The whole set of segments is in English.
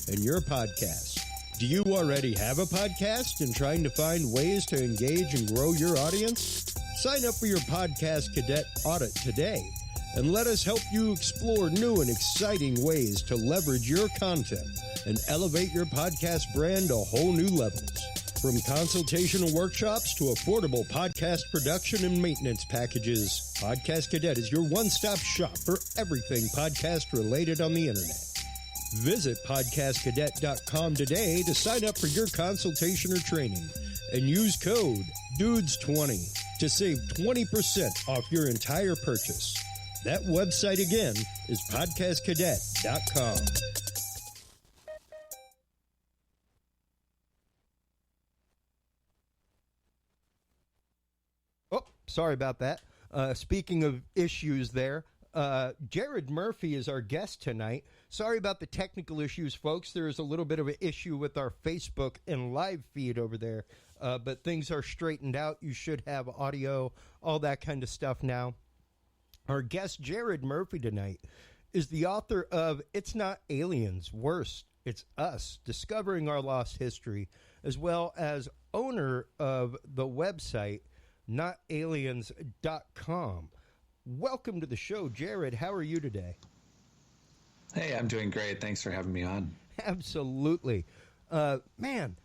and your podcast. Do you already have a podcast and trying to find ways to engage and grow your audience? Sign up for your Podcast Cadet audit today and let us help you explore new and exciting ways to leverage your content and elevate your podcast brand to whole new levels. From consultational workshops to affordable podcast production and maintenance packages, Podcast Cadet is your one-stop shop for everything podcast related on the internet. Visit podcastcadet.com today to sign up for your consultation or training and use code DUDES20 to save 20% off your entire purchase. That website again is podcastcadet.com. Oh, sorry about that. Speaking of issues there, Jared Murphy is our guest tonight. Sorry about the technical issues, folks. There is a little bit of an issue with our Facebook and live feed over there, but things are straightened out. You should have audio, all that kind of stuff now. Our guest, Jared Murphy, tonight is the author of It's Not Aliens, Worse, It's Us, Discovering Our Lost History, as well as owner of the website, notaliens.com. Welcome to the show, Jared. How are you today? Hey, I'm doing great. Thanks for having me on. Absolutely. Man,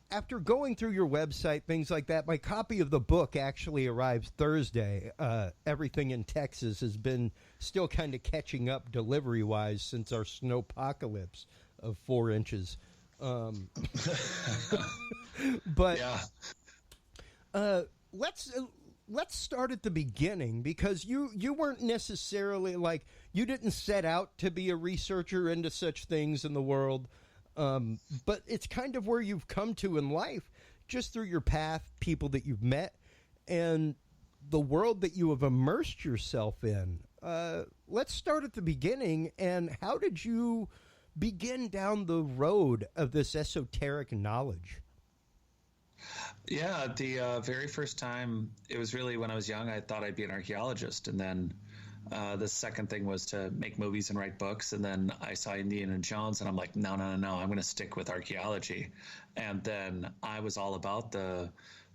after going through your website, things like that, my copy of the book actually arrives Thursday. Everything in Texas has been still kind of catching up delivery-wise since our snowpocalypse of 4 inches. But yeah. Let's start at the beginning, because you weren't necessarily you didn't set out to be a researcher into such things in the world, but it's kind of where you've come to in life just through your path, people that you've met, and the world that you have immersed yourself in. Let's start at the beginning. And how did you begin down the road of this esoteric knowledge? Yeah, the very first time, it was really when I was young. I thought I'd be an archaeologist, and then the second thing was to make movies and write books. And then I saw Indiana Jones, and I'm like, no, I'm going to stick with archaeology. And then I was all about the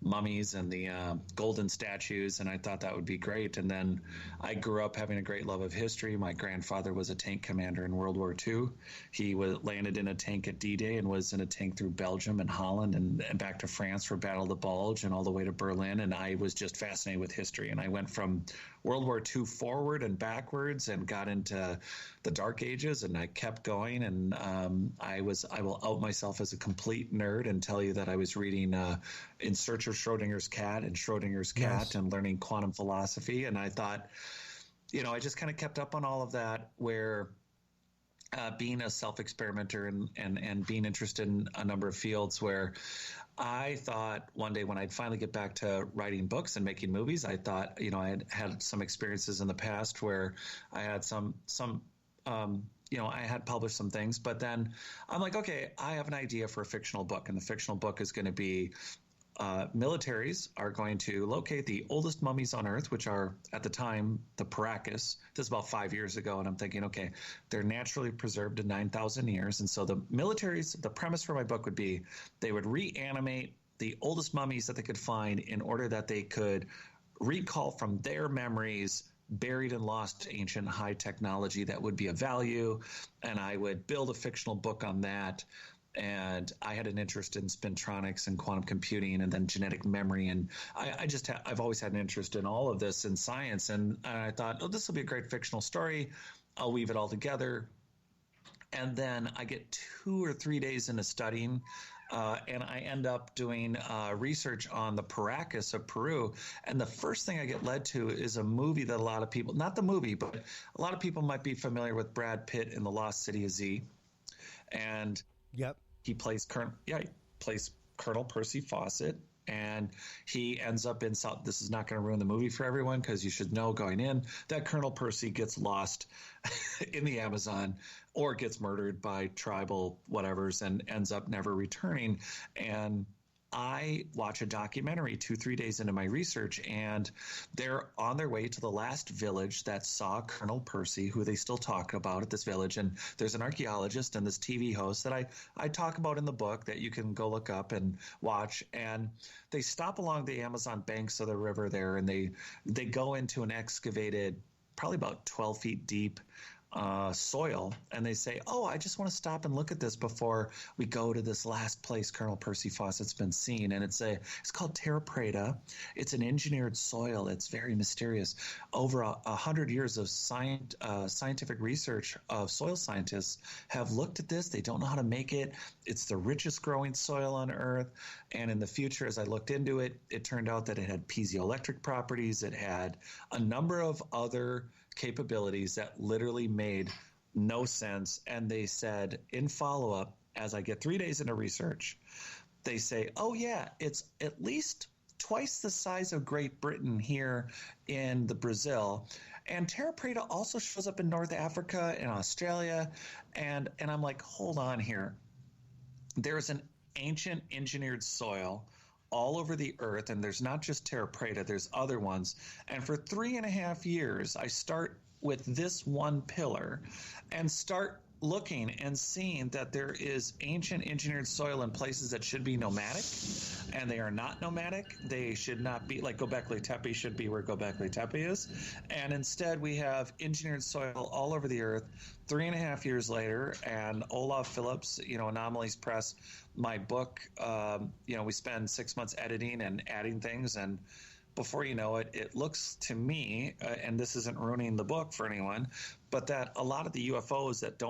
mummies and the golden statues, and I thought that would be great. And then I grew up having a great love of history. My grandfather was a tank commander in World War II. He landed in a tank at D-Day and was in a tank through Belgium and Holland and back to France for Battle of the Bulge and all the way to Berlin. And I was just fascinated with history. And I went from World War II forward and backwards and got into the Dark Ages, and I kept going. And I will out myself as a complete nerd and tell you that I was reading In Search of Schrodinger's Cat and Schrodinger's Cat, yes, and learning quantum philosophy. And I thought, I just kind of kept up on all of that, where being a self-experimenter and being interested in a number of fields, where I thought one day when I'd finally get back to writing books and making movies, I thought, I had some experiences in the past where I had I had published some things, but then I'm like, okay, I have an idea for a fictional book, and the fictional book is going to be militaries are going to locate the oldest mummies on Earth, which are, at the time, the Paracas. This is about 5 years ago, and I'm thinking, okay, they're naturally preserved to 9,000 years, and so the militaries, the premise for my book would be they would reanimate the oldest mummies that they could find in order that they could recall from their memories buried and lost ancient high technology that would be of value, and I would build a fictional book on that. And I had an interest in spintronics and quantum computing and then genetic memory. And I've always had an interest in all of this in science. And I thought, oh, this will be a great fictional story. I'll weave it all together. And then I get 2 or 3 days into studying, and I end up doing research on the Paracas of Peru. And the first thing I get led to is a movie that a lot of people, not the movie, but a lot of people might be familiar with Brad Pitt in The Lost City of Z. And yep, he plays Colonel Percy Fawcett, and he ends up in South. This is not going to ruin the movie for everyone, because you should know going in that Colonel Percy gets lost in the Amazon or gets murdered by tribal whatevers and ends up never returning. And I watch a documentary 2-3 days into my research, and they're on their way to the last village that saw Colonel Percy, who they still talk about at this village. And there's an archaeologist and this TV host that I talk about in the book that you can go look up and watch. And they stop along the Amazon banks of the river there, and they go into an excavated, probably about 12 feet deep, soil, and they say, "Oh, I just want to stop and look at this before we go to this last place Colonel Percy Fawcett's been seen." And it's called Terra Preta. It's an engineered soil. It's very mysterious. Over 100 years of scientific research of soil scientists have looked at this. They don't know how to make it. It's the richest growing soil on Earth. And in the future, as I looked into it, it turned out that it had piezoelectric properties. It had a number of other capabilities that literally made no sense. And they said in follow-up, as I get 3 days into research, they say, "Oh yeah, it's at least twice the size of Great Britain here in the Brazil. And Terra Preta also shows up in North Africa and Australia." And I'm like, hold on here. There's an ancient engineered soil all over the earth, and there's not just Terra Preta, there's other ones. And for 3.5 years, I start with this one pillar and start looking and seeing that there is ancient engineered soil in places that should be nomadic, and they are not nomadic. They should not be, like Göbekli Tepe should be where Göbekli Tepe is. And instead we have engineered soil all over the earth 3.5 years later. And Olaf Phillips, Anomalies Press, my book, we spend 6 months editing and adding things, and before you know it, it looks to me, and this isn't ruining the book for anyone, but that a lot of the UFOs that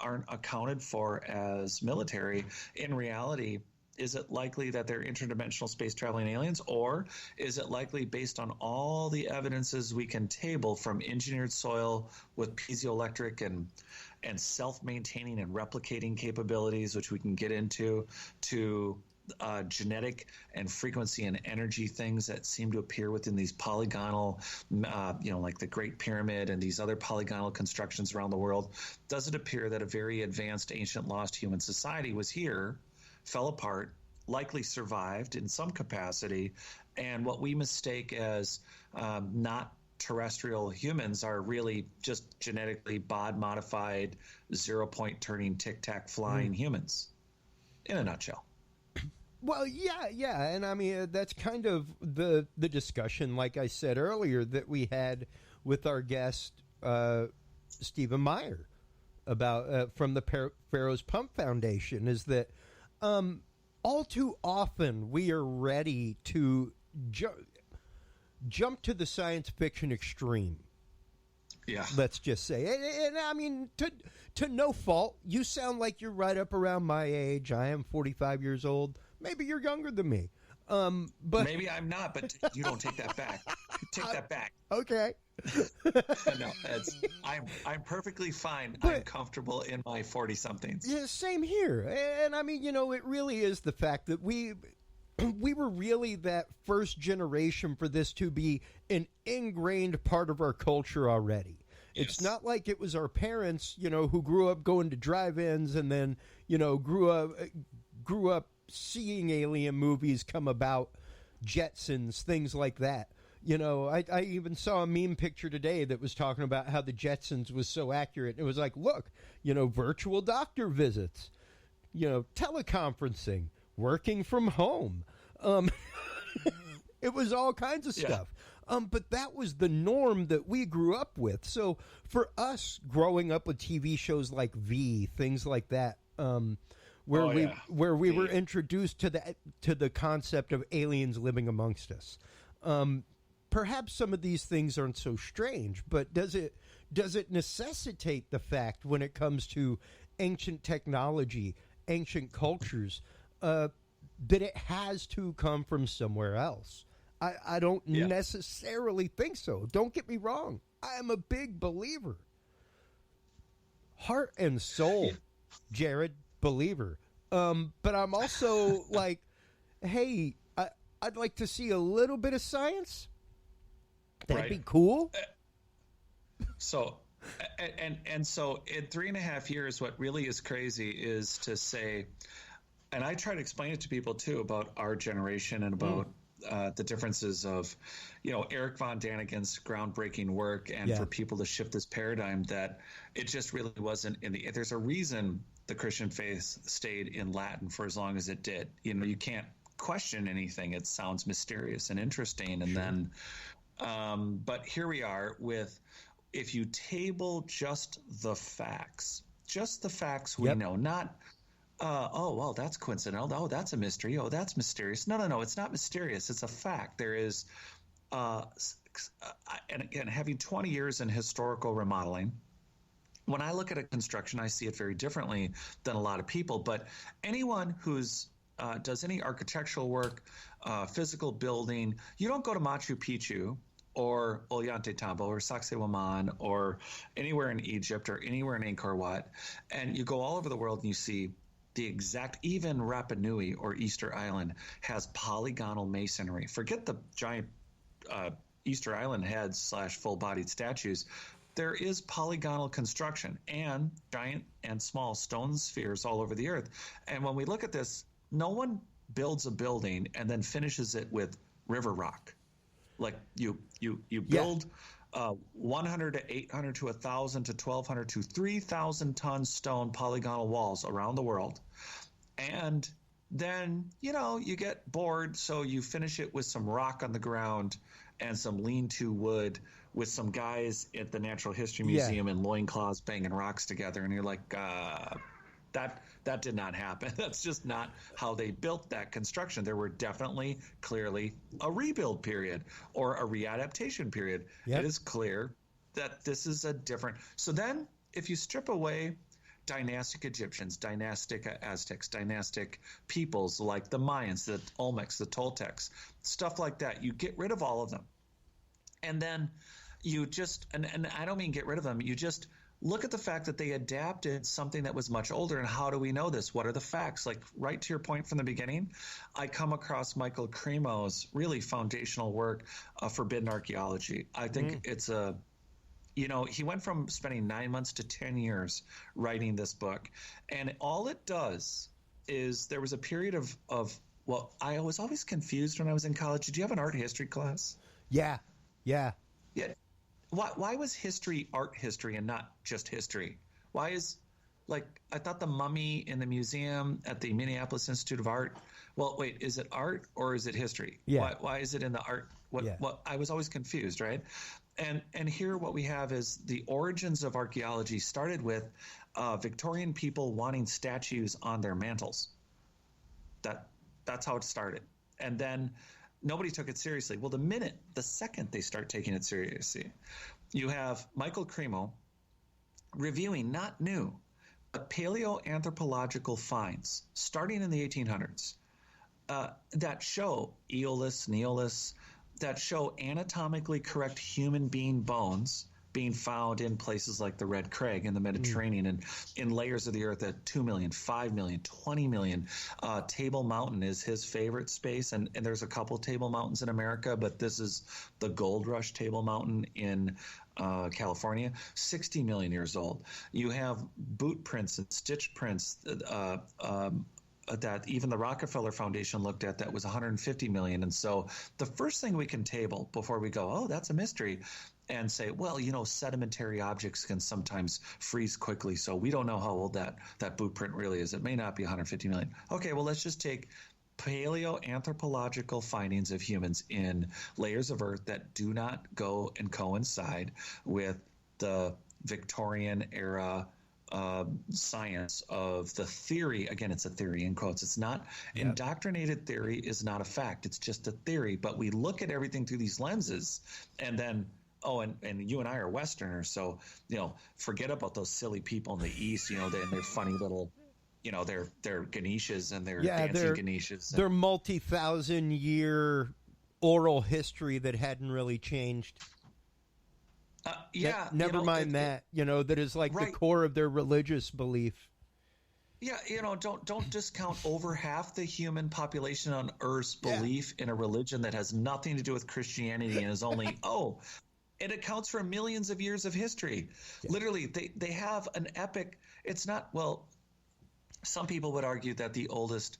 aren't accounted for as military, in reality, is it likely that they're interdimensional space traveling aliens, or is it likely, based on all the evidences we can table from engineered soil with piezoelectric and self-maintaining and replicating capabilities, which we can get into, to genetic and frequency and energy things that seem to appear within these polygonal, like the Great Pyramid and these other polygonal constructions around the world? Does it appear that a very advanced, ancient, lost human society was here, fell apart, likely survived in some capacity, and what we mistake as not terrestrial humans are really just genetically bod-modified, zero-point turning, tic-tac flying humans, in a nutshell? Well, yeah, and I mean, that's kind of the discussion, like I said earlier, that we had with our guest, Stephen Meyer, about from the Pharaoh's Pump Foundation, is that all too often we are ready to jump to the science fiction extreme. Yeah. Let's just say. And I mean, to no fault, you sound like you're right up around my age. I am 45 years old. Maybe you're younger than me. But maybe I'm not, but you don't take that back. Take that back. Okay. No, I'm perfectly fine. I'm comfortable in my 40-somethings. Yeah, same here. And I mean, it really is the fact that we were really that first generation for this to be an ingrained part of our culture already. Yes. It's not like it was our parents, who grew up going to drive-ins and then, grew up seeing alien movies come about, Jetsons, things like that. I even saw a meme picture today that was talking about how the Jetsons was so accurate. It was like, look, virtual doctor visits, teleconferencing, working from home. It was all kinds of stuff. But that was the norm that we grew up with. So for us growing up with TV shows like V, things like that, where we were introduced to the concept of aliens living amongst us. Perhaps some of these things aren't so strange, but does it necessitate the fact when it comes to ancient technology, ancient cultures, that it has to come from somewhere else? I don't necessarily think so. Don't get me wrong. I am a big believer. Heart and soul, Jared, believer. But I'm also like, hey, I'd like to see a little bit of science. That'd be cool. So in 3.5 years, what really is crazy is to say, And I try to explain it to people too about our generation and about the differences of, Eric von Daniken's groundbreaking work, and for people to shift this paradigm that it just really wasn't there's a reason the Christian faith stayed in Latin for as long as it did. You can't question anything. It sounds mysterious and interesting. And then, but here we are if you table just the facts we know, not, oh, well, that's coincidental. Oh, that's a mystery. Oh, that's mysterious. No, it's not mysterious. It's a fact. There is, and again, having 20 years in historical remodeling, when I look at a construction, I see it very differently than a lot of people. But anyone who's does any architectural work, physical building, you don't go to Machu Picchu or Ollantaytambo or Sacsayhuaman or anywhere in Egypt or anywhere in Angkor Wat, and you go all over the world and you see the exact, even Rapa Nui or Easter Island has polygonal masonry. Forget the giant Easter Island heads / full-bodied statues. There is polygonal construction and giant and small stone spheres all over the earth. And when we look at this, no one builds a building and then finishes it with river rock. Like you build 100 to 800 to 1,000 to 1,200 to 3,000 ton stone polygonal walls around the world. And then, you get bored, so you finish it with some rock on the ground and some lean-to wood with some guys at the Natural History Museum in loincloths banging rocks together. And you're like, that did not happen. That's just not how they built that construction. There were definitely, clearly, a rebuild period or a readaptation period. It is clear that this is a different. So then, if you strip away dynastic Egyptians, dynastic Aztecs, dynastic peoples like the Mayans, the Olmecs, the Toltecs, stuff like that, you get rid of all of them. And then you just, and I don't mean get rid of them, you just look at the fact that they adapted something that was much older. And how do we know this? What are the facts? Like, right to your point from the beginning, I come across Michael Cremo's really foundational work, Forbidden Archaeology. I think it's he went from spending 9 months to 10 years writing this book. And all it does is, there was a period of I was always confused when I was in college. Did you have an art history class? Yeah. Why was history art history and not just history? Why is, I thought the mummy in the museum at the Minneapolis Institute of Art, well, wait, is it art or is it history? Yeah. Why is it in the art? What I was always confused, right? And here what we have is the origins of archaeology started with Victorian people wanting statues on their mantles. That's how it started. And then nobody took it seriously. Well, the second they start taking it seriously, you have Michael Cremo reviewing not new, but paleoanthropological finds starting in the 1800s that show Aeolus, Neolus, that show anatomically correct human being bones being found in places like the Red Crag in the Mediterranean and in layers of the earth at 2 million, 5 million, 20 million. Table Mountain is his favorite space, and there's a couple Table Mountains in America, but this is the Gold Rush Table Mountain in California, 60 million years old. You have boot prints and stitch prints that even the Rockefeller Foundation looked at that was 150 million. And so the first thing we can table before we go, oh, that's a mystery, and say, well, sedimentary objects can sometimes freeze quickly, so we don't know how old that boot print really is. It may not be 150 million. Okay, well, let's just take paleoanthropological findings of humans in layers of earth that do not go and coincide with the Victorian era science of the theory. Again, it's a theory in quotes. It's not indoctrinated theory is not a fact. It's just a theory. But we look at everything through these lenses, and then and you and I are Westerners, so forget about those silly people in the East. They're funny little, they're Ganeshas and they're dancing Ganeshas. They're multi-thousand-year oral history that hadn't really changed. Never mind that. That is like the core of their religious belief. Yeah, don't discount over half the human population on Earth's belief in a religion that has nothing to do with Christianity and is only it accounts for millions of years of history. Yeah. Literally, they have an epic. It's not Some people would argue that the oldest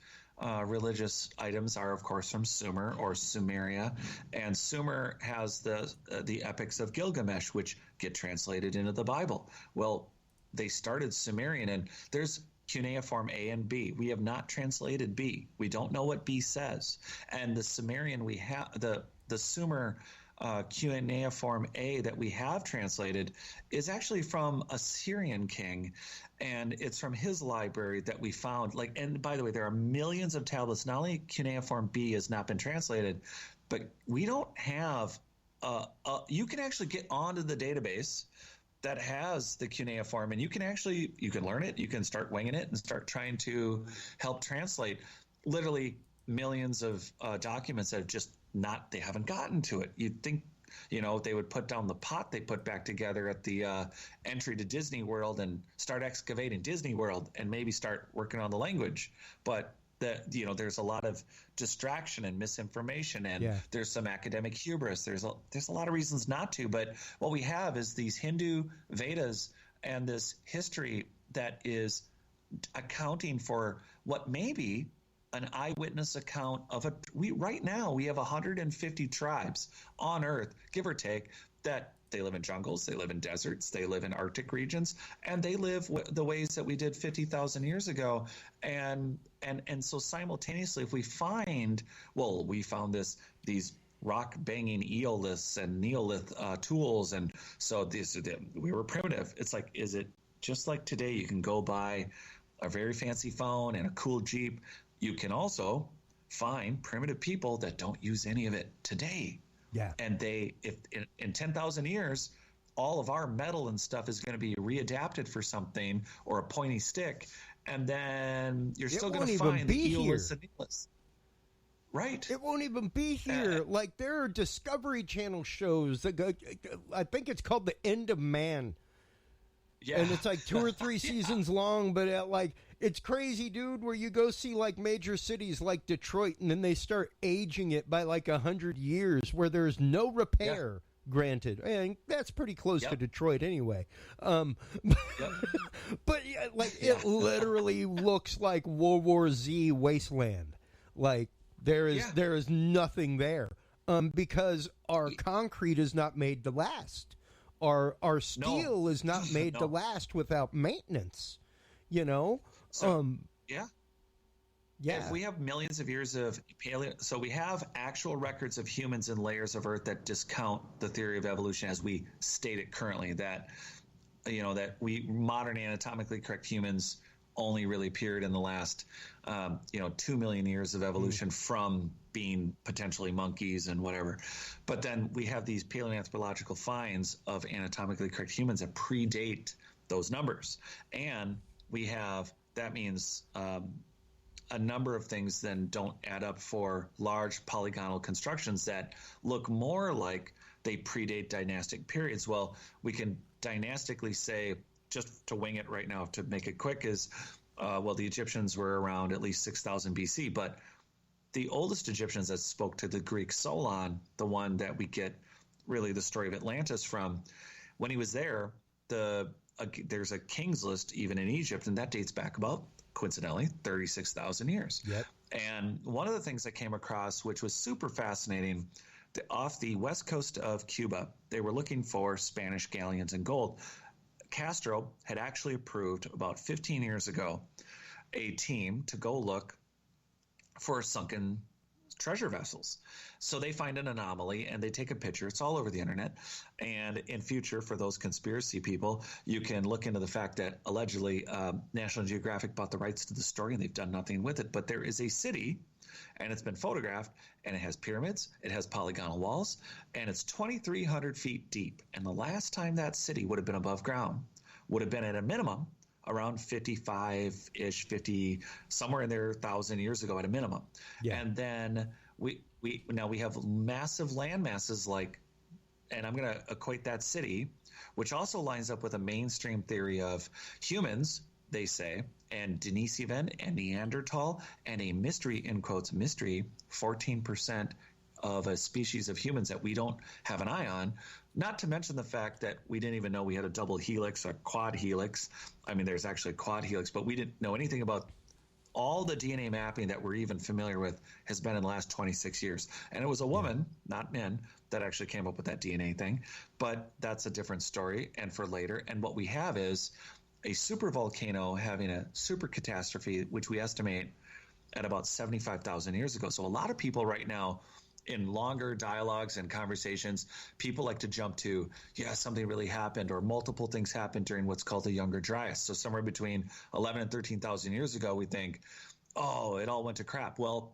religious items are, of course, from Sumer or Sumeria, and Sumer has the epics of Gilgamesh, which get translated into the Bible. Well, they started Sumerian, and there's cuneiform A and B. We have not translated B. We don't know what B says, and the Sumerian we have the Sumer. Cuneiform A that we have translated is actually from a Syrian king, and it's from his library that we found. Like, and by the way, there are millions of tablets. Not only cuneiform B has not been translated, but we don't have. You can actually get onto the database that has the cuneiform, and you can learn it. You can start winging it and start trying to help translate. Literally millions of documents that have just they haven't gotten to it. You'd think, they would put down the pot they put back together at the entry to Disney World and start excavating Disney World and maybe start working on the language. But there's a lot of distraction and misinformation, and there's some academic hubris. There's a lot of reasons not to. But what we have is these Hindu Vedas and this history that is accounting for what may be an eyewitness account of right now we have 150 tribes on Earth, give or take, that they live in jungles, they live in deserts, they live in Arctic regions, and they live the ways that we did 50,000 years ago. And so simultaneously, if we found these rock banging eoliths and neolith tools, and so we were primitive. It's like, is it just like today? You can go buy a very fancy phone and a cool Jeep. You can also find primitive people that don't use any of it today. Yeah. And if in 10,000 years, all of our metal and stuff is going to be readapted for something, or a pointy stick, and then you're still going to find the eoliths and neoliths. Right. It won't even be here. Like, there are Discovery Channel shows that go, I think it's called The End of Man. Yeah. And it's like 2 or 3 seasons long, but it's crazy, dude, where you go see like major cities like Detroit, and then they start aging it by like 100 years where there's no repair, granted. And that's pretty close to Detroit anyway. But it literally looks like World War Z wasteland. Like there is nothing there because our concrete is not made to last. Our steel is not made to last without maintenance, So, if we have millions of years of so we have actual records of humans in layers of Earth that discount the theory of evolution as we state it currently, that we modern anatomically correct humans only really appeared in the last 2 million years of evolution from being potentially monkeys and whatever. But then we have these paleoanthropological finds of anatomically correct humans that predate those numbers, and that means a number of things then don't add up for large polygonal constructions that look more like they predate dynastic periods. Well, we can dynastically say, just to wing it right now, to make it quick, is the Egyptians were around at least 6,000 BC, but the oldest Egyptians that spoke to the Greek Solon, the one that we get really the story of Atlantis from, when he was there, there's a king's list even in Egypt, and that dates back about, coincidentally, 36,000 years. Yep. And one of the things I came across, which was super fascinating, off the west coast of Cuba, they were looking for Spanish galleons and gold. Castro had actually approved about 15 years ago a team to go look for sunken treasure vessels. So they find an anomaly and they take a picture. It's all over the internet. And in future, for those conspiracy people, you can look into the fact that allegedly National Geographic bought the rights to the story and they've done nothing with it. But there is a city, and it's been photographed, and it has pyramids, it has polygonal walls, and it's 2,300 feet deep. And the last time that city would have been above ground would have been at a minimum around 55-ish, 50, somewhere in there 1,000 years ago at a minimum. Yeah. And then we have massive land masses and I'm going to equate that city, which also lines up with a mainstream theory of humans, they say, and Denisovan and Neanderthal, and a mystery, in quotes, mystery, 14% of a species of humans that we don't have an eye on, not to mention the fact that we didn't even know we had a double helix or quad helix. I mean, there's actually a quad helix, but we didn't know anything about all the DNA mapping that we're even familiar with has been in the last 26 years. And it was a woman, not men, that actually came up with that DNA thing. But that's a different story and for later. And what we have is a supervolcano having a super catastrophe, which we estimate at about 75,000 years ago. So a lot of people right now in longer dialogues and conversations, people like to jump to, yeah, something really happened or multiple things happened during what's called the Younger Dryas. So somewhere between 11 and 13,000 years ago, we think, oh, it all went to crap. Well,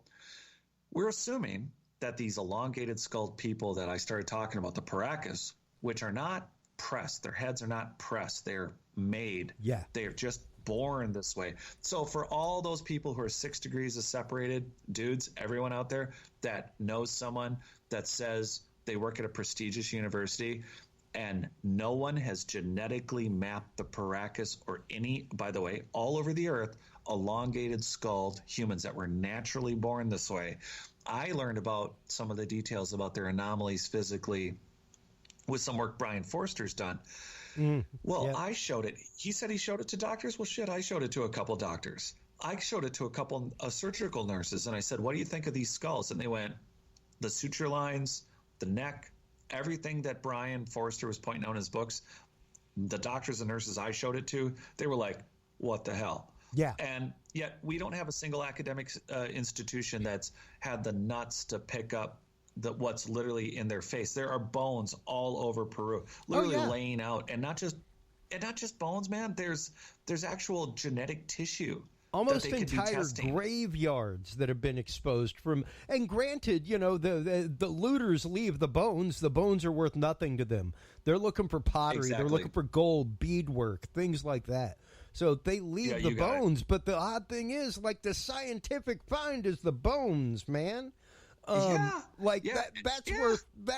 we're assuming that these elongated skulled people that I started talking about, the Paracas, which are not pressed, their heads are not pressed, they're made. Yeah. They're just born this way. So for all those people who are 6 degrees of separated, dudes, everyone out there that knows someone that says they work at a prestigious university and no one has genetically mapped the Paracas or any, by the way, all over the earth, elongated skulled humans that were naturally born this way. I learned about some of the details about their anomalies physically with some work Brian Forster's done. I showed it. He said he showed it to doctors. Well, shit, I showed it to a couple doctors. I showed it to a couple surgical nurses, and I said, what do you think of these skulls? And they went, the suture lines, the neck, everything that Brian Forster was pointing out in his books, the doctors and nurses I showed it to, they were like, what the hell? Yeah. And yet we don't have a single academic institution that's had the nuts to pick up what's literally in their face. There are bones all over Peru, literally laying out, and not just bones, man. There's actual genetic tissue. Almost entire graveyards that have been exposed from. And granted, you know, the looters leave the bones. The bones are worth nothing to them. They're looking for pottery. Exactly. They're looking for gold, beadwork, things like that. So they leave the bones. But the odd thing is, like, the scientific find is the bones, man. That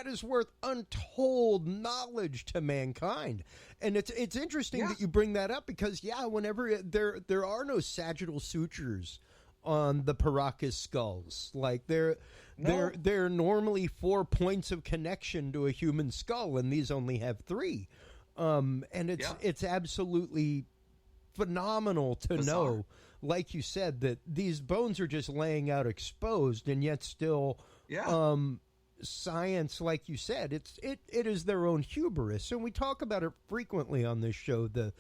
is worth untold knowledge to mankind. And it's interesting that you bring that up because whenever there are no sagittal sutures on the Paracas skulls, like they're normally 4 points of connection to a human skull, and these only have 3. And it's absolutely phenomenal to know, like you said, that these bones are just laying out exposed, and yet still science, like you said, it is their own hubris. And we talk about it frequently on this show, the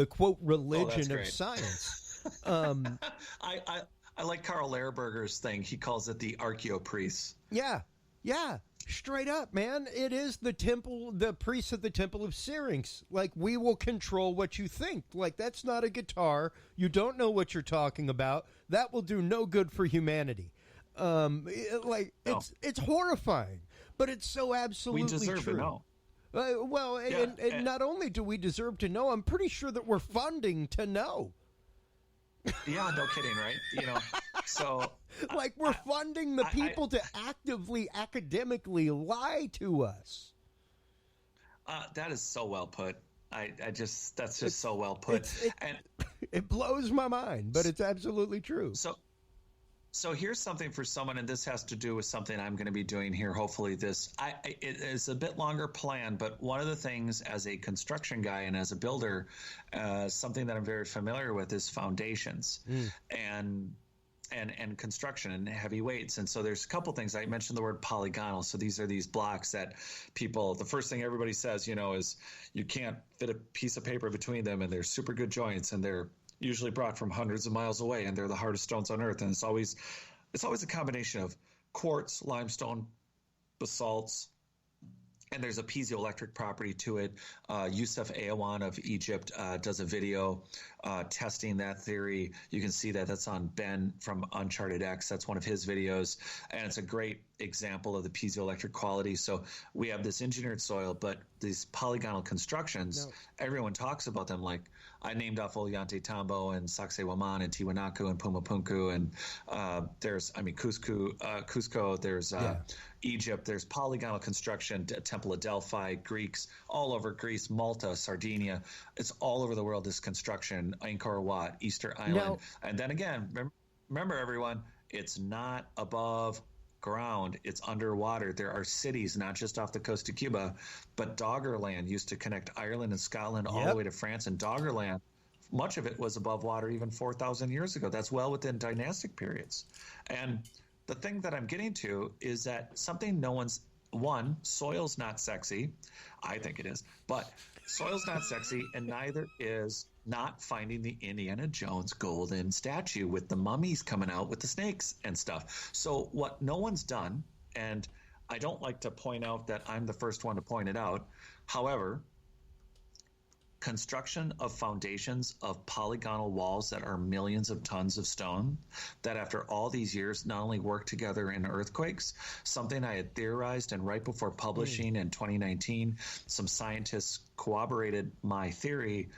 quote religion of science. I like Karl Lehrberger's thing. He calls it the archaeopriests. Yeah, straight up, man. It is the temple, the priests of the temple of Syrinx. Like, we will control what you think. Like, that's not a guitar. You don't know what you're talking about. That will do no good for humanity. It's horrifying, but it's so absolutely true. We deserve to know. And not only do we deserve to know, I'm pretty sure that we're funding to know. Yeah, no kidding, right? You know, so like we're funding the people to actively, academically lie to us. That is so well put. That's just so well put. It blows my mind, but it's absolutely true. So here's something for someone, and this has to do with something I'm going to be doing here. Hopefully it is a bit longer plan, but one of the things as a construction guy and as a builder, something that I'm very familiar with is foundations and construction and heavy weights. And so there's a couple things. I mentioned the word polygonal. So these are these blocks that the first thing everybody says, you know, is you can't fit a piece of paper between them, and they're super good joints, and they're usually brought from hundreds of miles away, and they're the hardest stones on earth. And it's always a combination of quartz, limestone, basalts, and there's a piezoelectric property to it. Youssef Ayawan of Egypt does a video testing that theory. You can see that's on Ben from Uncharted X. That's one of his videos, and it's a great example of the piezoelectric quality. So we have this engineered soil, but these polygonal constructions, everyone talks about them. Like I named off Ollantaytambo and Sacsayhuaman and Tiwanaku and Pumapunku, and Cusco. There's Egypt. There's polygonal construction, Temple of Delphi, Greeks, all over Greece, Malta, Sardinia. It's all over the world, this construction, Angkor Wat, Easter Island. And then again, remember everyone, it's not above ground. It's underwater. There are cities, not just off the coast of Cuba, but Doggerland used to connect Ireland and Scotland all the way to France. And Doggerland, much of it was above water even 4,000 years ago. That's well within dynastic periods. And the thing that I'm getting to is that something no one's soil's not sexy. I think it is, but soil's not sexy, and neither is not finding the Indiana Jones golden statue with the mummies coming out with the snakes and stuff. So what no one's done, and I don't like to point out that I'm the first one to point it out. However, construction of foundations of polygonal walls that are millions of tons of stone that after all these years not only work together in earthquakes, something I had theorized, and right before publishing in 2019, some scientists corroborated my theory,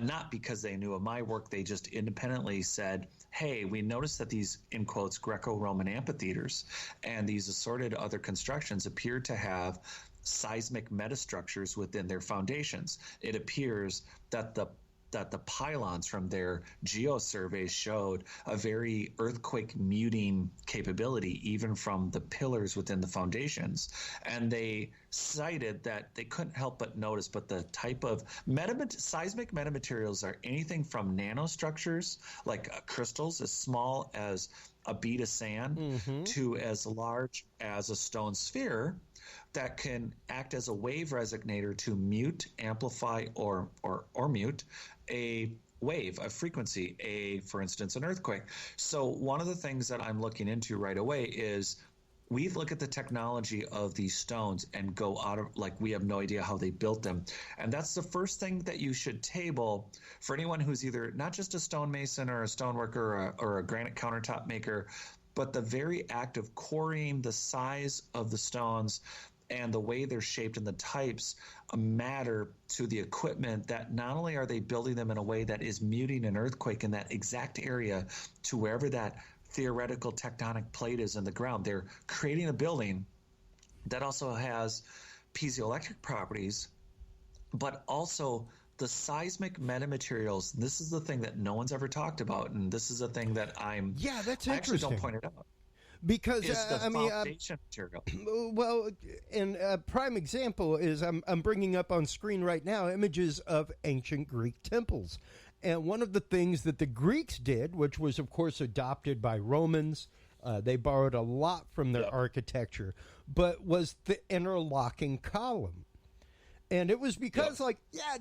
not because they knew of my work, they just independently said, hey, we noticed that these, in quotes, Greco-Roman amphitheaters and these assorted other constructions appeared to have seismic metastructures within their foundations. It appears that the pylons from their geosurveys showed a very earthquake muting capability, even from the pillars within the foundations. And they cited that they couldn't help but notice, but the type of seismic metamaterials are anything from nanostructures, like crystals as small as a bead of sand, to as large as a stone sphere, that can act as a wave resonator to mute, amplify, or mute a wave, a frequency, for instance, an earthquake. So one of the things that I'm looking into right away is we look at the technology of these stones and go out of, like, we have no idea how they built them. And that's the first thing that you should table for anyone who's either not just a stonemason or a stoneworker or a granite countertop maker, but the very act of quarrying the size of the stones and the way they're shaped and the types matter to the equipment, that not only are they building them in a way that is muting an earthquake in that exact area to wherever that theoretical tectonic plate is in the ground, they're creating a building that also has piezoelectric properties, but also the seismic metamaterials. This is the thing that no one's ever talked about, and this is a thing that that's I interesting. actually don't point it out. Because foundation material. Well, and a prime example is I'm bringing up on screen right now images of ancient Greek temples. And one of the things that the Greeks did, which was, of course, adopted by Romans, they borrowed a lot from their architecture, but was the interlocking column. And it was because,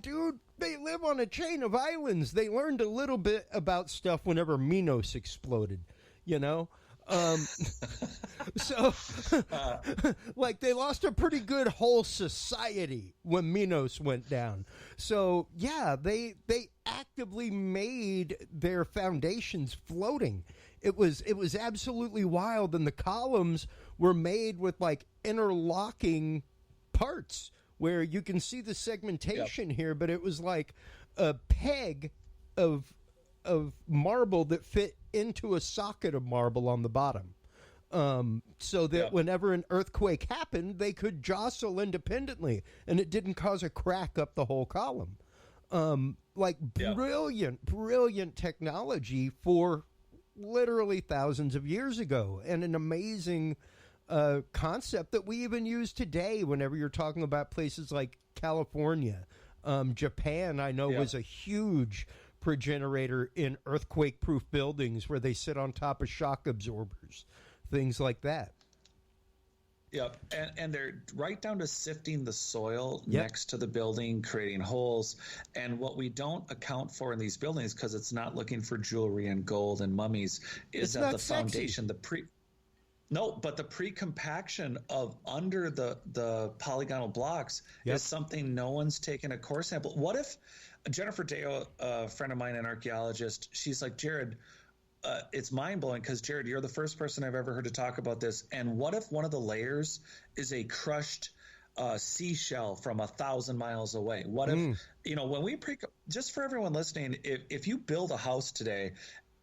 dude, they live on a chain of islands. They learned a little bit about stuff whenever Minos exploded, you know? So, they lost a pretty good whole society when Minos went down. So, yeah, they actively made their foundations floating. It was absolutely wild, and the columns were made with interlocking parts where you can see the segmentation here, but it was like a peg of marble that fit into a socket of marble on the bottom, so that whenever an earthquake happened, they could jostle independently, and it didn't cause a crack up the whole column. Brilliant technology for literally thousands of years ago, and an amazing concept that we even use today whenever you're talking about places like California. Japan, I know, was a huge progenitor in earthquake-proof buildings where they sit on top of shock absorbers, things like that. Yep, and they're right down to sifting the soil next to the building, creating holes. And what we don't account for in these buildings, because it's not looking for jewelry and gold and mummies, is that the foundation, the pre-compaction of under the polygonal blocks is something no one's taken a core sample. What if Jennifer Deo, a friend of mine, an archaeologist, she's like, Jared, it's mind-blowing because, Jared, you're the first person I've ever heard to talk about this. And what if one of the layers is a crushed seashell from 1,000 miles away? What if, when we just for everyone listening, if you build a house today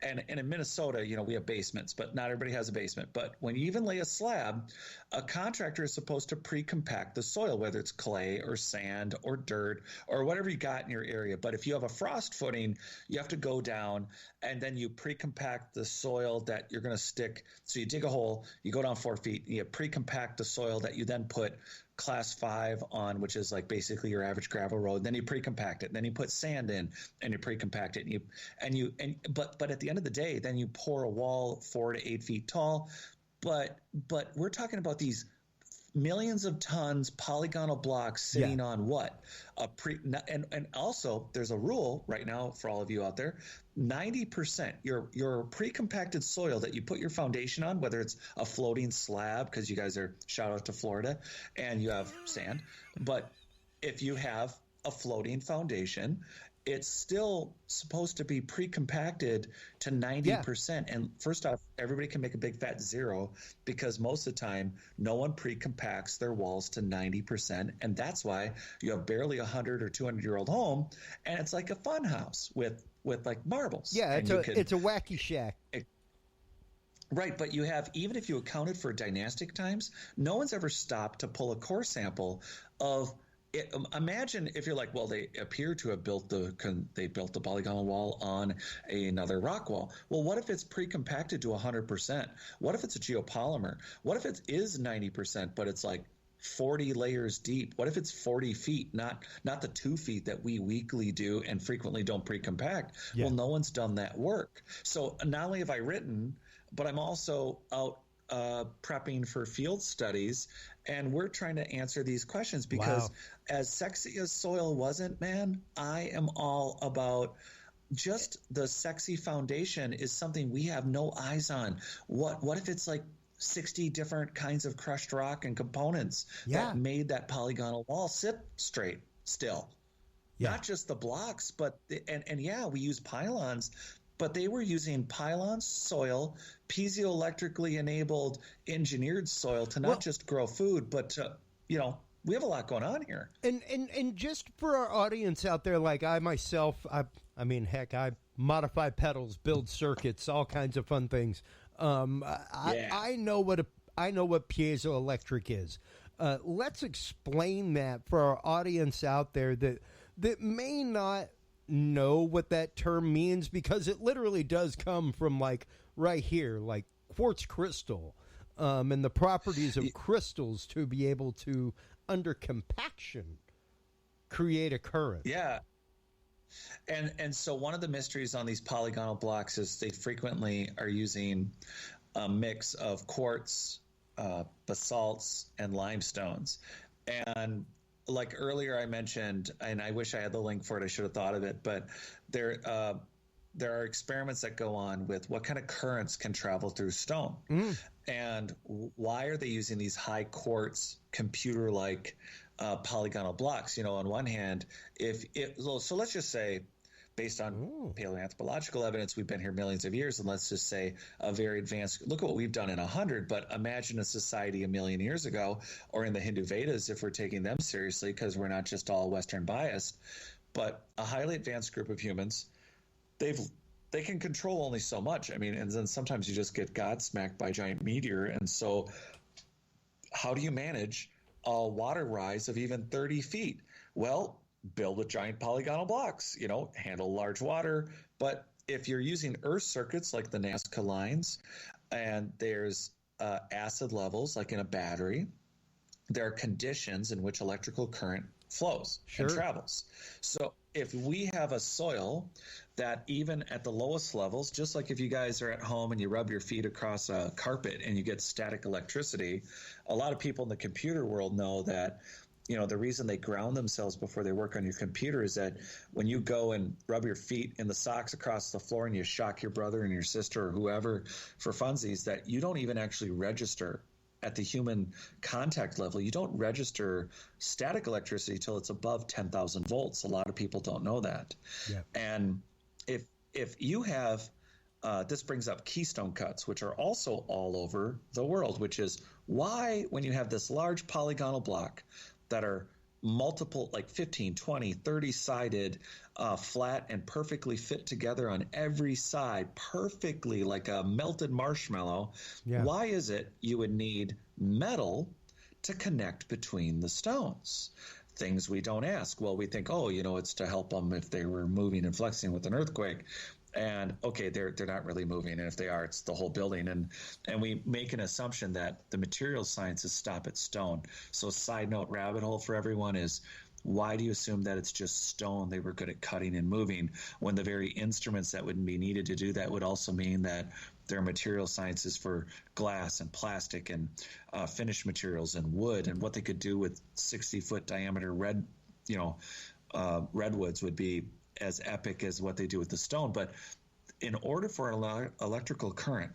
and in Minnesota, we have basements, but not everybody has a basement. But when you even lay a slab, a contractor is supposed to pre-compact the soil, whether it's clay or sand or dirt or whatever you got in your area. But if you have a frost footing, you have to go down and then you pre-compact the soil that you're going to stick. So you dig a hole, you go down 4 feet, you pre-compact the soil that you then put class 5 on, which is like basically your average gravel road. Then you pre-compact it, and then you put sand in and you pre-compact it, but at the end of the day, then you pour a wall 4 to 8 feet tall. But we're talking about these millions of tons polygonal blocks sitting on what? And also there's a rule right now for all of you out there, 90% your pre-compacted soil that you put your foundation on, whether it's a floating slab, because you guys are, shout out to Florida, and you have sand, but if you have a floating foundation, it's still supposed to be pre-compacted to 90%. And first off, everybody can make a big fat 0 because most of the time, no one pre-compacts their walls to 90%. And that's why you have barely 100 or 200-year-old home, and it's like a fun house with like marbles. Yeah, it's a wacky shack. Right, but you have, even if you accounted for dynastic times, no one's ever stopped to pull a core sample of imagine if you're like, well, they appear to have built the polygonal wall on another rock wall. Well, what if it's pre-compacted to 100%? What if it's a geopolymer? What if it is 90%, but it's like 40 layers deep? What if it's 40 feet, not the 2 feet that we weekly do and frequently don't pre-compact? Yeah. Well, no one's done that work. So not only have I written, but I'm also out prepping for field studies, and we're trying to answer these questions because as sexy as soil wasn't, man, I am all about just the sexy foundation is something we have no eyes on. What if it's like 60 different kinds of crushed rock and components that made that polygonal wall sit straight still? Not just the blocks, but we use pylons, but they were using pylons, soil, piezoelectrically enabled engineered soil to not just grow food, but to, we have a lot going on here. And just for our audience out there, like I myself, I mean, heck, I modify pedals, build circuits, all kinds of fun things. I know what piezoelectric is. Let's explain that for our audience out there that may not know what that term means, because it literally does come from like right here, like quartz crystal, and the properties of crystals to be able to, under compaction, create a current. Yeah. And so one of the mysteries on these polygonal blocks is they frequently are using a mix of quartz, basalts, and limestones. And like earlier I mentioned, and I wish I had the link for it, I should have thought of it, but there are experiments that go on with what kind of currents can travel through stone. And why are they using these high quartz computer-like polygonal blocks? On one hand, so let's just say, based on paleoanthropological evidence, we've been here millions of years, and let's just say a very advanced, look at what we've done in 100, but imagine a society a million years ago, or in the Hindu Vedas, if we're taking them seriously, because we're not just all Western biased, but a highly advanced group of humans, they can control only so much. I mean, and then sometimes you just get godsmacked by a giant meteor, and so how do you manage a water rise of even 30 feet? Well, build with giant polygonal blocks, handle large water. But if you're using earth circuits like the Nazca lines, and there's acid levels like in a battery, there are conditions in which electrical current flows and travels. So if we have a soil that even at the lowest levels, just like if you guys are at home and you rub your feet across a carpet and you get static electricity, a lot of people in the computer world know that the reason they ground themselves before they work on your computer is that when you go and rub your feet in the socks across the floor and you shock your brother and your sister or whoever for funsies, that you don't even actually register at the human contact level. You don't register static electricity till it's above 10,000 volts. A lot of people don't know that. Yeah. And if you have this brings up keystone cuts, which are also all over the world, which is why when you have this large polygonal block that are multiple, like 15, 20, 30-sided, flat and perfectly fit together on every side, perfectly like a melted marshmallow. Yeah. Why is it you would need metal to connect between the stones? Things we don't ask. Well, we think, oh, it's to help them if they were moving and flexing with an earthquake. And okay, they're not really moving, and if they are, it's the whole building. And we make an assumption that the materials sciences stop at stone. So, side note, rabbit hole for everyone is, why do you assume that it's just stone they were good at cutting and moving, when the very instruments that would be needed to do that would also mean that there are material sciences for glass and plastic and finished materials and wood, and what they could do with 60-foot diameter redwoods would be as epic as what they do with the stone. But in order for an electrical current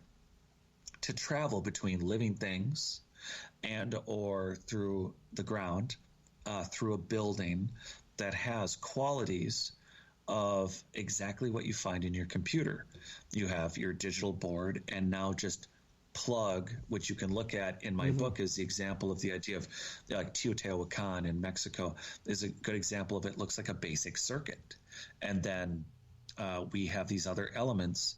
to travel between living things and or through the ground, through a building that has qualities of exactly what you find in your computer. You have your digital board, and now just plug, which you can look at in my book is the example of the idea of like Teotihuacan in Mexico is a good example of it. Looks like a basic circuit. And then we have these other elements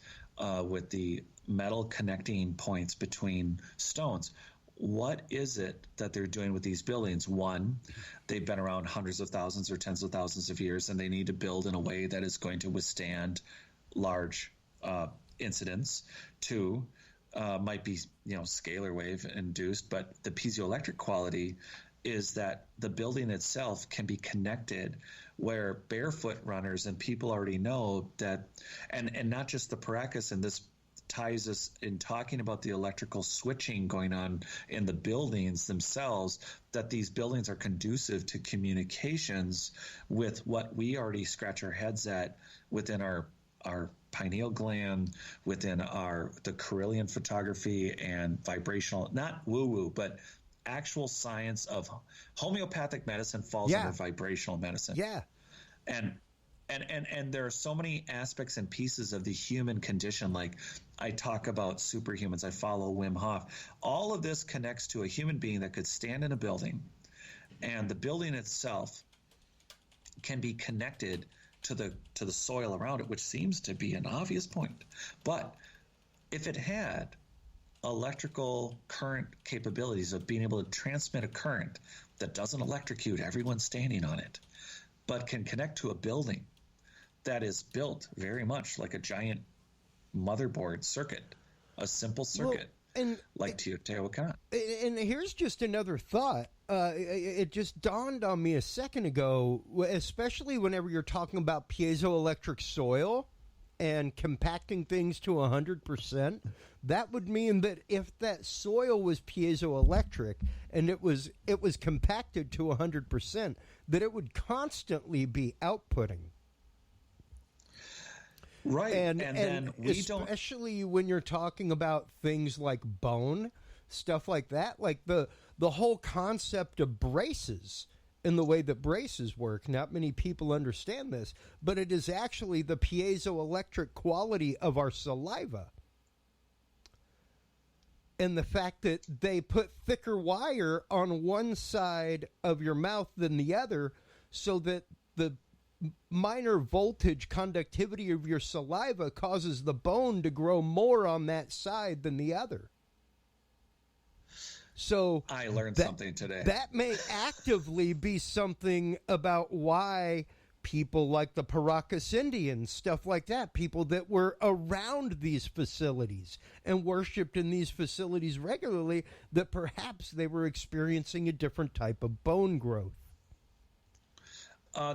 with the metal connecting points between stones. What is it that they're doing with these buildings? One, they've been around hundreds of thousands or tens of thousands of years, and they need to build in a way that is going to withstand large incidents. Two, might be scalar wave induced, but the piezoelectric quality is that the building itself can be connected, where barefoot runners and people already know that, and not just the Paracas, and this ties us in talking about the electrical switching going on in the buildings themselves, that these buildings are conducive to communications with what we already scratch our heads at within our pineal gland, within the Carillion photography and vibrational, not woo-woo, but actual science of homeopathic medicine falls under vibrational medicine. Yeah. And there are so many aspects and pieces of the human condition. Like I talk about superhumans. I follow Wim Hof. All of this connects to a human being that could stand in a building, and the building itself can be connected to the soil around it, which seems to be an obvious point. But if it had electrical current capabilities of being able to transmit a current that doesn't electrocute everyone standing on it, but can connect to a building that is built very much like a giant motherboard circuit, a simple circuit, like Teotihuacan. And here's just another thought. It just dawned on me a second ago, especially whenever you're talking about piezoelectric soil and compacting things to 100%, that would mean that if that soil was piezoelectric and it was compacted to 100%, that it would constantly be outputting. Right. And then we especially when you're talking about things like bone, stuff like that, like the whole concept of braces and the way that braces work. Not many people understand this, but it is actually the piezoelectric quality of our saliva. And the fact that they put thicker wire on one side of your mouth than the other so that the minor voltage conductivity of your saliva causes the bone to grow more on that side than the other. So I learned something today. That may actively be something about why people like the Paracas Indians, stuff like that, people that were around these facilities and worshipped in these facilities regularly, that perhaps they were experiencing a different type of bone growth.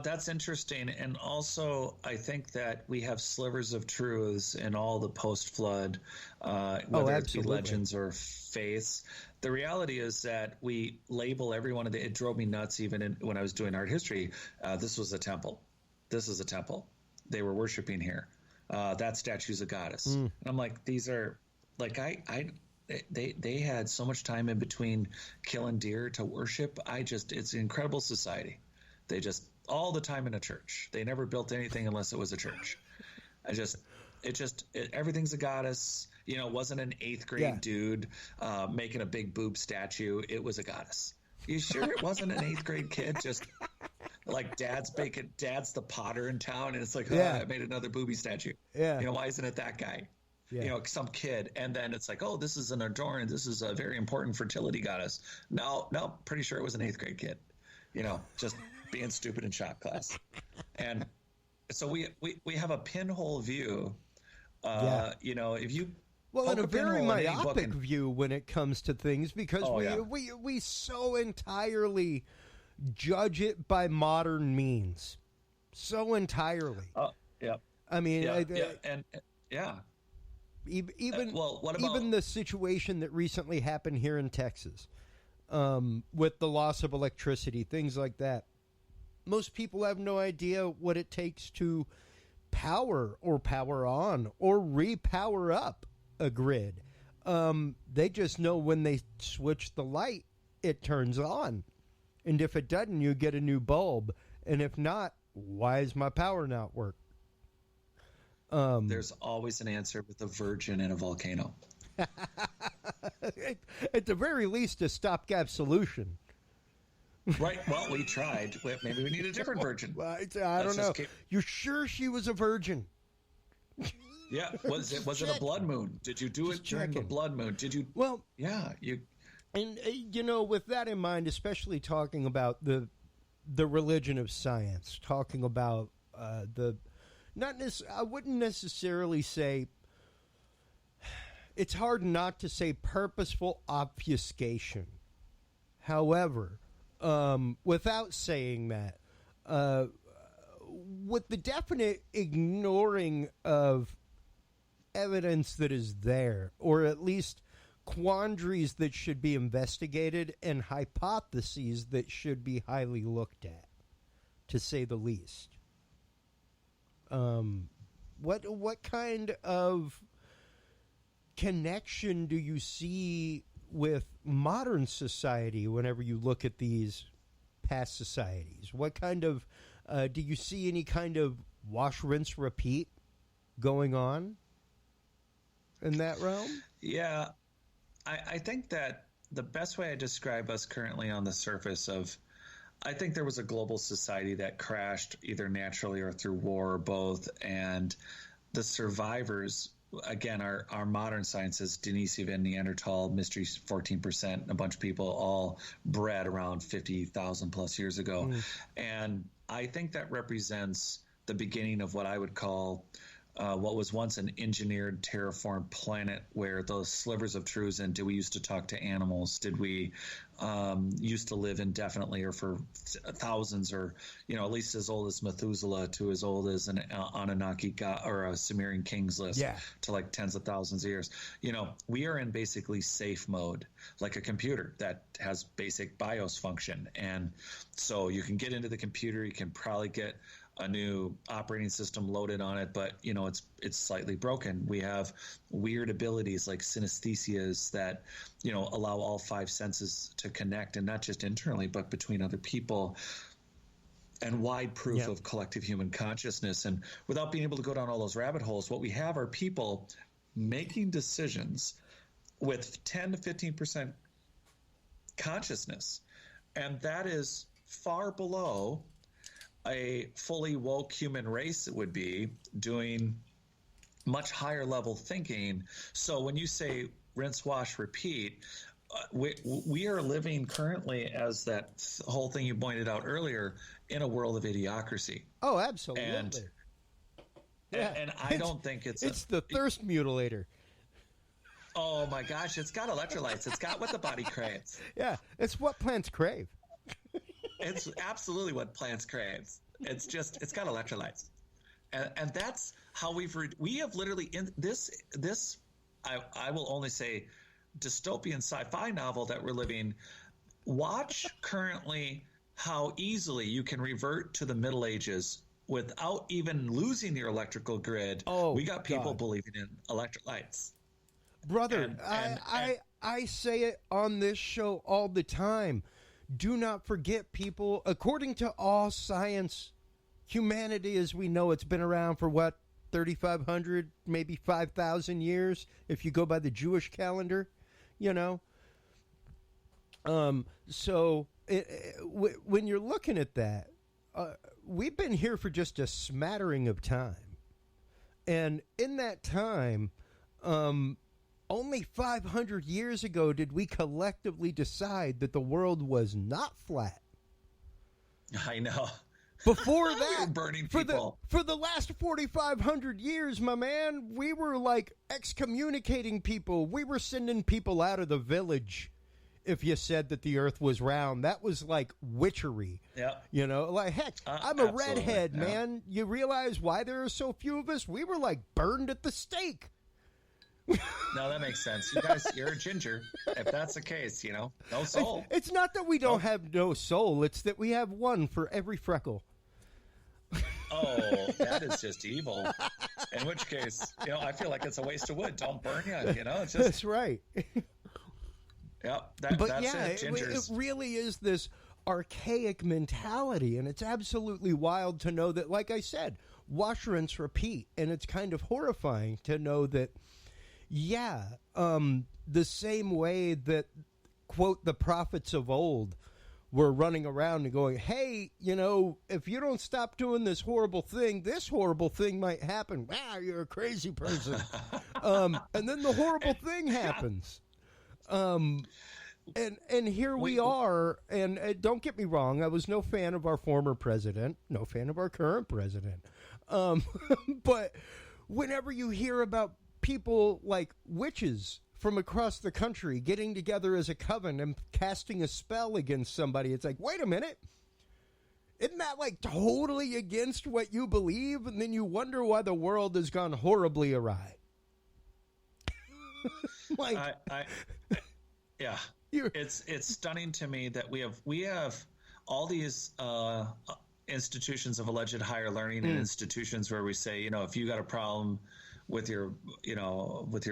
That's interesting. And also, I think that we have slivers of truths in all the post-flood, whether it be legends or faiths. The reality is that we label every one of it drove me nuts even when I was doing art history. This was a temple. This is a temple. They were worshiping here. That statue's a goddess. And I'm like, these are like, they had so much time in between killing deer to worship. It's an incredible society. They just all the time in a church. They never built anything unless it was a church. Everything's a goddess. It wasn't an 8th grade dude making a big boob statue. It was a goddess. You sure it wasn't an 8th grade kid? Just like dad's the potter in town, and it's like, oh, I made another booby statue. Yeah. Why isn't it that guy? Yeah. Some kid. And then it's like, oh, this is an adorn. This is a very important fertility goddess. No, pretty sure it was an 8th grade kid, just being stupid in shop class. And so we have a pinhole view. If you and a very myopic view when it comes to things, because we so entirely judge it by modern means, so entirely. I mean, even the situation that recently happened here in Texas, with the loss of electricity, things like that. Most people have no idea what it takes to power or power on or repower up a grid. They just know when they switch the light, it turns on. And if it doesn't, you get a new bulb. And if not, why is my power not work? There's always an answer with a virgin and a volcano. At the very least, a stopgap solution. Right. Well, we tried. Maybe we need a different virgin. I don't know. You're sure she was a virgin? Yeah. Was it a blood moon? Did you do it during the blood moon? Did you? Well, yeah. You. And with that in mind, especially talking about the religion of science, talking about I wouldn't necessarily say. It's hard not to say purposeful obfuscation. However, without saying that, with the definite ignoring of evidence that is there, or at least quandaries that should be investigated and hypotheses that should be highly looked at, to say the least. What kind of connection do you see with modern society whenever you look at these past societies? What kind of do you see any kind of wash, rinse, repeat going on in that realm? Yeah, I think that the best way I describe us currently on the surface of, I think there was a global society that crashed either naturally or through war or both, and the survivors, again, our modern sciences, Denisovan, Neanderthal, mystery 14%, a bunch of people all bred around 50,000 plus years ago. And I think that represents the beginning of what I would call what was once an engineered, terraformed planet, where those slivers of truths and did we used to talk to animals? Did we used to live indefinitely or for thousands, or at least as old as Methuselah to as old as an Anunnaki god or a Sumerian king's list, to like tens of thousands of years. We are in basically safe mode, like a computer that has basic BIOS function. And so you can get into the computer, you can probably get a new operating system loaded on it, but it's slightly broken. We have weird abilities like synesthesias that allow all 5 senses to connect, and not just internally but between other people, and wide proof of collective human consciousness. And without being able to go down all those rabbit holes, what we have are people making decisions with 10 to 15% consciousness, and that is far below a fully woke human race would be doing much higher level thinking. So when you say rinse, wash, repeat, we are living currently, as that whole thing you pointed out earlier, in a world of idiocracy. Oh, absolutely. And I don't think it's the thirst mutilator. Oh my gosh, it's got electrolytes. It's got what the body craves. Yeah, it's what plants crave. It's absolutely what plants craves. It's got electrolytes, and that's how we have literally in this. I will only say dystopian sci-fi novel that we're living. Watch currently how easily you can revert to the Middle Ages without even losing your electrical grid. Oh, we got people believing in electrolytes. Brother, I say it on this show all the time. Do not forget, people, according to all science, humanity as we know it's been around for what, 3,500, maybe 5,000 years, if you go by the Jewish calendar, So when you're looking at that, we've been here for just a smattering of time. And in that time, only 500 years ago did we collectively decide that the world was not flat. I know. Before that, burning people. For the last 4,500 years, my man, we were like excommunicating people. We were sending people out of the village if you said that the earth was round. That was like witchery. Yeah. You know, like, heck, I'm a absolutely. redhead, man. You realize why there are so few of us? We were like burned at the stake. No, that makes sense. You guys, you're a ginger. If that's the case, no soul. It's not that we don't have no soul. It's that we have one for every freckle. Oh, that is just evil. In which case, I feel like it's a waste of wood. Don't burn you. It's just, that's right. Yep. But that's yeah, it. It really is this archaic mentality, and it's absolutely wild to know that, like I said, wash, rinse, repeat. And it's kind of horrifying to know that, the same way that, quote, the prophets of old were running around and going, hey, if you don't stop doing this horrible thing might happen. Wow, you're a crazy person. And then the horrible thing happens. And here we are, and don't get me wrong, I was no fan of our former president, no fan of our current president. But whenever you hear about people like witches from across the country getting together as a coven and casting a spell against somebody, it's like, wait a minute, isn't that like totally against what you believe? And then you wonder why the world has gone horribly awry. Like, yeah, it's stunning to me that we have all these institutions of alleged higher learning and institutions where we say, if you got a problem with your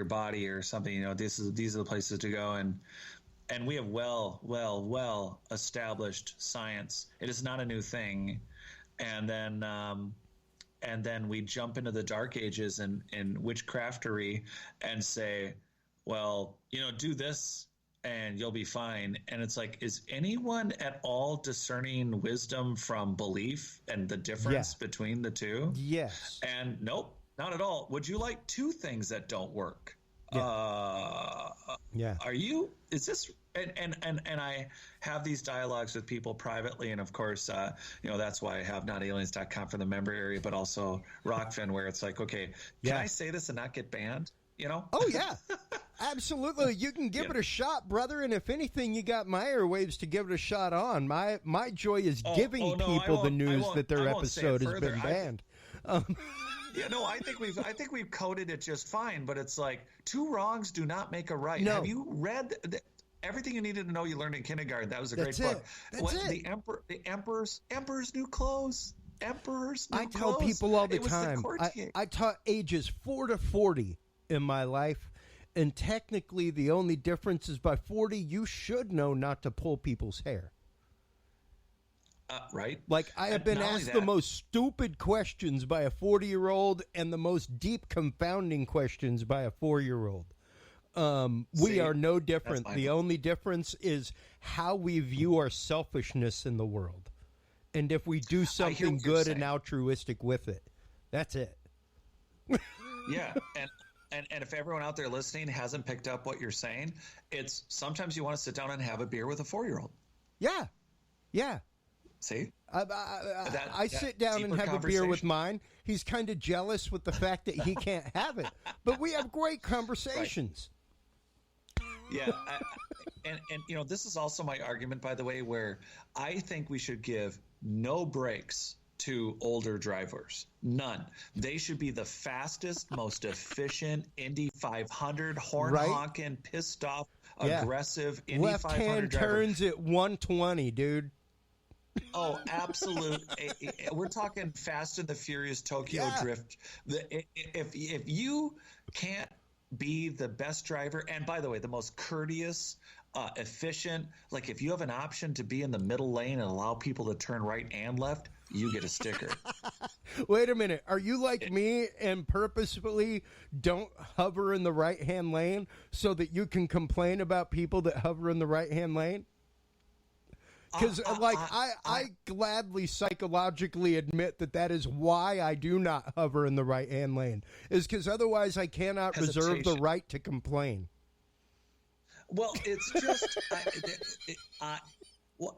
body or something, these are the places to go, and we have well established science. It is not a new thing, and then we jump into the dark ages and witchcraftery and say, well, do this and you'll be fine. And it's like, is anyone at all discerning wisdom from belief and the difference between the two? Yes. And nope. Not at all. Would you like two things that don't work? Yeah. Are you? Is this? And I have these dialogues with people privately, and of course, that's why I have notaliens.com for the member area, but also Rockfin, where it's like, okay, can I say this and not get banned? Oh yeah, absolutely. You can give it a shot, brother. And if anything, you got my airwaves to give it a shot on. My joy is giving people the news that their episode has been banned. I think we've coded it just fine, but it's like two wrongs do not make a right. No. Have you read everything you needed to know you learned in kindergarten? That was a great book. That's it. The Emperor's New Clothes. I tell people all the time. I taught ages 4 to 40 in my life, and technically the only difference is by 40 you should know not to pull people's hair. Right. Like, I have been asked the most stupid questions by a 40-year-old and the most deep confounding questions by a 4-year-old. We are no different. The only difference is how we view our selfishness in the world. And if we do something good and altruistic with it. That's it. Yeah. And if everyone out there listening hasn't picked up what you're saying, it's sometimes you want to sit down and have a beer with a 4-year-old. Yeah. Yeah. See? I sit down and have a beer with mine. He's kind of jealous with the fact that he can't have it. But we have great conversations. Right. Yeah. And this is also my argument, by the way, where I think we should give no breaks to older drivers. None. They should be the fastest, most efficient Indy 500, horn honking, pissed off, aggressive Indy 500 left hand driver. Turns at 120, dude. Oh, absolute. We're talking Fast and the Furious Tokyo Drift. If you can't be the best driver, and by the way, the most courteous, efficient, like if you have an option to be in the middle lane and allow people to turn right and left, you get a sticker. Wait a minute. Are you like me and purposefully don't hover in the right-hand lane so that you can complain about people that hover in the right-hand lane? Because I gladly psychologically admit that is why I do not hover in the right-hand lane, is because otherwise I cannot reserve the right to complain. Well, it's just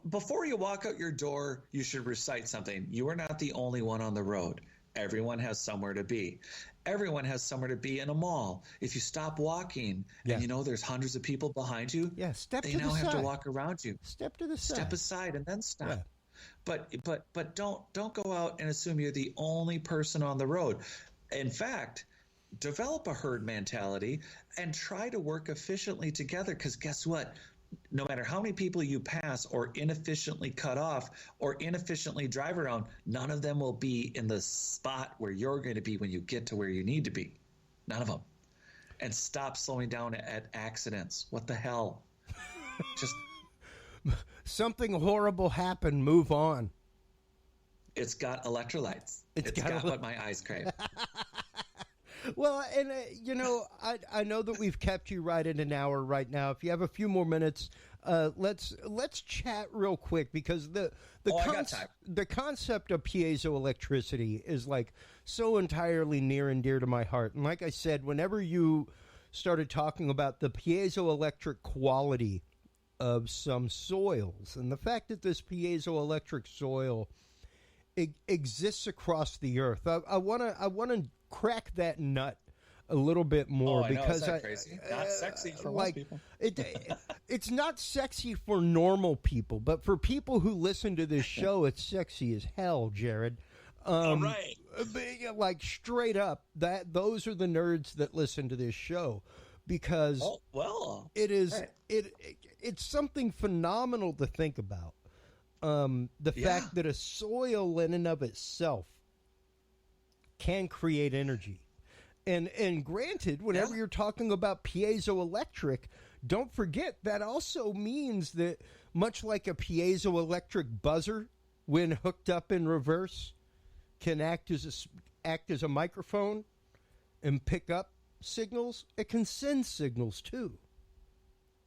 before you walk out your door, you should recite something. You are not the only one on the road. Everyone has somewhere to be. Everyone has somewhere to be in a mall. If you stop walking and you know there's hundreds of people behind you, they now have to walk around you. Step to the side. Step aside and then stop. Yeah. But don't go out and assume you're the only person on the road. In fact, develop a herd mentality and try to work efficiently together, because guess what? No matter how many people you pass or inefficiently cut off or inefficiently drive around, none of them will be in the spot where you're going to be when you get to where you need to be. None of them. And stop slowing down at accidents. What the hell? Just something horrible happened. Move on. It's got electrolytes. It's got what my eyes crave. Well, and I know that we've kept you right at an hour right now. If you have a few more minutes, let's chat real quick, because the concept of piezoelectricity is like so entirely near and dear to my heart. And like I said, whenever you started talking about the piezoelectric quality of some soils and the fact that this piezoelectric soil exists across the earth, I want to crack that nut a little bit more, because it's not crazy. Not sexy for most people. It's not sexy for normal people, but for people who listen to this show, it's sexy as hell, Jared. Right. Like straight up, those are the nerds that listen to this show, because it's something phenomenal to think about. The fact that a soil in and of itself can create energy. And granted, whenever you're talking about piezoelectric, don't forget that also means that, much like a piezoelectric buzzer, when hooked up in reverse, can act as a microphone and pick up signals, it can send signals too.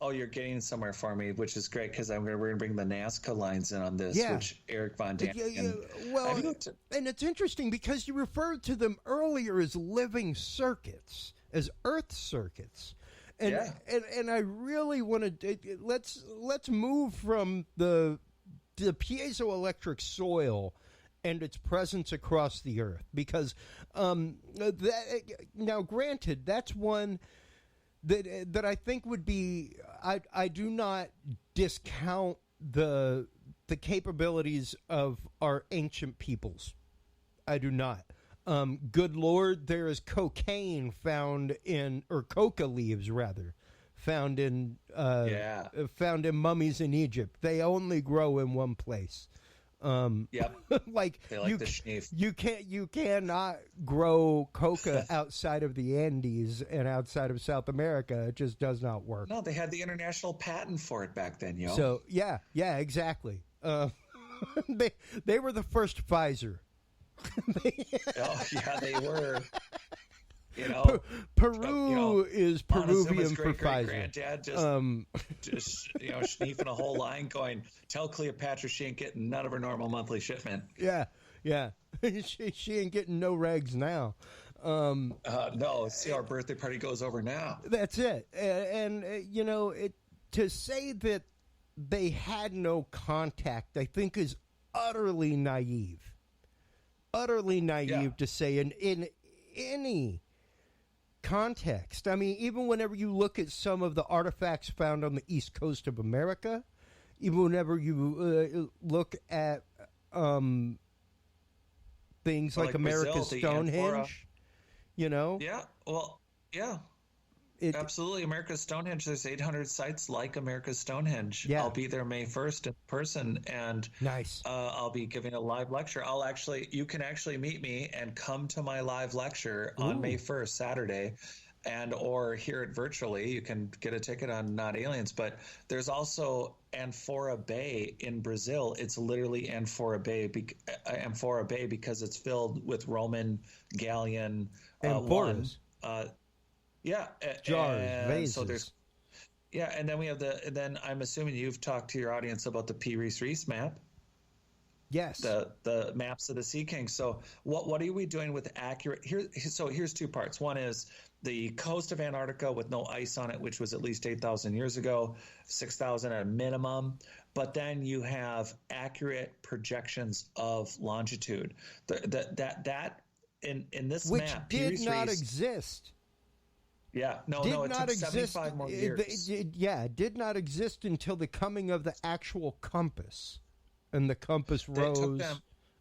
Oh, you're getting somewhere for me, which is great, because we're going to bring the Nazca lines in on this, which Eric Von Daniken. And it's interesting because you referred to them earlier as living circuits, as Earth circuits, and I really want to let's move from the piezoelectric soil and its presence across the Earth, because now, granted, that's one that I think would be. I do not discount the capabilities of our ancient peoples. I do not. Good Lord, there is cocaine found in, or coca leaves rather, found in mummies in Egypt. They only grow in one place. Like you cannot grow coca outside of the Andes and outside of South America. It just does not work. No, they had the international patent for it back then, yo. So yeah, exactly. They were the first Pfizer. They were. Peru is Peruvian for Pfizer. Granddad just sneaking a whole line, going, "Tell Cleopatra she ain't getting none of her normal monthly shipment." Yeah, she ain't getting no regs now. No, see how our birthday party goes over now. That's it, and to say that they had no contact, I think, is utterly naive. Utterly naive to say in any context. I mean, even whenever you look at some of the artifacts found on the east coast of America, even whenever you look at things like America's Brazil, Stonehenge, absolutely. America's Stonehenge, there's 800 sites like America's Stonehenge. Yeah. I'll be there May 1st in person, and nice. I'll be giving a live lecture. You can actually meet me and come to my live lecture on May 1st, Saturday, or hear it virtually. You can get a ticket on Not Aliens, but there's also Amphora Bay in Brazil. It's literally Amphora Bay because it's filled with Roman galleon Amphoras. jars, vases. So there's Yeah, and then we have and then I'm assuming you've talked to your audience about the P. Reese map, Yes. the maps of the Sea King. So what are we doing with accurate So here's two parts. One is the coast of Antarctica with no ice on it, which was at least 8,000 years ago, 6,000 at a minimum. But then you have accurate projections of longitude. That in this Which map, did not exist. Yeah, no, it took 75 more years. Did not exist until the coming of the actual compass, and the compass rose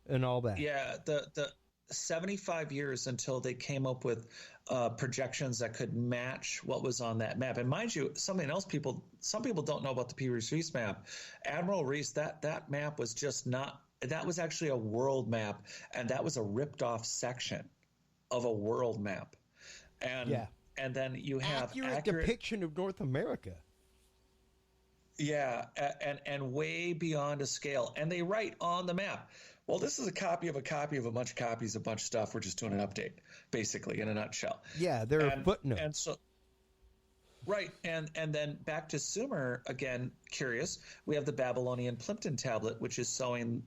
and all that. Yeah, the 75 years until they came up with projections that could match what was on that map. And mind you, something else some people don't know about the P. Reese map. Admiral Reese, that map was just not. That was actually a world map, and that was a ripped off section of a world map. And then you have accurate depiction of North America. Yeah, and way beyond a scale. And they write on the map, well, this is a copy of a bunch of copies of a bunch of stuff. We're just doing an update, basically, in a nutshell. Yeah, there are footnotes. And so, right, and then back to Sumer, again, curious, we have the Babylonian Plimpton tablet, which is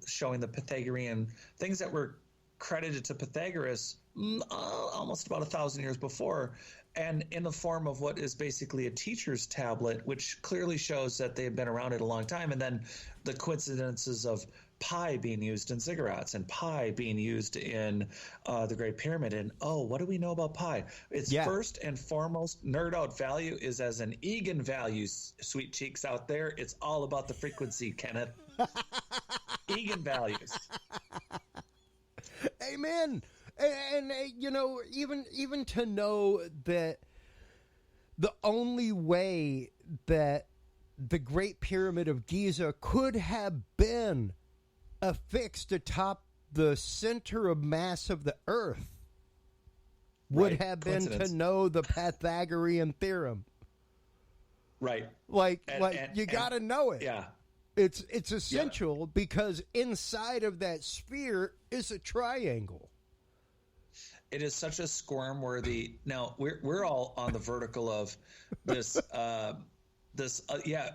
showing the Pythagorean things that were credited to Pythagoras almost about 1,000 years before, and in the form of what is basically a teacher's tablet, which clearly shows that they've been around it a long time. And then the coincidences of pi being used in ziggurats and pi being used in the Great Pyramid. And what do we know about pi? Its first and foremost nerd out value is as an eigenvalue, sweet cheeks out there. It's all about the frequency, Kenneth. Eigenvalues. Amen. And even to know that the only way that the Great Pyramid of Giza could have been affixed atop the center of mass of the Earth would have been to know the Pythagorean theorem. Right. You got to know it. Yeah. It's essential because inside of that sphere is a triangle. It is such a squirm-worthy. Now we're all on the vertical of this.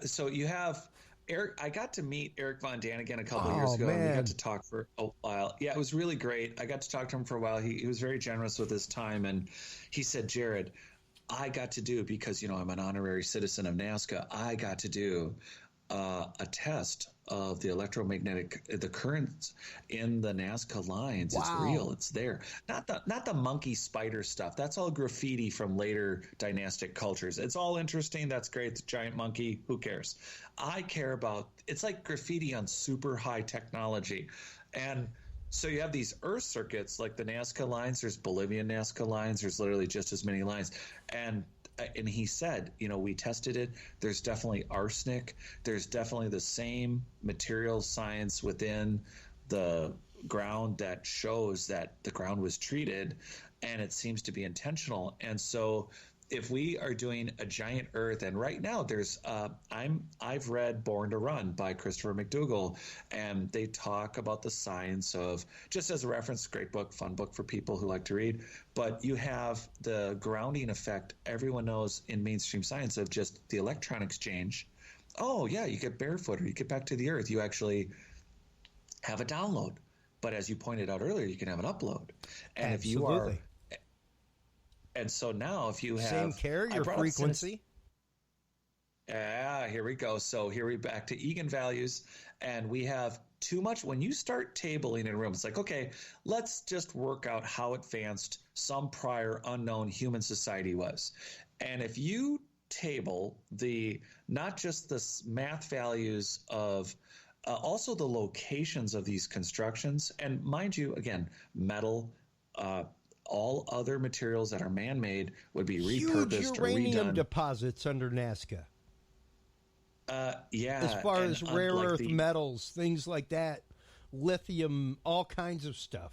So you have Eric. I got to meet Eric Von Daniken a couple of years ago, and we got to talk for a while. Yeah, it was really great. I got to talk to him for a while. He was very generous with his time, and he said, "Jared, I got to do because I'm an honorary citizen of Nazca. I got to do a test of the the currents in the Nazca lines. Wow. It's real. It's there. Not the monkey spider stuff. That's all graffiti from later dynastic cultures. It's all interesting. That's great. It's a giant monkey. Who cares? I care about, it's like graffiti on super high technology. And so you have these Earth circuits like the Nazca lines. There's Bolivian Nazca lines. There's literally just as many lines. And he said, we tested it. There's definitely arsenic. There's definitely the same material science within the ground that shows that the ground was treated, and it seems to be intentional. And so if we are doing a giant Earth, and right now there's I've read Born to Run by Christopher McDougall, and they talk about the science of, just as a reference, great book, fun book for people who like to read, but you have the grounding effect everyone knows in mainstream science of just the electron exchange. Oh yeah, you get barefoot, or you get back to the Earth, you actually have a download. But as you pointed out earlier, you can have an upload. And Absolutely. If you are And so now if you have same carrier frequency. Here we go. So here we back to eigenvalues, and we have too much. When you start tabling in a room, it's like, okay, let's just work out how advanced some prior unknown human society was. And if you table not just the math values of also the locations of these constructions, and mind you, again, metal, all other materials that are man-made would be repurposed or redone. Huge uranium deposits under Nazca. Yeah. As far as rare earth metals, things like that, lithium, all kinds of stuff.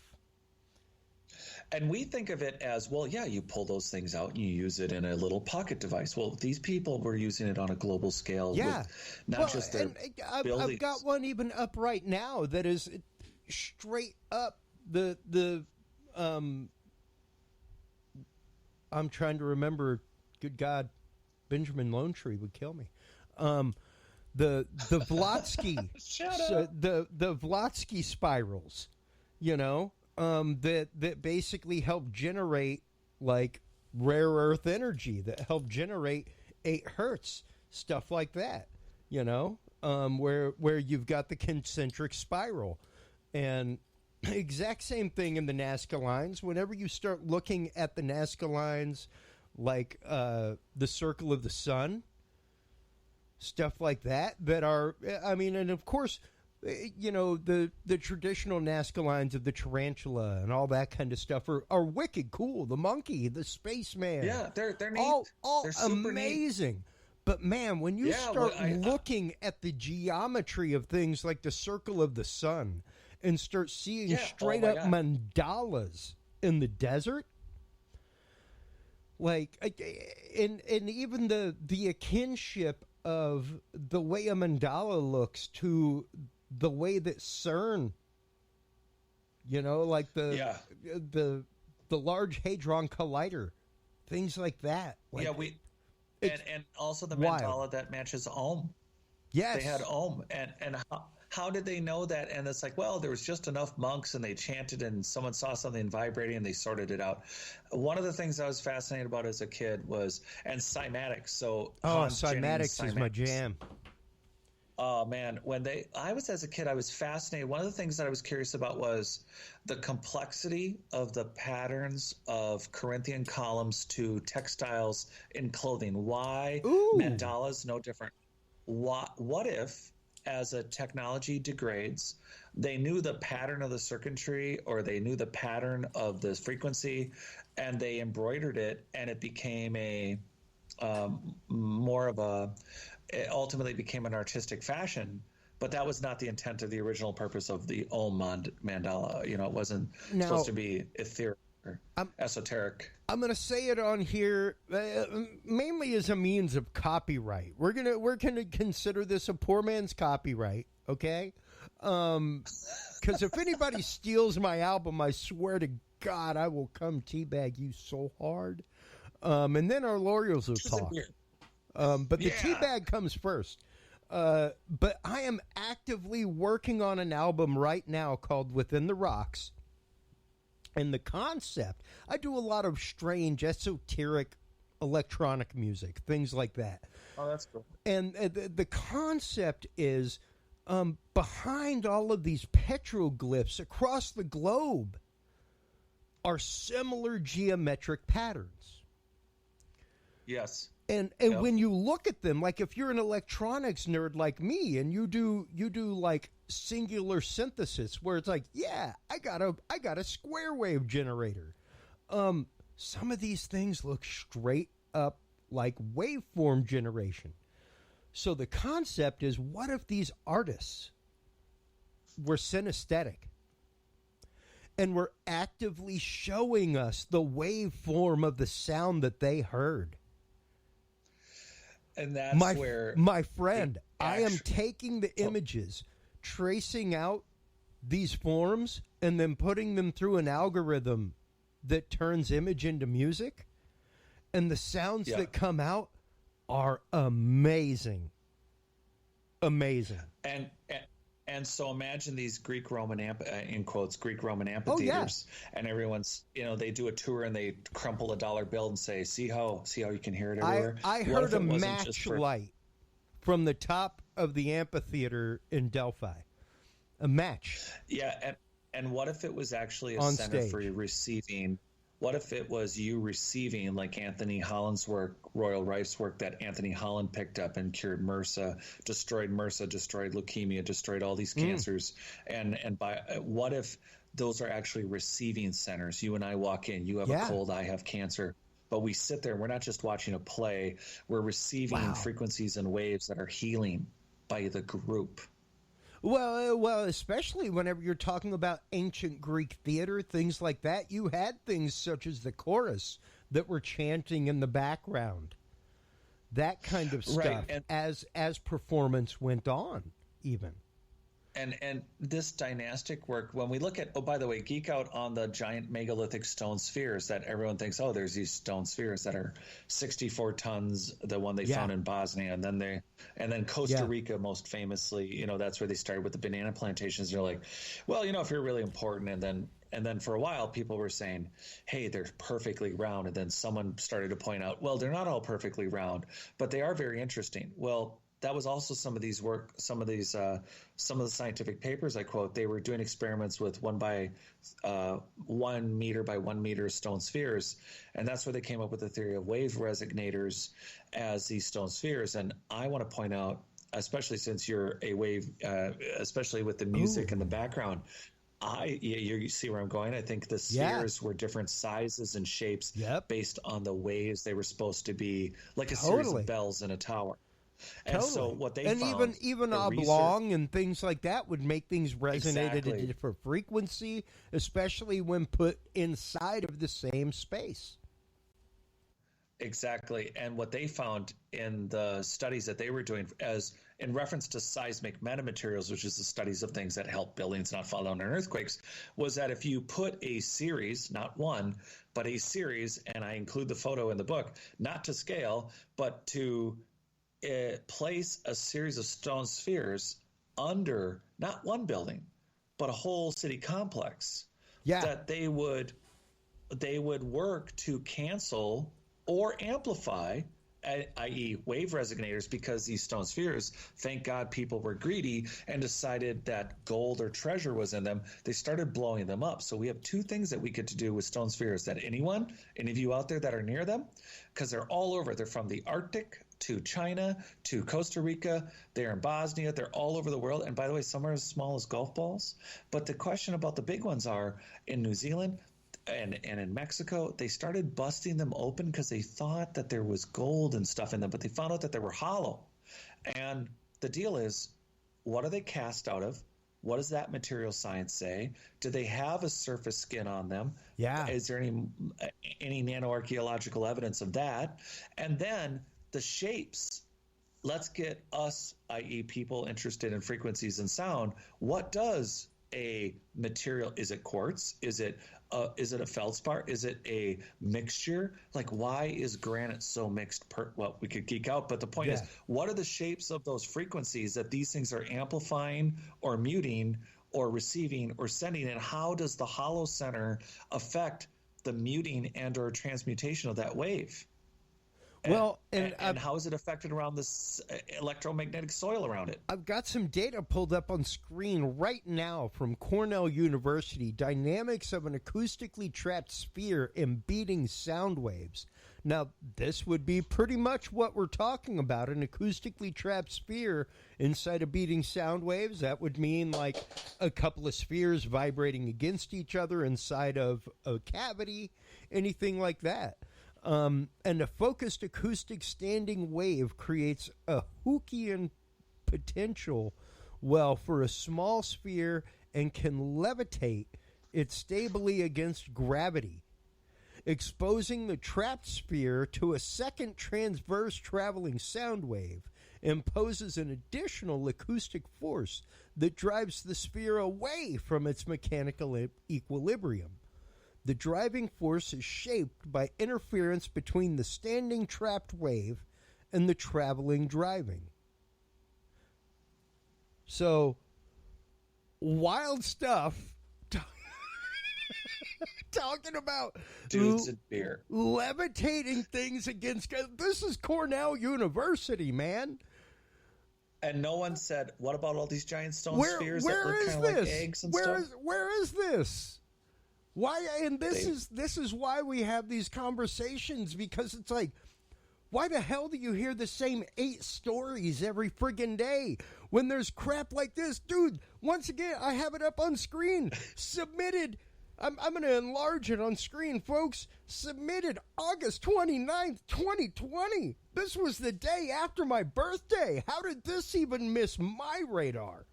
And we think of it as, well, yeah, you pull those things out and you use it in a little pocket device. Well, these people were using it on a global scale. Yeah. With not just their buildings. I've got one even up right now that is straight up I'm trying to remember. Good God, Benjamin Lone Tree would kill me. The Vlotsky, the Vlotsky spirals, that basically help generate like rare earth energy, that help generate 8 hertz, stuff like that, where you've got the concentric spiral. And exact same thing in the Nazca lines. Whenever you start looking at the Nazca lines, like the circle of the sun, stuff like that are, and of course, the traditional Nazca lines of the tarantula and all that kind of stuff are wicked cool. The monkey, the spaceman. Yeah, they're neat. All they're super amazing. Neat. But man, when you start looking at the geometry of things like the circle of the sun and start seeing straight up mandalas in the desert, like, and even the kinship of the way a mandala looks to the way that CERN, like the Large Hadron Collider, things like that. Like, and also the mandala that matches Ohm. Yes, they had Ohm, and how did they know that? And it's like, well, there was just enough monks, and they chanted, and someone saw something vibrating, and they sorted it out. One of the things I was fascinated about as a kid was cymatics. So cymatics is my jam. Oh man, I was as a kid, I was fascinated. One of the things that I was curious about was the complexity of the patterns of Corinthian columns to textiles in clothing. Why mandalas no different? What if, as a technology degrades, they knew the pattern of the circuitry, or they knew the pattern of the frequency, and they embroidered it, and it became it ultimately became an artistic fashion, but that was not the intent of the original purpose of the Om mandala. It wasn't supposed to be ethereal or esoteric. I'm going to say it on here mainly as a means of copyright. We're gonna consider this a poor man's copyright, okay? Because if anybody steals my album, I swear to God, I will come teabag you so hard. And then our lawyers will talk. But the teabag comes first. But I am actively working on an album right now called Within the Rocks. And the concept, I do a lot of strange, esoteric electronic music, things like that. Oh, that's cool. And the concept is behind all of these petroglyphs across the globe are similar geometric patterns. Yes. And when you look at them, like if you're an electronics nerd like me, and you do like singular synthesis, where it's like, yeah, I got a square wave generator. Some of these things look straight up like waveform generation. So the concept is, what if these artists were synesthetic and were actively showing us the waveform of the sound that they heard? And that's where... My friend, I am taking the images, tracing out these forms, and then putting them through an algorithm that turns image into music. And the sounds that come out are amazing. Amazing. And so imagine these Greek-Roman, in quotes, Greek-Roman amphitheaters, and everyone's, they do a tour and they crumple a dollar bill and say, see how you can hear it everywhere? I heard a match light from the top of the amphitheater in Delphi. A match. Yeah, and what if it was actually a on center stage for receiving? What if it was you receiving, like Anthony Holland's work, Royal Rife's work that Anthony Holland picked up and cured MRSA, destroyed leukemia, destroyed all these cancers. And what if those are actually receiving centers? You and I walk in, you have a cold, I have cancer. But we sit there, we're not just watching a play, we're receiving frequencies and waves that are healing by the group. Well, especially whenever you're talking about ancient Greek theater, things like that, you had things such as the chorus that were chanting in the background. That kind of stuff, right. as performance went on, even. And this dynastic work, when we look at, oh, by the way, geek out on the giant megalithic stone spheres that everyone thinks, oh, there's these stone spheres that are 64 tons, the one they found in Bosnia, and then Costa Rica, most famously, that's where they started with the banana plantations. They're like, well, if you're really important, and then for a while people were saying, hey, they're perfectly round, and then someone started to point out, well, they're not all perfectly round, but they are very interesting. Well, that was also some of the scientific papers I quote. They were doing experiments with 1 by 1 meter by 1 meter stone spheres, and that's where they came up with the theory of wave resonators as these stone spheres. And I want to point out, especially since you're a wave, especially with the music in the background, you see where I'm going. I think the spheres were different sizes and shapes based on the waves they were supposed to be, like a series of bells in a tower. And so what they found, even oblong and things like that would make things resonate at a different frequency, especially when put inside of the same space. Exactly. And what they found in the studies that they were doing, as in reference to seismic metamaterials, which is the studies of things that help buildings not fall down in earthquakes, was that if you put a series, not one, but a series, and I include the photo in the book, not to scale, but to place a series of stone spheres under not one building, but a whole city complex, that they would work to cancel or amplify, i.e. wave resonators, because these stone spheres, thank God people were greedy and decided that gold or treasure was in them. They started blowing them up. So we have two things that we get to do with stone spheres that any of you out there that are near them, because they're all over. They're from the Arctic to China to Costa Rica. They're in Bosnia. They're all over the world. And by the way, some are as small as golf balls. But the question about the big ones are in New Zealand and in Mexico, they started busting them open because they thought that there was gold and stuff in them, but they found out that they were hollow. And the deal is, what are they cast out of? What does that material science say? Do they have a surface skin on them? Yeah. Is there any nanoarchaeological evidence of that? And then the shapes. Let's get us, i.e. people interested in frequencies and sound. What does a material, is it quartz? Is it a feldspar? Is it a mixture? Like, why is granite so mixed? Well, we could geek out, but the point is, what are the shapes of those frequencies that these things are amplifying or muting or receiving or sending? And how does the hollow center affect the muting and or transmutation of that wave? And how is it affected around this electromagnetic soil around it? I've got some data pulled up on screen right now from Cornell University. Dynamics of an acoustically trapped sphere embedding sound waves. Now, this would be pretty much what we're talking about, an acoustically trapped sphere inside of beating sound waves. That would mean like a couple of spheres vibrating against each other inside of a cavity, anything like that. And a focused acoustic standing wave creates a Hookean potential well for a small sphere and can levitate it stably against gravity, exposing the trapped sphere to a second transverse traveling sound wave, imposes an additional acoustic force that drives the sphere away from its mechanical equilibrium. The driving force is shaped by interference between the standing trapped wave and the traveling driving. So, wild stuff. Talking about dudes and beer, levitating things against. This is Cornell University, man. And no one said, "What about all these giant stone spheres that look kind of like eggs and stuff?" Where is this? Why? And this is why we have these conversations, because it's like, why the hell do you hear the same 8 stories every friggin' day when there's crap like this? Dude, once again, I have it up on screen. Submitted. I'm going to enlarge it on screen, folks. Submitted August 29th, 2020. This was the day after my birthday. How did this even miss my radar?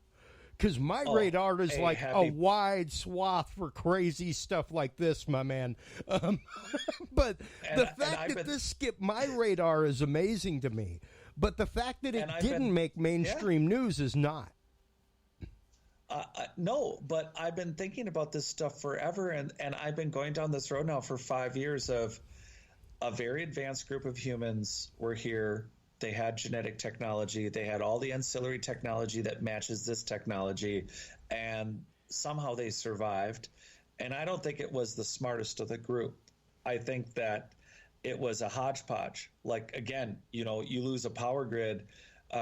Because my radar is like a wide swath for crazy stuff like this, my man. But the fact that this skipped my radar is amazing to me. But the fact that it didn't make mainstream news is not. No, but I've been thinking about this stuff forever, and I've been going down this road now for 5 years of a very advanced group of humans were here. They had genetic technology. They had all the ancillary technology that matches this technology, and somehow they survived. And I don't think it was the smartest of the group. I think that it was a hodgepodge. Like, again, you lose a power grid.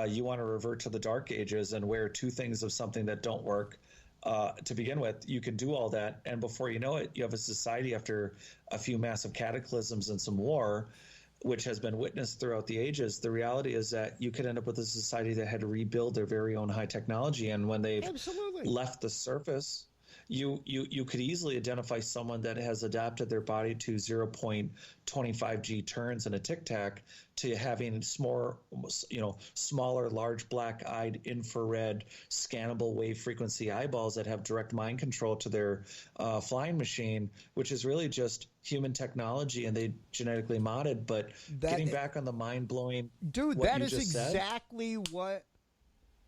You want to revert to the dark ages and wear two things of something that don't work to begin with. You can do all that, and before you know it, you have a society after a few massive cataclysms and some war, which has been witnessed throughout the ages. The reality is that you could end up with a society that had to rebuild their very own high technology, and when they've left the surface, you could easily identify someone that has adapted their body to 0.25 G turns in a tic tac to having smaller, large black-eyed infrared scannable wave frequency eyeballs that have direct mind control to their flying machine, which is really just human technology, and they genetically modded. But getting back on the mind-blowing, dude, that is exactly what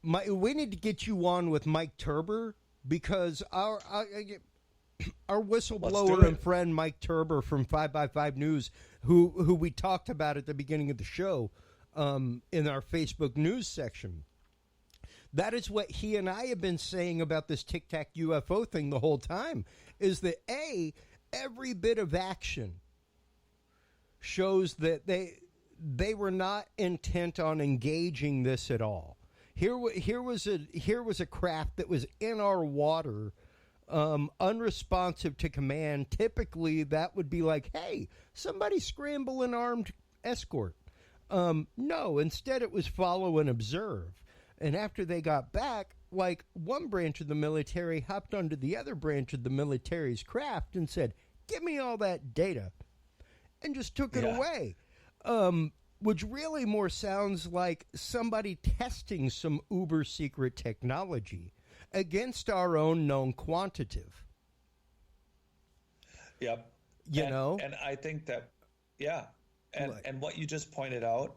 we need to get you on with Mike Turber. Because our whistleblower and friend Mike Turber from 5x5 News, who we talked about at the beginning of the show in our Facebook news section, that is what he and I have been saying about this Tic Tac UFO thing the whole time, is that every bit of action shows that they were not intent on engaging this at all. Here was a craft that was in our water, unresponsive to command. Typically, that would be like, hey, somebody scramble an armed escort. No, instead it was follow and observe. And after they got back, like, one branch of the military hopped onto the other branch of the military's craft and said, give me all that data, and just took it away. Which really more sounds like somebody testing some uber secret technology against our own known quantitative. Yep. And I think that, and what you just pointed out,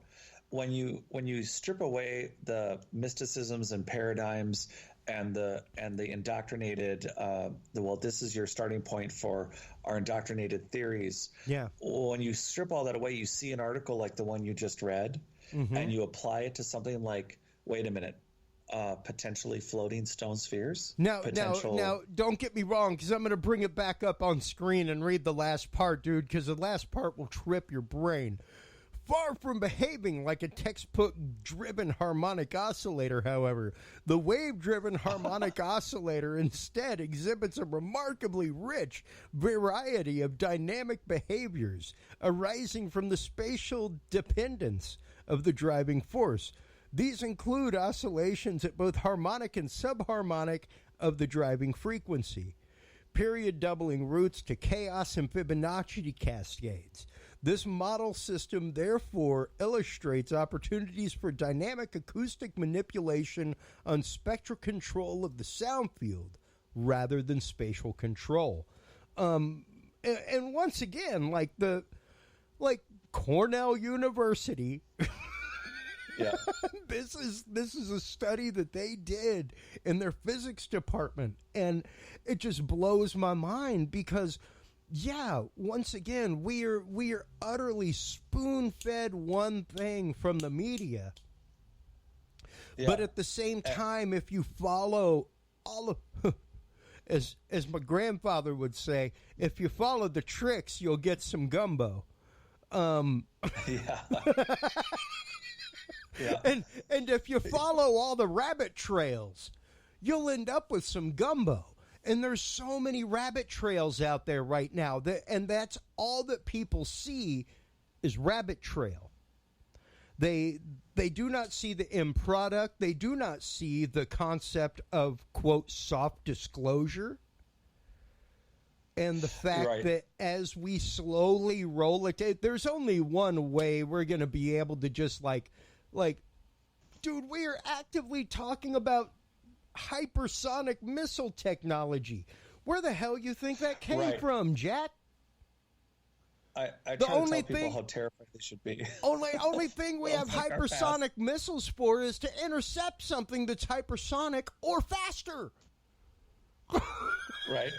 when you strip away the mysticisms and paradigms and the indoctrinated, this is your starting point for our indoctrinated theories. Yeah. When you strip all that away, you see an article like the one you just read, and you apply it to something like, wait a minute, potentially floating stone spheres? Now, don't get me wrong, because I'm going to bring it back up on screen and read the last part, dude, because the last part will trip your brain. Far from behaving like a textbook-driven harmonic oscillator, however, the wave-driven harmonic oscillator instead exhibits a remarkably rich variety of dynamic behaviors arising from the spatial dependence of the driving force. These include oscillations at both harmonic and subharmonic of the driving frequency, period doubling roots to chaos and Fibonacci cascades. This model system, therefore, illustrates opportunities for dynamic acoustic manipulation on spectral control of the sound field rather than spatial control. And once again, like Cornell University, this is a study that they did in their physics department, and it just blows my mind because, once again, we are utterly spoon-fed one thing from the media. Yeah. But at the same time, if you follow all of, as my grandfather would say, if you follow the tricks, you'll get some gumbo. And if you follow all the rabbit trails, you'll end up with some gumbo. And there's so many rabbit trails out there right now, and that's all that people see is rabbit trail. They do not see the end product. They do not see the concept of, quote, soft disclosure. And the fact that as we slowly roll it, there's only one way we're going to be able to just like, dude, we are actively talking about hypersonic missile technology. Where the hell you think that came from, Jack? I try to tell people how terrified they should be. Only thing we have hypersonic missiles for is to intercept something that's hypersonic or faster. Right.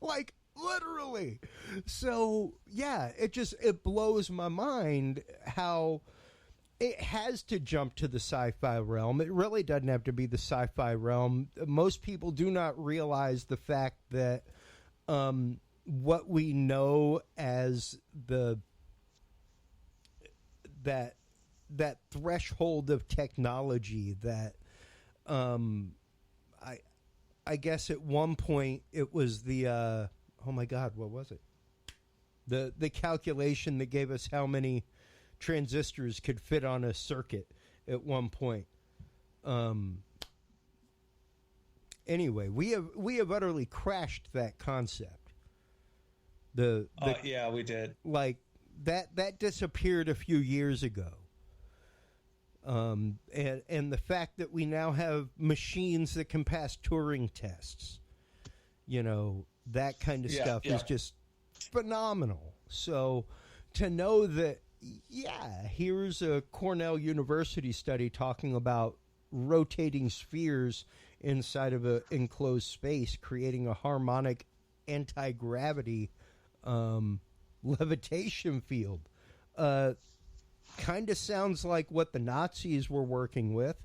Like, literally. So, yeah, it blows my mind how it has to jump to the sci-fi realm. It really doesn't have to be the sci-fi realm. Most people do not realize the fact that what we know as that threshold of technology that I guess at one point it was the oh my God, what was it? The calculation that gave us how many transistors could fit on a circuit at one point. Anyway, we have utterly crashed that concept. Yeah, we did. Like that disappeared a few years ago. And the fact that we now have machines that can pass Turing tests, that kind of stuff is just phenomenal. So to know that, here's a Cornell University study talking about rotating spheres inside of an enclosed space, creating a harmonic anti-gravity levitation field. Kind of sounds like what the Nazis were working with.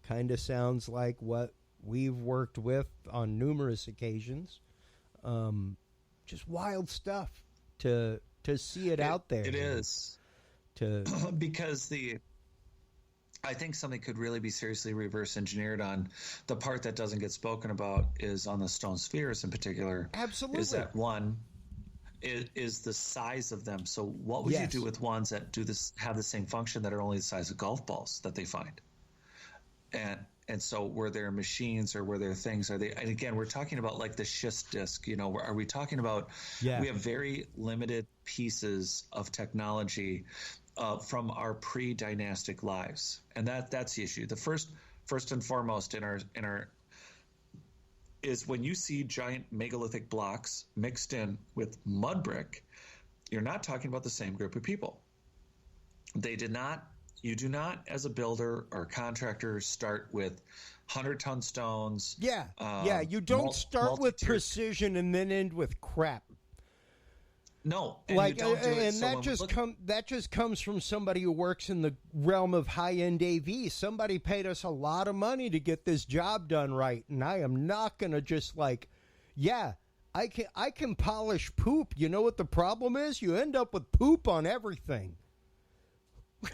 Kind of sounds like what we've worked with on numerous occasions. Just wild stuff to see it out there. It is. Because I think something could really be seriously reverse engineered on the part that doesn't get spoken about is on the stone spheres in particular. Absolutely. Is that one is the size of them. So what would you do with ones that have the same function that are only the size of golf balls that they find? And so were there machines or were there things? Are they? And again, we're talking about like the schist disk. Are we talking about? Yeah. We have very limited pieces of technology from our pre-dynastic lives, and that's the issue. The first and foremost in our is when you see giant megalithic blocks mixed in with mud brick, you're not talking about the same group of people. You do not, as a builder or contractor, start with 100-ton stones. Yeah, you don't start with precision and then end with crap. No, and you don't do it. And that just comes from somebody who works in the realm of high-end AV. Somebody paid us a lot of money to get this job done right, and I am not going to just I can polish poop. You know what the problem is? You end up with poop on everything.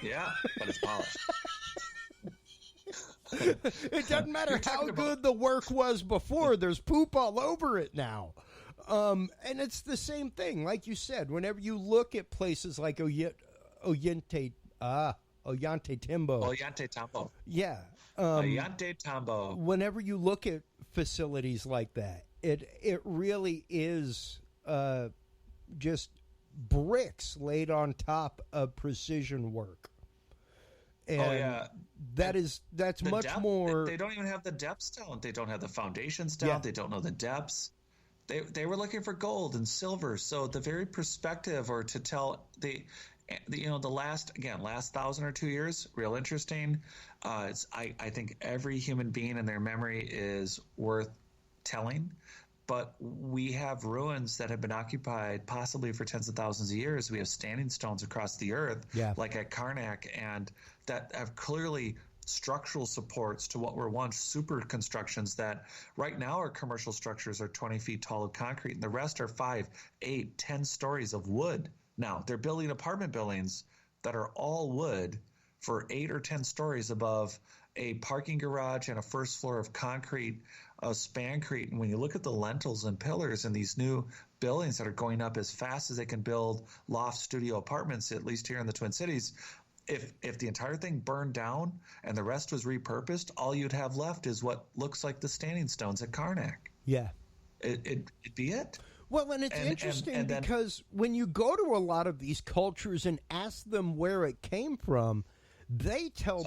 Yeah, but it's polished. It doesn't matter how good the work was before. There's poop all over it now. And it's the same thing, like you said. Whenever you look at places like Ollantaytambo. Yeah. Ollantaytambo. Whenever you look at facilities like that, it really is just bricks laid on top of precision work. And that's much depth, more. They don't even have the depths down. They don't have the foundations down. Yeah. They don't know the depths. They were looking for gold and silver. So the very perspective, or to tell the last 1,000 or 2 years, real interesting. I think every human being in their memory is worth telling. But we have ruins that have been occupied possibly for tens of thousands of years. We have standing stones across the earth, like at Karnak, and that have clearly structural supports to what were once super constructions that right now our commercial structures are 20 feet tall of concrete, and the rest are 5, 8, 10 stories of wood. Now, they're building apartment buildings that are all wood for 8 or 10 stories above a parking garage and a first floor of concrete, spancrete. And when you look at the lintels and pillars in these new buildings that are going up as fast as they can build loft studio apartments, at least here in the Twin Cities, if the entire thing burned down and the rest was repurposed, all you'd have left is what looks like the standing stones at Karnak. Yeah. It'd be it. Well, and it's interesting because when you go to a lot of these cultures and ask them where it came from, they tell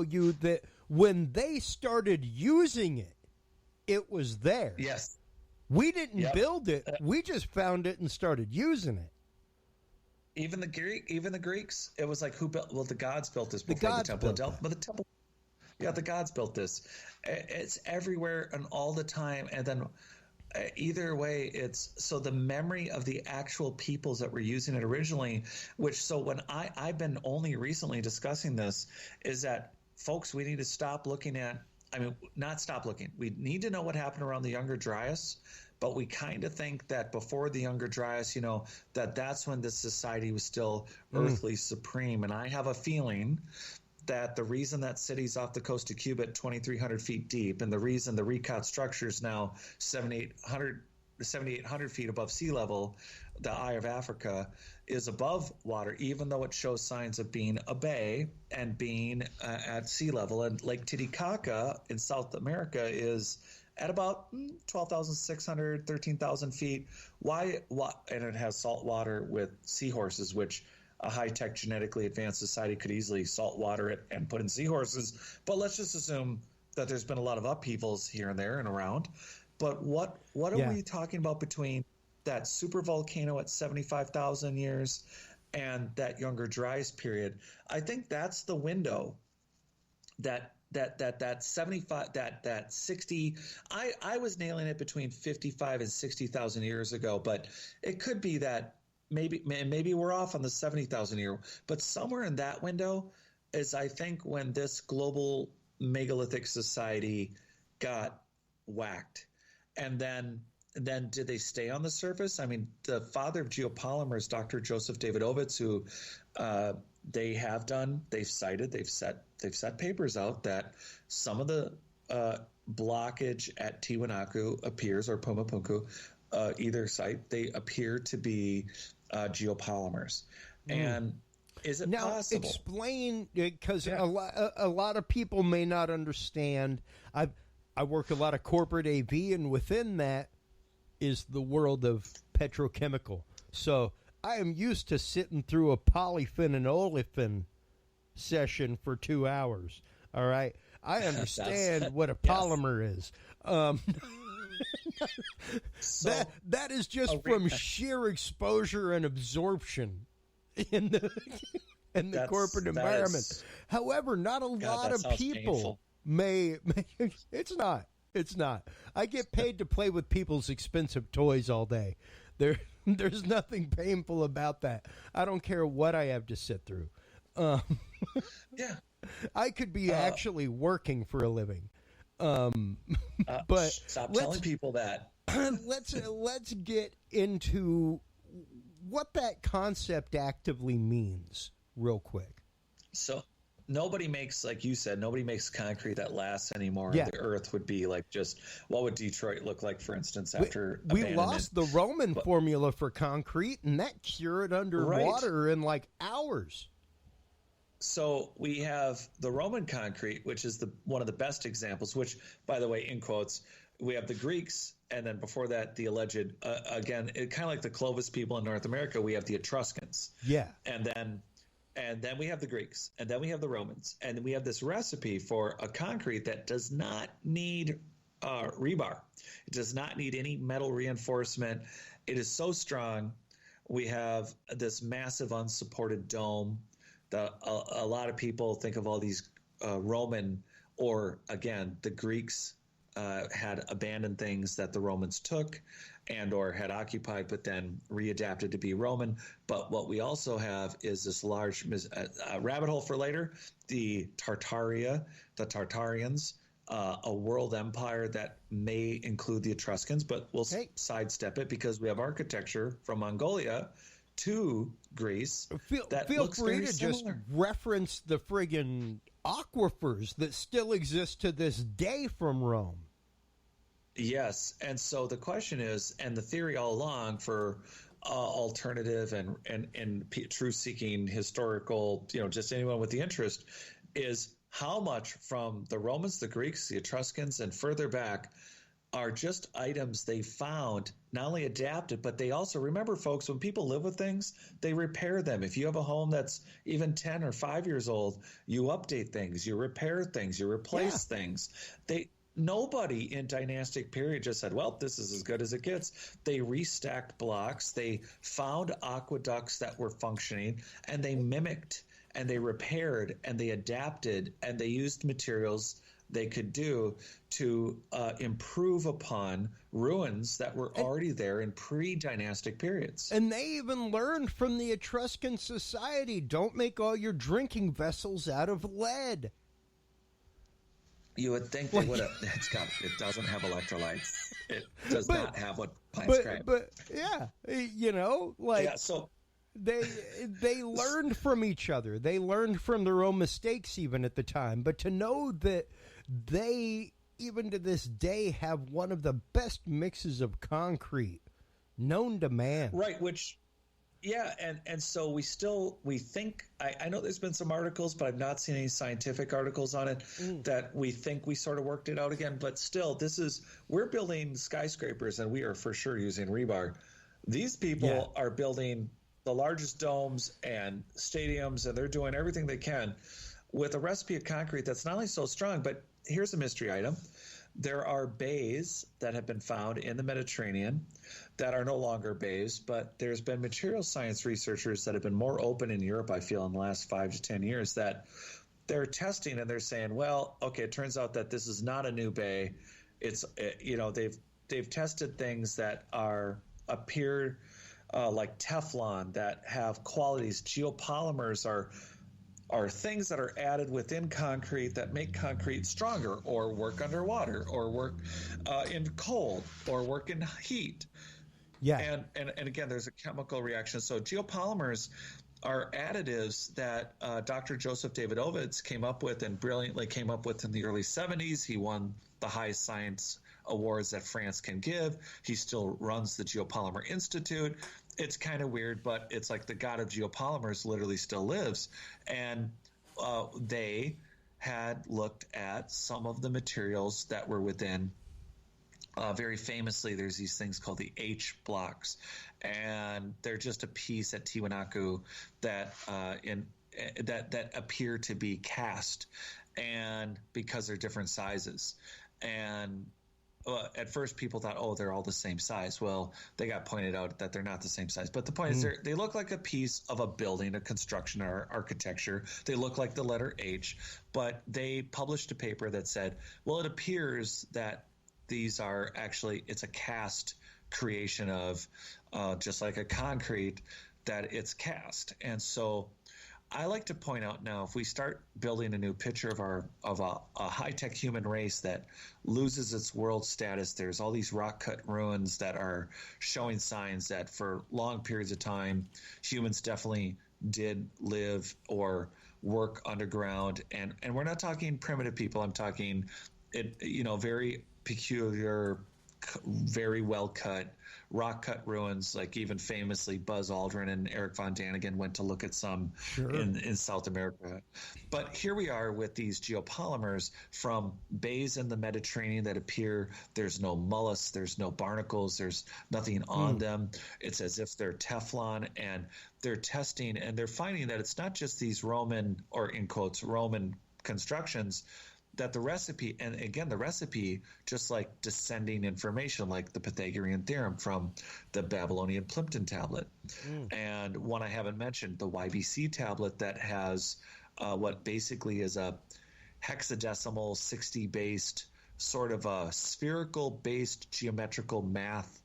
you that when they started using it, it was there. Yes. We didn't build it. We just found it and started using it. Even the Greeks, it was like who built? Well, the gods built this before the Temple of Delphi. But the Temple, Yeah, the gods built this. It's everywhere and all the time. And then either way, it's so the memory of the actual peoples that were using it originally, so when I've been only recently discussing this, is that, folks, we need to stop looking at, not stop looking. We need to know what happened around the Younger Dryas, but we kind of think that before the Younger Dryas, that's when this society was still earthly supreme. And I have a feeling that the reason that city's off the coast of Cuba at 2,300 feet deep, and the reason the recot structure is now 7,800 feet above sea level, the Eye of Africa, is above water, even though it shows signs of being a bay and being at sea level. And Lake Titicaca in South America is at about 12,600, 13,000 feet. Why? And it has salt water with seahorses, which a high-tech genetically advanced society could easily salt water it and put in seahorses. But let's just assume that there's been a lot of upheavals here and there and around. But what are we talking about between that super volcano at 75,000 years and that Younger Dryas period? I think that's the window that 75, that 60. I was nailing it between 55 and 60,000 years ago, but it could be that maybe we're off on the 70,000 year, but somewhere in that window is, I think, when this global megalithic society got whacked. And then did they stay on the surface? I mean, the father of geopolymers, Dr. Joseph Davidovitz, who they've set papers out that some of the blockage at Tiwanaku appears, or Pumapunku, either site, they appear to be geopolymers. And is it possible? Explain, because a lot of people may not understand. I work a lot of corporate AV, and within that is the world of petrochemical. So I am used to sitting through a polyphen and olefin session for 2 hours. All right, I understand what a polymer is. That is just from sheer exposure and absorption in the corporate environment. However, not a lot of people painful. may it's not. I get paid to play with people's expensive toys all day. There's nothing painful about that. I don't care what I have to sit through. I could be actually working for a living. But stop telling people that. let's get into what that concept actively means real quick. So nobody makes, like you said, nobody makes concrete that lasts anymore. Yeah. The earth would be like, just what would Detroit look like, for instance, after we abandonment? lost the Roman formula for concrete, and that cured underwater in like hours. So we have the Roman concrete, which is one of the best examples, which, by the way, in quotes, we have the Greeks, and then before that, the alleged, again, kind of like the Clovis people in North America, we have the Etruscans. Yeah. And then we have the Greeks, and then we have the Romans, and we have this recipe for a concrete that does not need rebar. It does not need any metal reinforcement. It is so strong. We have this massive unsupported dome. A lot of people think of all these Roman, or again, the Greeks had abandoned things that the Romans took and or had occupied, but then readapted to be Roman. But what we also have is this large rabbit hole for later, the Tartaria, the Tartarians, a world empire that may include the Etruscans, but we'll sidestep it because we have architecture from Mongolia to Greece. Feel free to just reference the friggin' aquifers that still exist to this day from Rome. Yes, and so the question is, and the theory all along for alternative and truth-seeking historical, just anyone with the interest, is how much from the Romans, the Greeks, the Etruscans, and further back are just items they found, not only adapted, but they also, remember, folks, when people live with things, they repair them. If you have a home that's even 10 or 5 years old, you update things, you repair things, you replace things. Nobody in dynastic period just said, well, this is as good as it gets. They restacked blocks. They found aqueducts that were functioning, and they mimicked and they repaired and they adapted and they used materials they could do to improve upon ruins that were already there in pre-dynastic periods. And they even learned from the Etruscan society, don't make all your drinking vessels out of lead. You would think they would have. It doesn't have electrolytes. It does not have what plants crave. But yeah, so they learned from each other. They learned from their own mistakes even at the time. But to know that they, even to this day, have one of the best mixes of concrete known to man. Right, which... Yeah, and so we think, I know there's been some articles, but I've not seen any scientific articles on it, that we think we sort of worked it out again. But still, we're building skyscrapers, and we are for sure using rebar. These people are building the largest domes and stadiums, and they're doing everything they can with a recipe of concrete that's not only so strong, but here's a mystery item. There are bays that have been found in the Mediterranean that are no longer bays, but there's been material science researchers that have been more open in Europe, I feel, in the last 5 to 10 years, that they're testing and they're saying, well, okay, it turns out that this is not a new bay. It's, they've tested things that appear like Teflon, that have qualities. Geopolymers are things that are added within concrete that make concrete stronger, or work underwater, or work in cold, or work in heat. Yeah. And again, there's a chemical reaction. So geopolymers are additives that Dr. Joseph Davidovits came up with, and brilliantly came up with in the early 70s. He won the highest science awards that France can give. He still runs the Geopolymer Institute. It's kind of weird, but it's like the god of geopolymers literally still lives. And they had looked at some of the materials that were within. Very famously, there's these things called the H blocks, and they're just a piece at Tiwanaku that that appear to be cast, and because they're different sizes. And at first people thought, oh, they're all the same size. Well, they got pointed out that they're not the same size. But the point is they look like a piece of a building, a construction, or architecture. They look like the letter H. But they published a paper that said, well, it appears that these are actually – it's a cast creation of just like a concrete, that it's cast. And so – I like to point out now, if we start building a new picture of a high-tech human race that loses its world status, there's all these rock-cut ruins that are showing signs that for long periods of time, humans definitely did live or work underground. And we're not talking primitive people. I'm talking, very peculiar, very well-cut, rock-cut ruins, like even famously Buzz Aldrin and Eric von Daniken went to look at some in South America. But here we are with these geopolymers from bays in the Mediterranean that appear there's no mollusks, there's no barnacles, there's nothing on them. It's as if they're Teflon, and they're testing, and they're finding that it's not just these Roman, or in quotes, Roman constructions, that the recipe, and again, the recipe, just like descending information, like the Pythagorean theorem from the Babylonian Plimpton tablet. And one I haven't mentioned, the YBC tablet that has what basically is a hexadecimal 60-based sort of a spherical-based geometrical math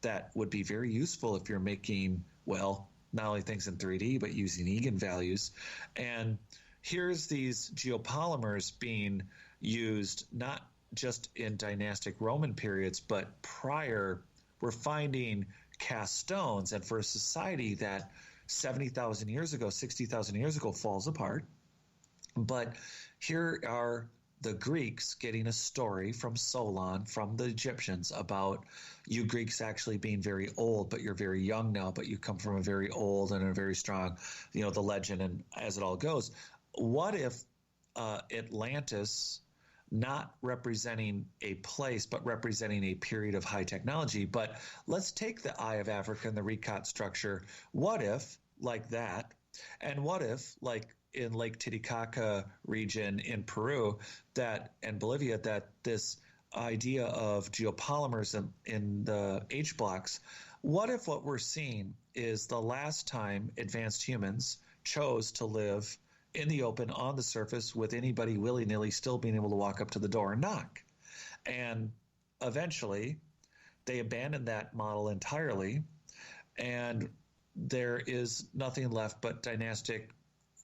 that would be very useful if you're making, well, not only things in 3D, but using eigenvalues. And here's these geopolymers being used not just in dynastic Roman periods, but prior. We're finding cast stones, and for a society that 70,000 years ago, 60,000 years ago falls apart. But here are the Greeks getting a story from Solon, from the Egyptians, about you Greeks actually being very old, but you're very young now, but you come from a very old and a very strong, the legend, and as it all goes. What if Atlantis, not representing a place, but representing a period of high technology, but let's take the Eye of Africa and the Recot structure. What if, like that, and what if, like in Lake Titicaca region in Peru and Bolivia, that this idea of geopolymers in the H blocks, what if what we're seeing is the last time advanced humans chose to live in the open on the surface with anybody willy-nilly still being able to walk up to the door and knock. And eventually they abandoned that model entirely, and there is nothing left but dynastic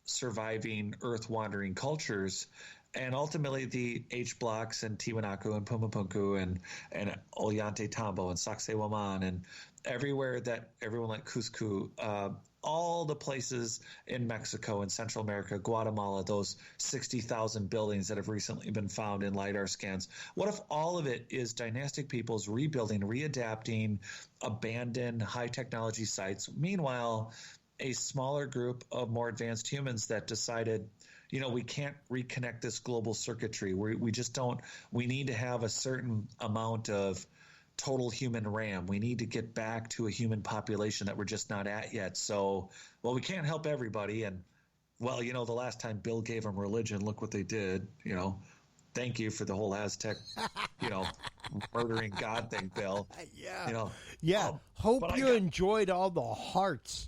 surviving earth-wandering cultures. And ultimately, the H blocks and Tiwanaku and Pumapunku and Ollantaytambo and Sacsayhuaman and everywhere that everyone like Cusco, all the places in Mexico and Central America, Guatemala, those 60,000 buildings that have recently been found in LiDAR scans. What if all of it is dynastic peoples rebuilding, readapting, abandoned high technology sites? Meanwhile, a smaller group of more advanced humans that decided, we can't reconnect this global circuitry. We just don't. We need to have a certain amount of total human RAM. We need to get back to a human population that we're just not at yet. So, we can't help everybody. And, the last time Bill gave them religion, look what they did. Thank you for the whole Aztec, murdering God thing, Bill. Yeah. Yeah. Hope you enjoyed all the hearts.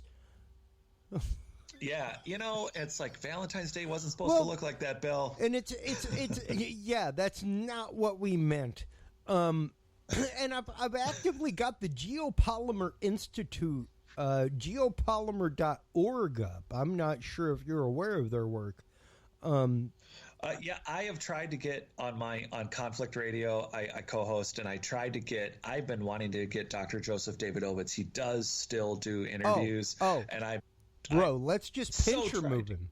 Yeah, it's like Valentine's Day wasn't supposed to look like that, Bill. And it's yeah, that's not what we meant. And I've actively got the Geopolymer Institute, geopolymer.org up. I'm not sure if you're aware of their work. Yeah, I have tried to get on Conflict Radio. I co-host, and I've been wanting to get Dr. Joseph Davidovitz. He does still do interviews. And Bro, let's just pincher move him.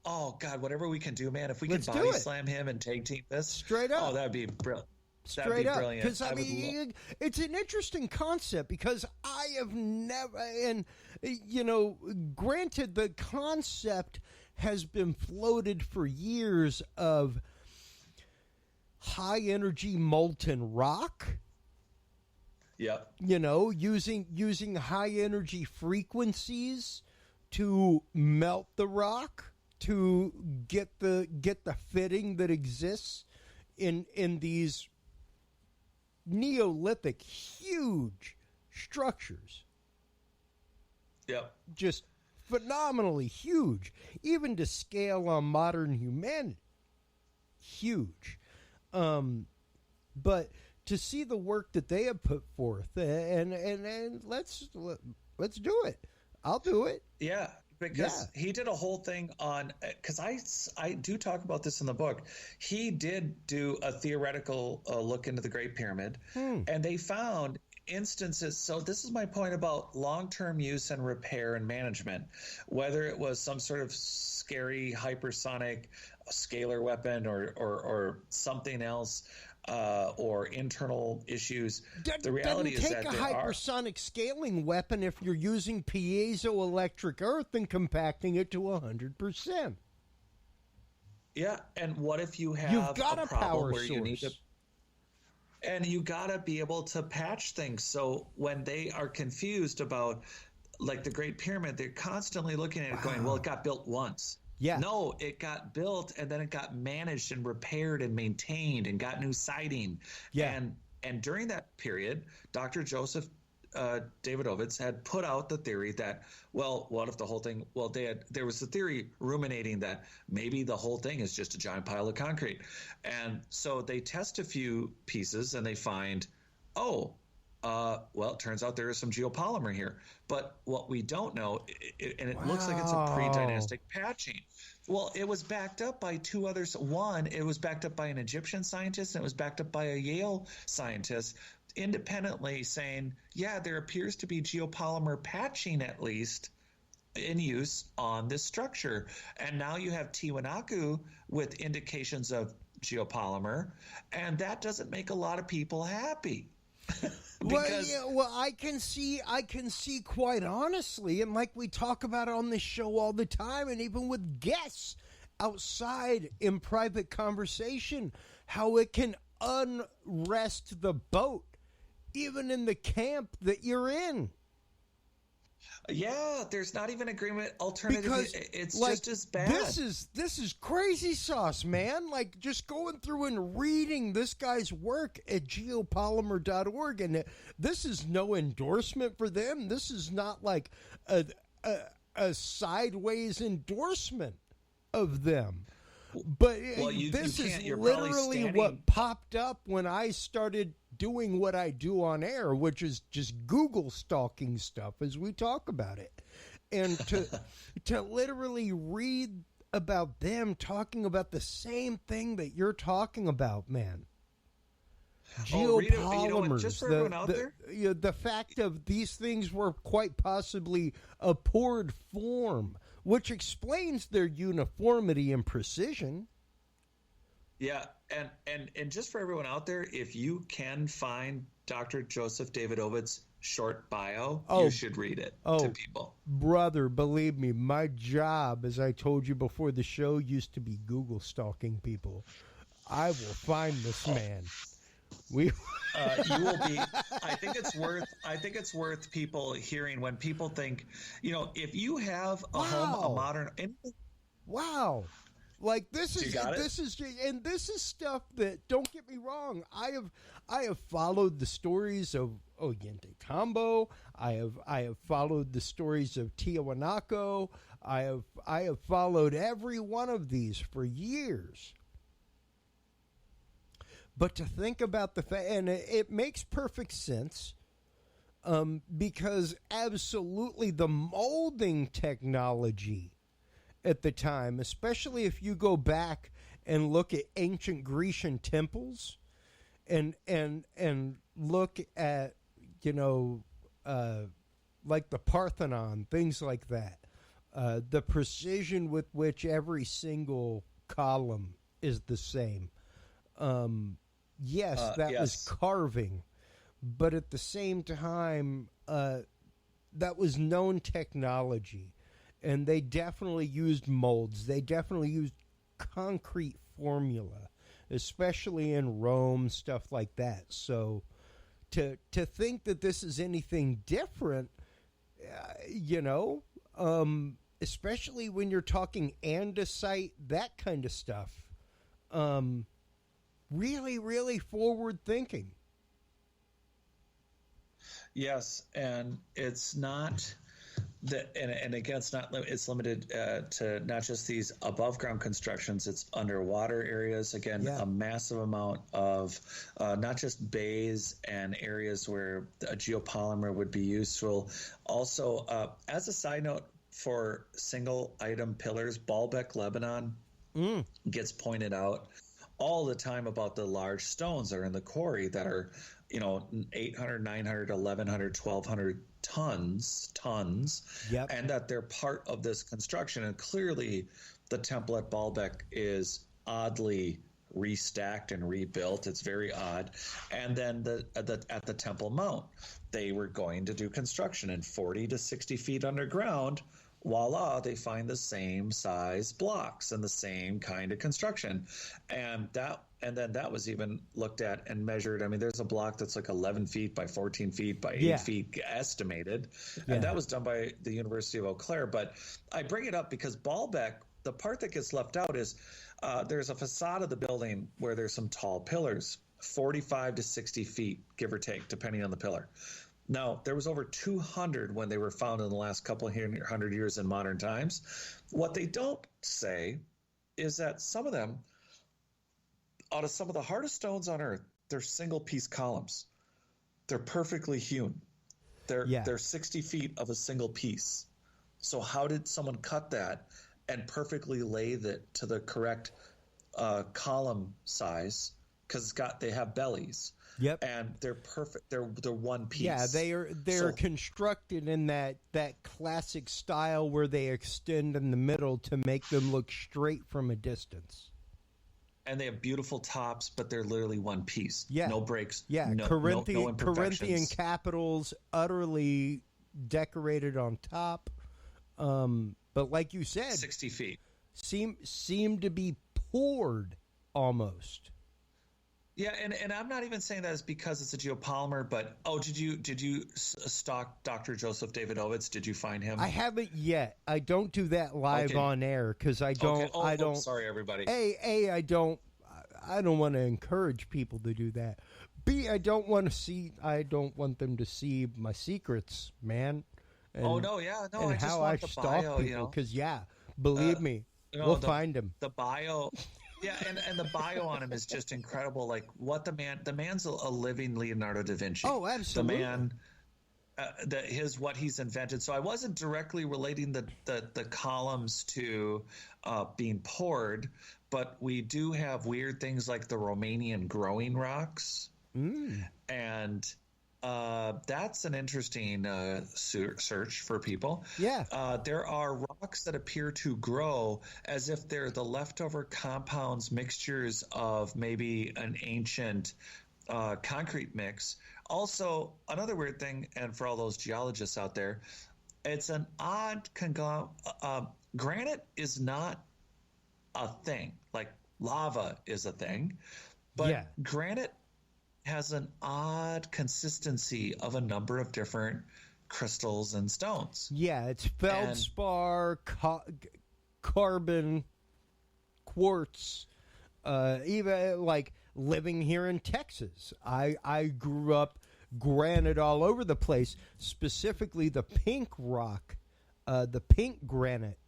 Oh, God, whatever we can do, man. If we can body slam him and tag team this. Straight up. Oh, that'd be brilliant. Straight up. Because, it's an interesting concept because I have never, and, granted, the concept has been floated for years of high-energy molten rock. Yep. Using high energy frequencies to melt the rock to get the fitting that exists in these Neolithic huge structures. Yep. Just phenomenally huge, even to scale on modern humanity. Huge. But to see the work that they have put forth, and let's do it. I'll do it. Yeah, because he did a whole thing on, because I do talk about this in the book. He did do a theoretical look into the Great Pyramid, and they found instances. So this is my point about long-term use and repair and management, whether it was some sort of scary hypersonic scalar weapon or something else. Or internal issues. The reality is that take a hypersonic scaling weapon if you're using piezoelectric earth and compacting it to 100%. Yeah, and what if you've got a problem where you need to, and you got to be able to patch things. So when they are confused about, like the Great Pyramid, they're constantly looking at it going, well, it got built once. Yeah. No, it got built and then it got managed and repaired and maintained and got new siding. Yeah. And during that period, Dr. Joseph Davidovitz had put out the theory that, what if the whole thing, there was the theory ruminating that maybe the whole thing is just a giant pile of concrete. And so they test a few pieces and they find, it turns out there is some geopolymer here. But what we don't know, and it looks like it's a pre-dynastic patching. Well, it was backed up by two others. One, it was backed up by an Egyptian scientist, and it was backed up by a Yale scientist, independently saying, there appears to be geopolymer patching at least in use on this structure. And now you have Tiwanaku with indications of geopolymer, and that doesn't make a lot of people happy. I can see quite honestly, and like we talk about on this show all the time, and even with guests outside in private conversation, how it can unrest the boat, even in the camp that you're in. Yeah, there's not even agreement alternative. Because it's just as bad. This is crazy sauce, man. Like just going through and reading this guy's work at geopolymer.org, and this is no endorsement for them. This is not like a sideways endorsement of them. But this is literally what popped up when I started doing what I do on air, which is just Google stalking stuff as we talk about it. And to literally read about them talking about the same thing that you're talking about, man. Geopolymers. Just for everyone out there? The fact of these things were quite possibly a poured form, which explains their uniformity and precision. Yeah, and just for everyone out there, if you can find Dr. Joseph Davidovit's short bio, you should read it to people. Brother, believe me, my job, as I told you before the show, used to be Google stalking people. I will find this man. You will be. I think it's worth people hearing when people think, if you have a modern. Wow. Like this is stuff that, don't get me wrong, I have followed the stories of Ollantaytambo. I have followed the stories of Tiahuanaco. I have followed every one of these for years. But to think about the fact, and it makes perfect sense, because absolutely the molding technology at the time, especially if you go back and look at ancient Grecian temples, and look at like the Parthenon, things like that, the precision with which every single column is the same. Yes, that was carving, but at the same time, that was known technology, and they definitely used molds. They definitely used concrete formula, especially in Rome, stuff like that. So to think that this is anything different, especially when you're talking andesite, that kind of stuff, really, really forward thinking. Yes, and it's not that, and again, it's limited to not just these above ground constructions. It's underwater areas. Again, a massive amount of not just bays and areas where a geopolymer would be useful. Also, as a side note, for single item pillars, Baalbek, Lebanon gets pointed out all the time about the large stones that are in the quarry that are, 800, 900, 1100, 1200 tons, yep. And that they're part of this construction. And clearly the temple at Baalbek is oddly restacked and rebuilt. It's very odd. And then at the Temple Mount, they were going to do construction, and 40 to 60 feet underground, voila, they find the same size blocks and the same kind of construction. And then that was even looked at and measured. I mean, there's a block that's like 11 feet by 14 feet by 8 feet estimated. And that was done by the University of Eau Claire. But I bring it up because Baalbek, the part that gets left out is there's a facade of the building where there's some tall pillars, 45 to 60 feet, give or take, depending on the pillar. Now, there was over 200 when they were found in the last couple of 100 years in modern times. What they don't say is that some of them, out of some of the hardest stones on Earth, they're single-piece columns. They're perfectly hewn. They're 60 feet of a single piece. So how did someone cut that and perfectly lathe it to the correct column size? Because they have bellies. Yep. And they're perfect. They're one piece. Yeah, they're constructed in that classic style where they extend in the middle to make them look straight from a distance. And they have beautiful tops, but they're literally one piece. Yeah. No breaks. Yeah, no Corinthian capitals, utterly decorated on top. But like you said, 60 feet. Seem to be poured almost. Yeah, and I'm not even saying that is because it's a geopolymer, but did you stalk Dr. Joseph Davidovitz? Did you find him? I haven't yet. I don't do that live on air because I don't. Okay. I don't. Sorry, everybody. A, I don't want to encourage people to do that. B, I don't want them to see my secrets, man. Oh no, yeah, no. and I just how want I the stalk bio. people. Because believe me, we'll find him. The bio. Yeah, and the bio on him is just incredible. Like what the man's a living Leonardo da Vinci. Oh, absolutely. The man, what he's invented. So I wasn't directly relating the columns to being poured, but we do have weird things like the Romanian growing rocks, and that's an interesting search for people. Yeah. There are rocks that appear to grow as if they're the leftover compounds, mixtures of maybe an ancient concrete mix. Also, another weird thing, and for all those geologists out there, it's an odd granite is not a thing. Like lava is a thing, but granite has an odd consistency of a number of different crystals and stones. Yeah, it's feldspar, carbon, quartz, even like living here in Texas. I grew up granite all over the place, specifically the pink rock, the pink granite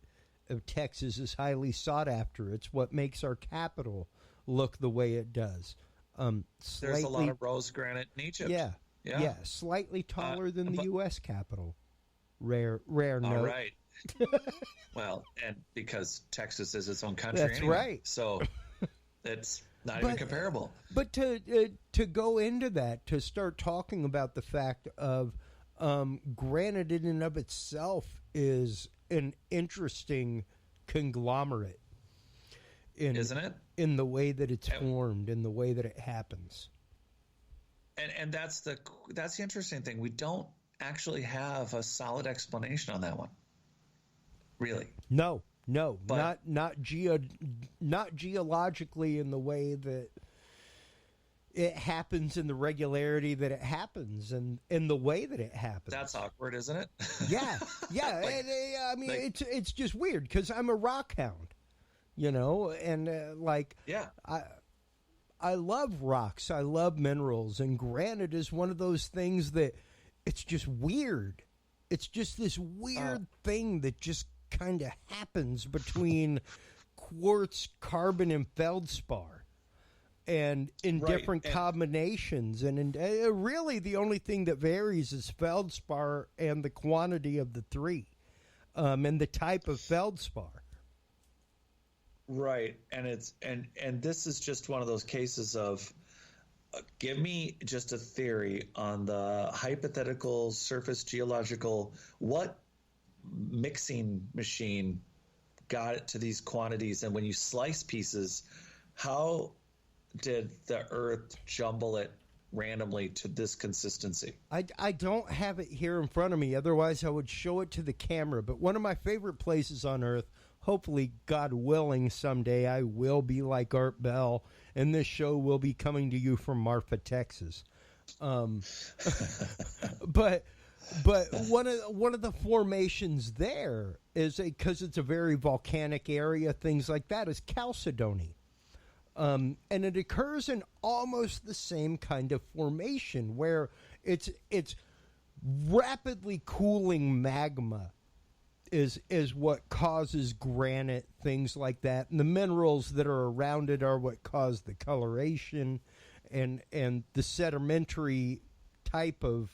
of Texas is highly sought after. It's what makes our capital look the way it does. There's a lot of rose granite in Egypt. Yeah, slightly taller than the U.S. Capitol. Rare note. All right. Well, and because Texas is its own country. That's anyway, right. So it's not even comparable. But to go into that, to start talking about the fact of granite in and of itself is an interesting conglomerate. Isn't it? In the way that it's formed, in the way that it happens. And that's the interesting thing. We don't actually have a solid explanation on that one. Really? No, but, not geologically in the way that it happens, in the regularity that it happens, and in the way that it happens. That's awkward, isn't it? Yeah. It's just weird because I'm a rock hound, and I love rocks, I love minerals, and granite is one of those things that it's just weird. It's just this weird thing that just kind of happens between quartz, carbon, and feldspar, and in different combinations. And really the only thing that varies is feldspar and the quantity of the three, and the type of feldspar. Right. And and this is just one of those cases of give me just a theory on the hypothetical surface geological, what mixing machine got it to these quantities, and when you slice pieces, how did the earth jumble it randomly to this consistency? I don't have it here in front of me, otherwise I would show it to the camera, but one of my favorite places on earth, hopefully, God willing, someday I will be like Art Bell, and this show will be coming to you from Marfa, Texas. But one of the formations there is, because it's a very volcanic area, things like that, is chalcedony. And it occurs in almost the same kind of formation where it's rapidly cooling magma is what causes granite, things like that. And the minerals that are around it are what cause the coloration and the sedimentary type of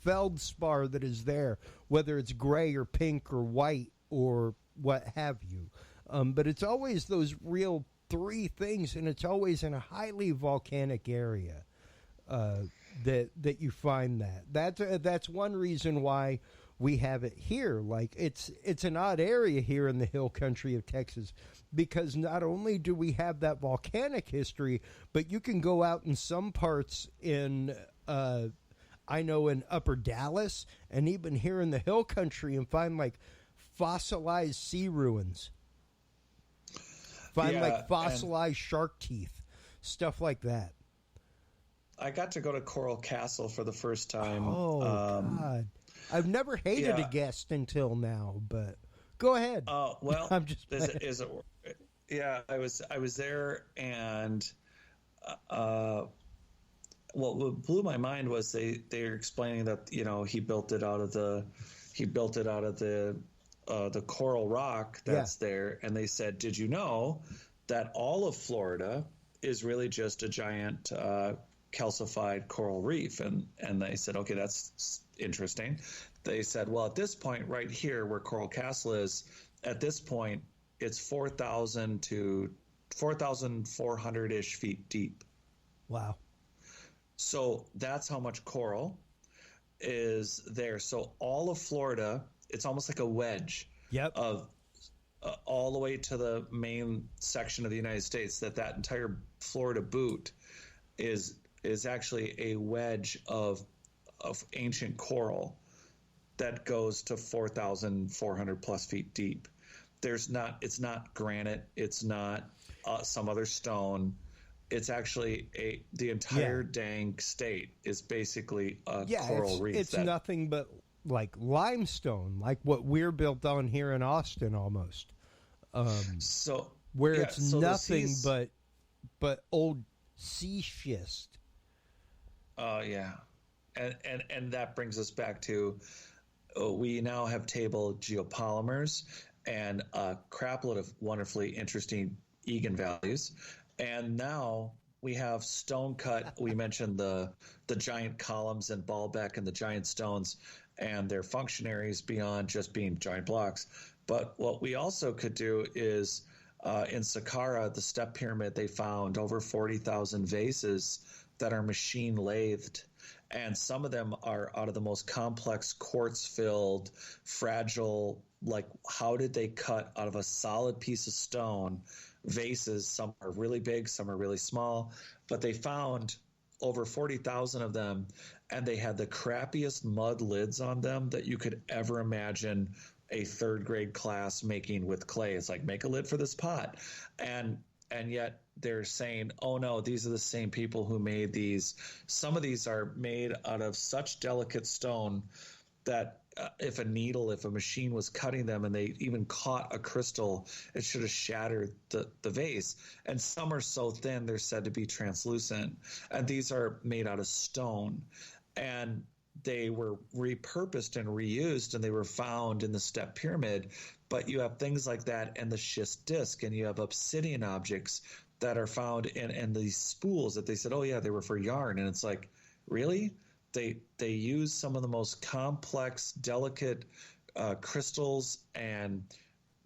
feldspar that is there, whether it's gray or pink or white or what have you. But it's always those real three things, and it's always in a highly volcanic area that you find that. That's one reason why we have it here. Like it's an odd area here in the hill country of Texas, because not only do we have that volcanic history, but you can go out in some parts in I know in Upper Dallas and even here in the hill country and find like fossilized sea ruins. Find like fossilized shark teeth, stuff like that. I got to go to Coral Castle for the first time. Oh, God. I've never hated a guest until now, but go ahead. Oh, well, I'm just I was there, and what blew my mind was they were explaining that he built it out of he built it out of the coral rock that's there. And they said, did you know that all of Florida is really just a giant calcified coral reef? And they said, okay, that's interesting. They said, well, at this point right here where Coral Castle is, at this point, it's 4,000 to 4,400-ish feet deep. Wow. So that's how much coral is there. So all of Florida, it's almost like a wedge of all the way to the main section of the United States. That entire Florida boot is actually a wedge of ancient coral that goes to 4,400 plus feet deep. It's not granite. It's not some other stone. It's actually the entire dang state is basically a coral reef. It's nothing but like limestone, like what we're built on here in Austin almost. It's nothing but old sea schist. And that brings us back to we now have table geopolymers and a crapload of wonderfully interesting eigenvalues. And now we have stone cut. We mentioned the giant columns and Baalbek and the giant stones and their functionaries beyond just being giant blocks. But what we also could do is in Saqqara, the step pyramid, they found over 40,000 vases that are machine lathed. And some of them are out of the most complex quartz-filled, fragile, like how did they cut out of a solid piece of stone vases? Some are really big, some are really small, but they found over 40,000 of them, and they had the crappiest mud lids on them that you could ever imagine a third grade class making with clay. It's like, make a lid for this pot. And yet they're saying, oh no, these are the same people who made these. Some of these are made out of such delicate stone that if a machine was cutting them and they even caught a crystal, it should have shattered the vase. And some are so thin, they're said to be translucent. And these are made out of stone. And they were repurposed and reused, and they were found in the step pyramid. But you have things like that and the schist disc, and you have obsidian objects that are found in these spools that they said, oh yeah, they were for yarn. And it's like, really? They use some of the most complex, delicate crystals and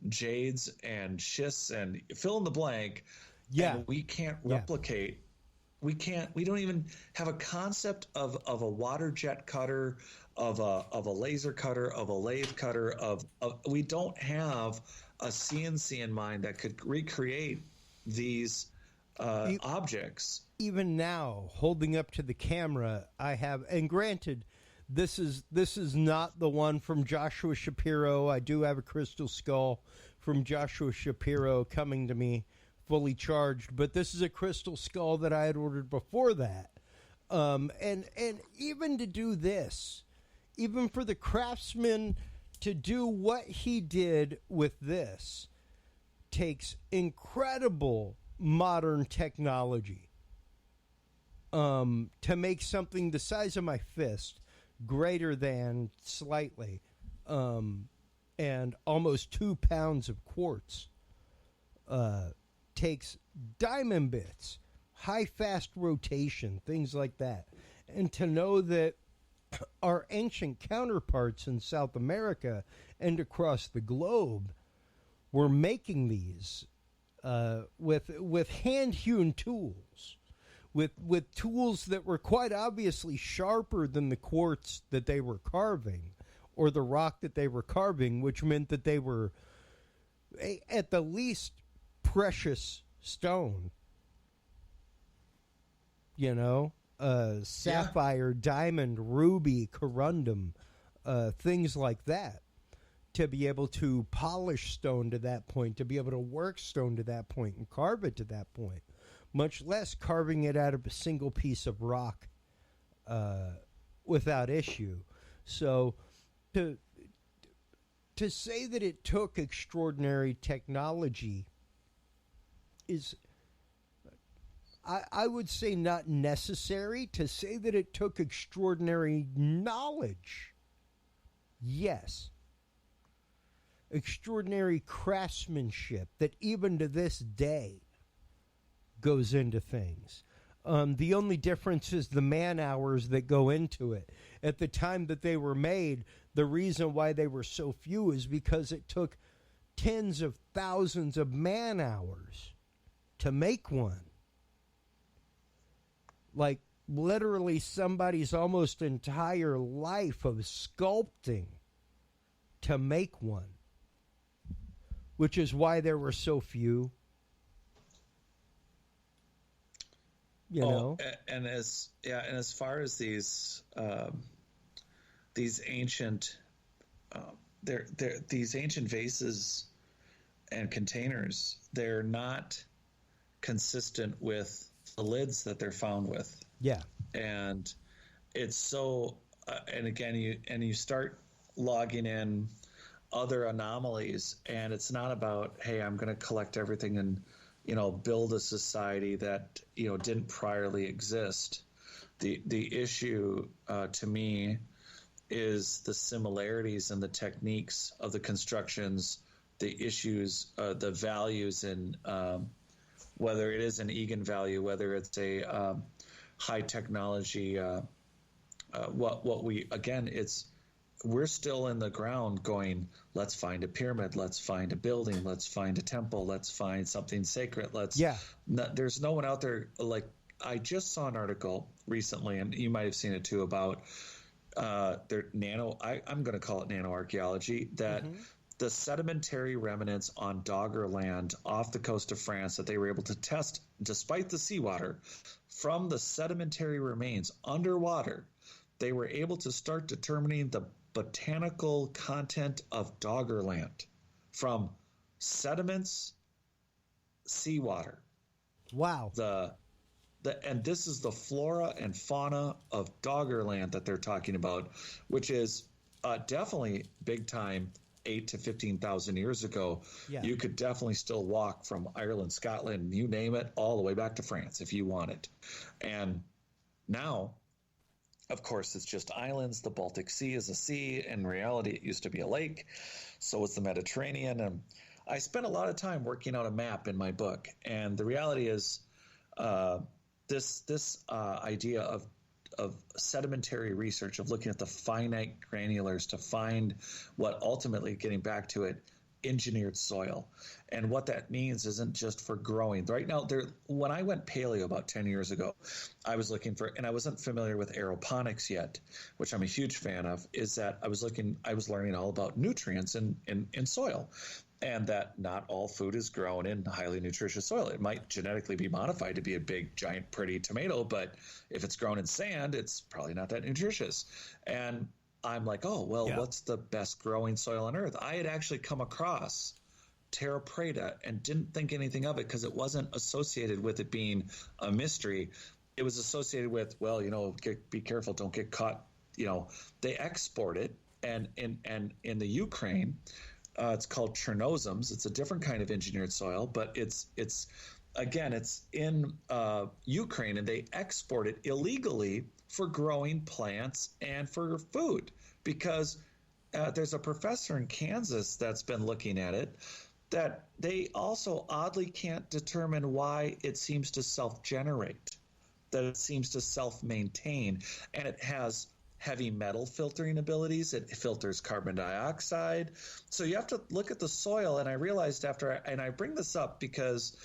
jades and schists and fill in the blank. Yeah, and we can't replicate. We don't even have a concept of a water jet cutter, of a laser cutter, of a lathe cutter. We don't have a CNC in mind that could recreate these objects. Even now, holding up to the camera, I have, and granted, this is not the one from Joshua Shapiro. I do have a crystal skull from Joshua Shapiro coming to me fully charged, but this is a crystal skull that I had ordered before that. And even to do this, even for the craftsman to do what he did with this, takes incredible modern technology. To make something the size of my fist, greater than slightly, and almost 2 pounds of quartz, takes diamond bits, high fast rotation, things like that. And to know that our ancient counterparts in South America and across the globe were making these with hand-hewn tools, with tools that were quite obviously sharper than the quartz that they were carving or the rock that they were carving, which meant that they were at the least precious stone, sapphire, diamond, ruby, corundum, things like that, to be able to polish stone to that point, to be able to work stone to that point and carve it to that point, much less carving it out of a single piece of rock without issue. So to say that it took extraordinary technology is, I would say, not necessary. To say that it took extraordinary knowledge Yes. Extraordinary craftsmanship that even to this day goes into things. The only difference is the man hours that go into it. At the time that they were made, the reason why they were so few is because it took tens of thousands of man hours to make one. Like literally somebody's almost entire life of sculpting to make one, which is why there were so few. You know, and as far as these ancient these ancient vases and containers, they're not consistent with the lids that they're found with. Yeah, and it's so and again you start logging in other anomalies, and it's not about, hey, I'm going to collect everything and build a society that didn't priorly exist. The issue to me is the similarities and the techniques of the constructions, the issues, the values, in whether it is an Egan value, whether it's a high technology. We're still in the ground going, let's find a pyramid, let's find a building, let's find a temple, let's find something sacred. There's no one out there. Like, I just saw an article recently, and you might have seen it too, about their I'm going to call it nanoarchaeology, that the sedimentary remnants on Doggerland off the coast of France that they were able to test despite the seawater from the sedimentary remains underwater, they were able to start determining the botanical content of Doggerland from sediments, seawater. Wow. And this is the flora and fauna of Doggerland that they're talking about, which is definitely big time 8 to 15,000 years ago. Yeah. You could definitely still walk from Ireland, Scotland, you name it, all the way back to France if you wanted. And now, of course, it's just islands. The Baltic Sea is a sea. In reality, it used to be a lake. So is the Mediterranean. And I spent a lot of time working out a map in my book. And the reality is this idea of sedimentary research, of looking at the finite granulars to find what ultimately, getting back to it, engineered soil. And what that means isn't just for growing. Right now, when I went paleo about 10 years ago, I was looking for, and I wasn't familiar with aeroponics yet, which I'm a huge fan of, is that I was learning all about nutrients in soil, and that not all food is grown in highly nutritious soil. It might genetically be modified to be a big, giant, pretty tomato, but if it's grown in sand, it's probably not that nutritious. And I'm like, what's the best growing soil on Earth? I had actually come across Terra Preta and didn't think anything of it because it wasn't associated with it being a mystery. It was associated with, be careful, don't get caught. They export it, and in the Ukraine, it's called Chernozem's. It's a different kind of engineered soil, but it's in Ukraine, and they export it illegally for growing plants and for food, because there's a professor in Kansas that's been looking at it, that they also oddly can't determine why it seems to self-generate, that it seems to self-maintain, and it has heavy metal filtering abilities. It filters carbon dioxide. So you have to look at the soil, and I realized and I bring this up because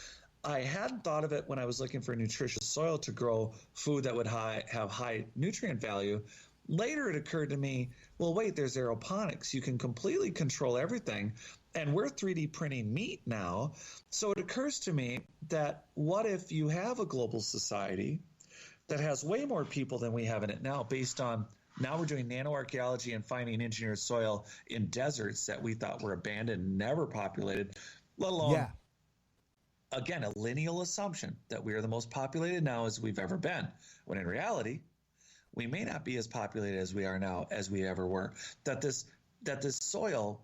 I hadn't thought of it when I was looking for nutritious soil to grow food that would have high nutrient value. Later it occurred to me, well, wait, there's aeroponics. You can completely control everything, and we're 3D printing meat now. So it occurs to me that what if you have a global society that has way more people than we have in it now, based on now we're doing nanoarchaeology and finding engineered soil in deserts that we thought were abandoned, never populated, let alone again, a lineal assumption that we are the most populated now as we've ever been, when in reality, we may not be as populated as we are now as we ever were. That this soil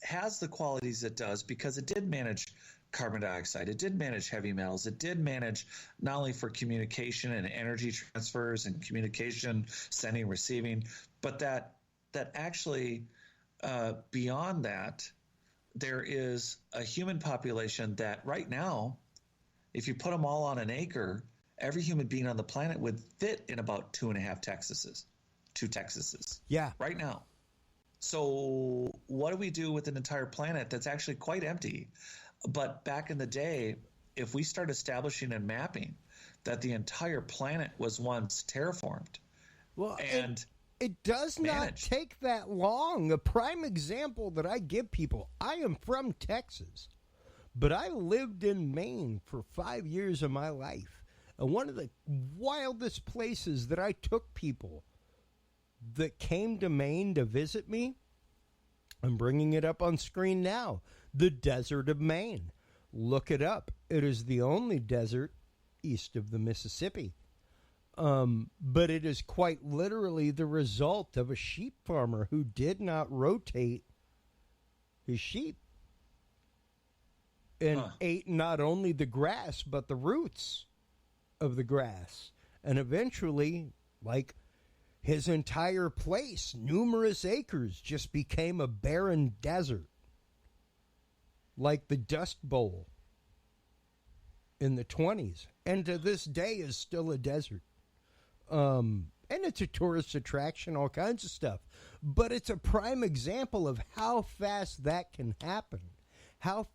has the qualities it does because it did manage carbon dioxide, it did manage heavy metals, it did manage not only for communication and energy transfers and communication, sending, receiving, but that actually beyond that, there is a human population that right now, if you put them all on an acre, every human being on the planet would fit in about 2.5 Texases, 2 Texases. Yeah. Right now. So what do we do with an entire planet that's actually quite empty? But back in the day, if we start establishing and mapping that the entire planet was once terraformed, well, and it does not take that long. A prime example that I give people, I am from Texas, but I lived in Maine for 5 years of my life. And one of the wildest places that I took people that came to Maine to visit me, I'm bringing it up on screen now, the desert of Maine. Look it up. It is the only desert east of the Mississippi. But it is quite literally the result of a sheep farmer who did not rotate his sheep and ate not only the grass, but the roots of the grass. And eventually, like, his entire place, numerous acres, just became a barren desert, like the Dust Bowl in the 20s, and to this day is still a desert. And it's a tourist attraction, all kinds of stuff. But it's a prime example of how fast that can happen. How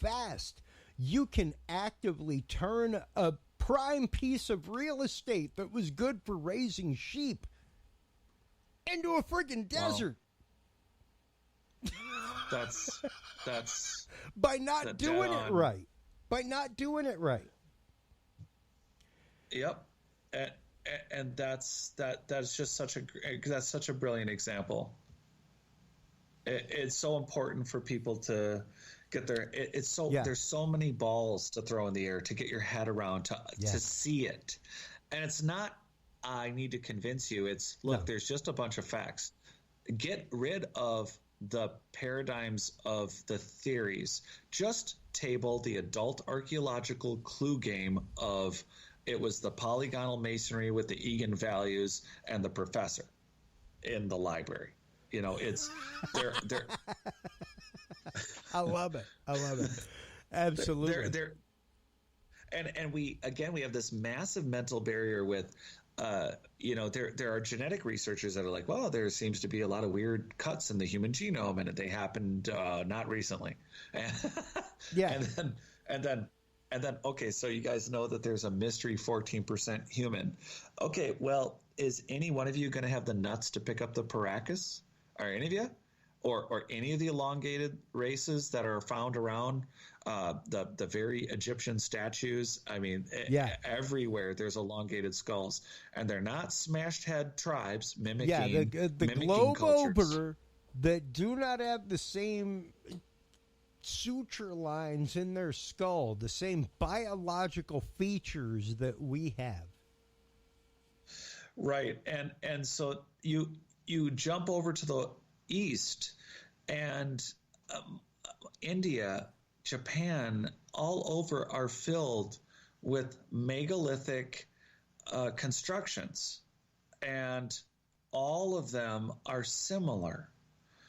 fast you can actively turn a prime piece of real estate that was good for raising sheep into a friggin' desert. Wow. That's by not doing it right. By not doing it right. Yep. And that's just such a brilliant example. It's so important for people to get their. There's so many balls to throw in the air to get your head around to see it, and it's not. I need to convince you. It's look. No. There's just a bunch of facts. Get rid of the paradigms of the theories. Just table the adult archaeological clue game of. It was the polygonal masonry with the Egan values and the professor in the library. You know, it's they're I love it. Absolutely. And we have this massive mental barrier with there are genetic researchers that are like, well, there seems to be a lot of weird cuts in the human genome and they happened not recently. Yeah. And then, okay, so you guys know that there's a mystery 14% human. Okay, well, is any one of you going to have the nuts to pick up the Paracas? Are any of you? Or any of the elongated races that are found around the very Egyptian statues? I mean, everywhere there's elongated skulls. And they're not smashed head tribes mimicking the globe cultures. over that do not have the same suture lines in their skull, the same biological features that we have. Right. And so you jump over to the east and India, Japan, all over are filled with megalithic constructions, and all of them are similar.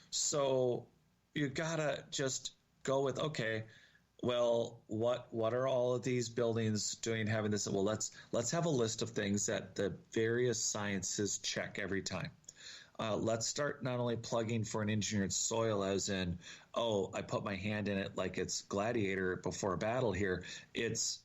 So you gotta just go with, okay, well, what are all of these buildings doing having this? Well, let's have a list of things that the various sciences check every time. Let's start not only plugging for an engineered soil as in, oh, I put my hand in it like it's Gladiator before a battle here. It's,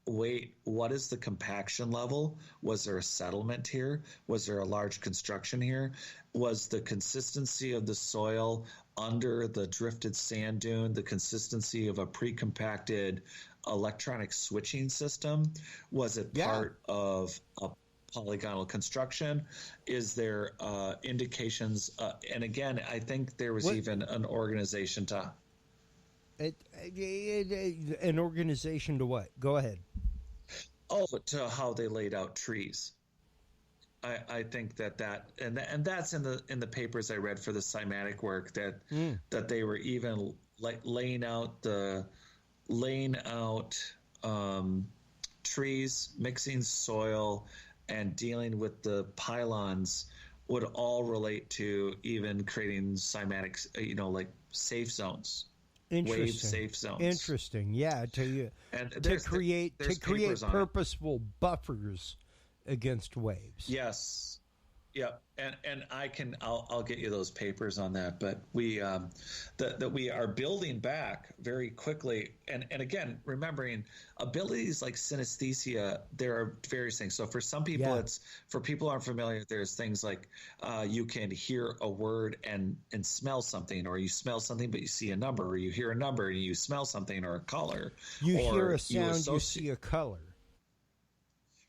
wait, what is the compaction level? Was there a settlement here? Was there a large construction here? Was the consistency of the soil under the drifted sand dune the consistency of a pre-compacted electronic switching system? Was it part of a polygonal construction? Is there indications? And again, I think there was even an organization to... An organization to what? Go ahead. Oh, to how they laid out trees. I think that and that's in the papers I read for the cymatic work that they were even like laying out trees, mixing soil, and dealing with the pylons would all relate to even creating cymatics, like safe zones, wave safe zones. Interesting. Yeah, to create purposeful buffers against waves. Yes. Yeah, and I'll get you those papers on that. But we that we are building back very quickly, and again, remembering abilities like synesthesia. There are various things. So for some people, for people who aren't familiar, there's things like you can hear a word and smell something, or you smell something but you see a number, or you hear a number and you smell something or a color. You hear a sound, you see a color.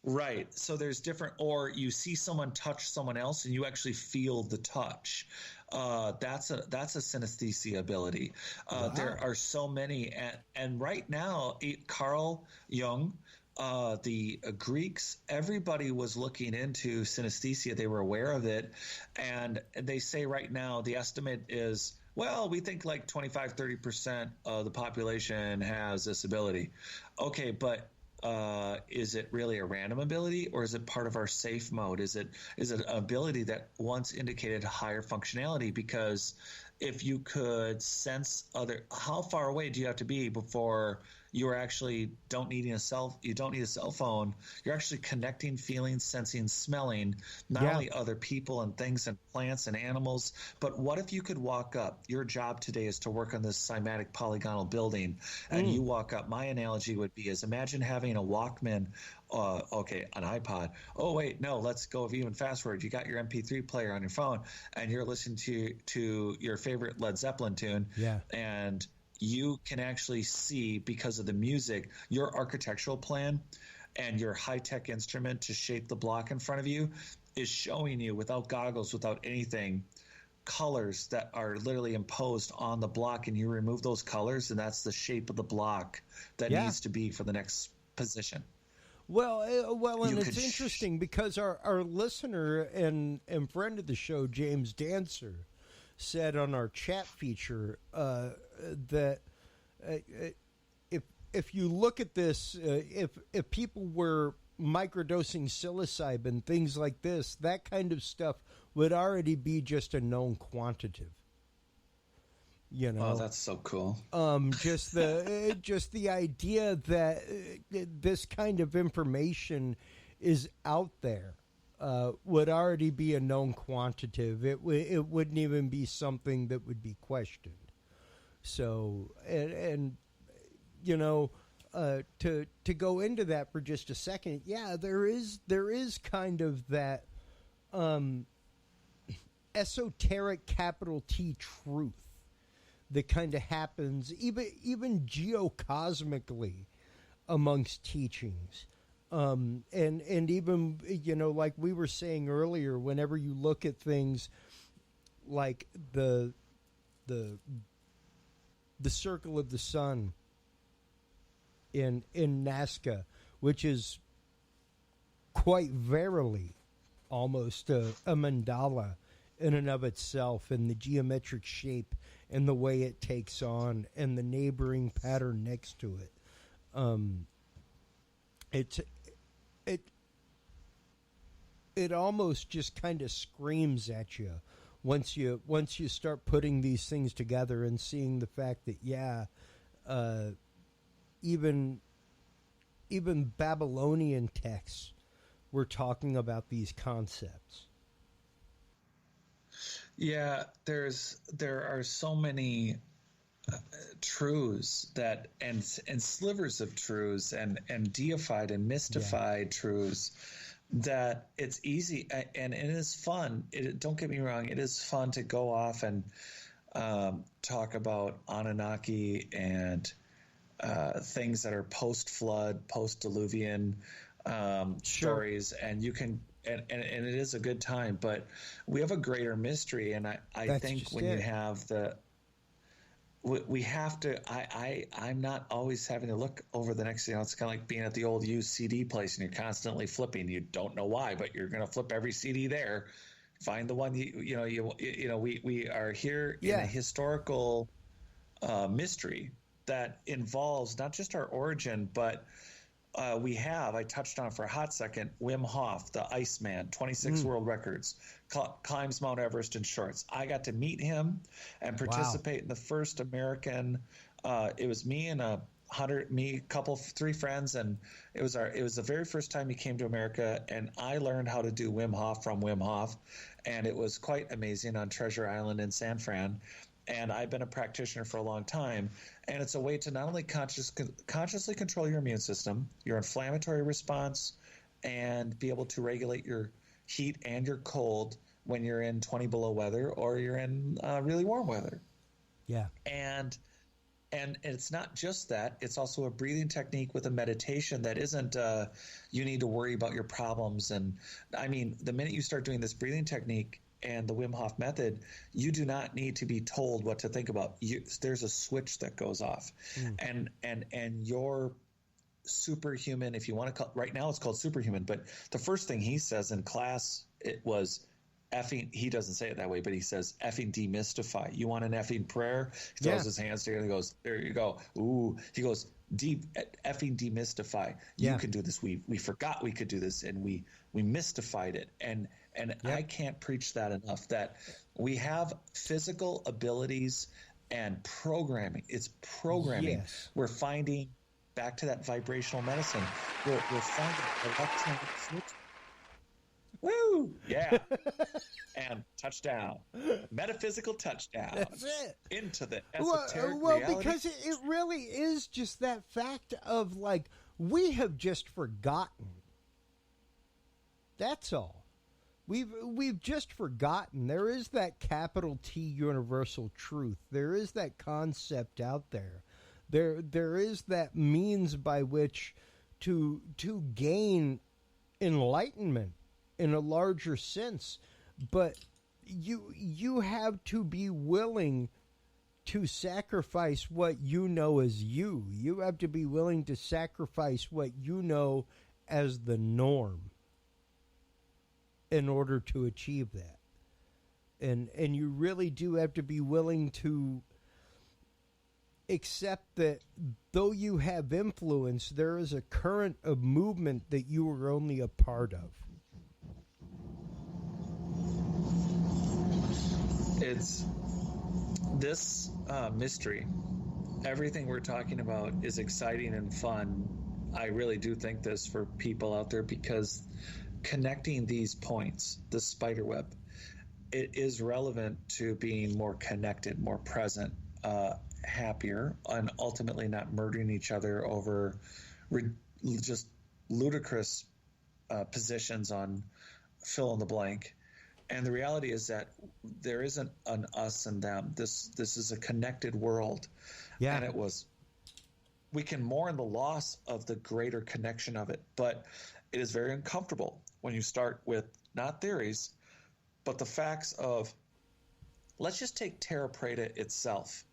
Right. So there's different, or you see someone touch someone else and you actually feel the touch. That's a synesthesia ability. Wow. There are so many. And right now, Carl Jung, the Greeks, everybody was looking into synesthesia. They were aware of it. And they say right now the estimate is, well, we think like 25-30% of the population has this ability. Okay, but is it really a random ability, or is it part of our safe mode? Is it an ability that once indicated higher functionality? Because if you could sense how far away do you have to be before you are actually don't need a cell phone? You're actually connecting, feeling, sensing, smelling, not only other people and things and plants and animals, but what if you could walk up? Your job today is to work on this cymatic polygonal building, and you walk up. My analogy would be imagine having a Walkman, an iPod. Oh, wait, no, let's go even fast forward. You got your MP3 player on your phone, and you're listening to your favorite Led Zeppelin tune, and you can actually see, because of the music, your architectural plan and your high-tech instrument to shape the block in front of you is showing you, without goggles, without anything, colors that are literally imposed on the block, and you remove those colors, and that's the shape of the block that needs to be for the next position. Well, and it's interesting because our listener and friend of the show, James Dancer, said on our chat feature that if you look at this, if people were microdosing psilocybin, things like this, that kind of stuff would already be just a known quantitative. Oh, that's so cool. Just the idea that this kind of information is out there would already be a known quantitative. It wouldn't even be something that would be questioned. So, and to go into that for just a second, there is kind of that esoteric capital T truth that kind of happens even geocosmically amongst teachings. And even, like we were saying earlier, whenever you look at things like the circle of the sun in Nazca, which is quite verily almost a mandala in and of itself, and the geometric shape and the way it takes on and the neighboring pattern next to it. It almost just kind of screams at you once you start putting these things together and seeing the fact that even Babylonian texts were talking about these concepts. Yeah, there are so many truths that and slivers of truths and deified and mystified truths that it's easy and it is fun. Don't get me wrong, it is fun to go off and talk about Anunnaki and things that are post-flood, post-diluvian stories, and you can. And it is a good time, but we have a greater mystery, and I think when you have we have to. I'm not always having to look over the next. It's kind of like being at the old used CD place, and you're constantly flipping. You don't know why, but you're going to flip every CD there. Find the one we are here in a historical mystery that involves not just our origin, but I touched on for a hot second, Wim Hof, the Iceman, 26 world records, climbs Mount Everest in shorts. I got to meet him and participate in the first American. It was me and three friends, and it was the very first time he came to America, and I learned how to do Wim Hof from Wim Hof, and it was quite amazing on Treasure Island in San Fran. And I've been a practitioner for a long time, and it's a way to not only consciously control your immune system, your inflammatory response, and be able to regulate your heat and your cold when you're in 20 below weather or you're in really warm weather. Yeah. And it's not just that. It's also a breathing technique with a meditation that isn't you need to worry about your problems. And I mean, the minute you start doing this breathing technique and the Wim Hof method, you do not need to be told what to think about. There's a switch that goes off, and you're superhuman. If you want to call, right now it's called superhuman. But the first thing he says in class, it was effing. He doesn't say it that way, but he says effing demystify. You want an effing prayer? He throws his hands together and goes, "There you go." Ooh, he goes, effing demystify. You can do this. We forgot we could do this, and we mystified it. And I can't preach that enough, that we have physical abilities and programming. It's programming. Yes. We're finding, back to that vibrational medicine, we're finding electronic switch. Woo! Yeah. And touchdown. Metaphysical touchdown. That's it. Into the esoteric well, reality. because it really is just that fact of, like, we have just forgotten. That's all. We've just forgotten. There is that capital T universal truth. There is that concept out there. There is that means by which to gain enlightenment in a larger sense. But you have to be willing to sacrifice what you know as you. You have to be willing to sacrifice what you know as the norm in order to achieve that. And you really do have to be willing to accept that though you have influence, there is a current of movement that you are only a part of. It's this mystery. Everything we're talking about is exciting and fun. I really do think this for people out there, because connecting these points, the spider web, it is relevant to being more connected, more present, happier, and ultimately not murdering each other over just ludicrous positions on fill in the blank. And the reality is that there isn't an us and them. This is a connected world. Yeah. And we can mourn the loss of the greater connection of it, but it is very uncomfortable when you start with not theories, but the facts of, let's just take Terra Preta itself.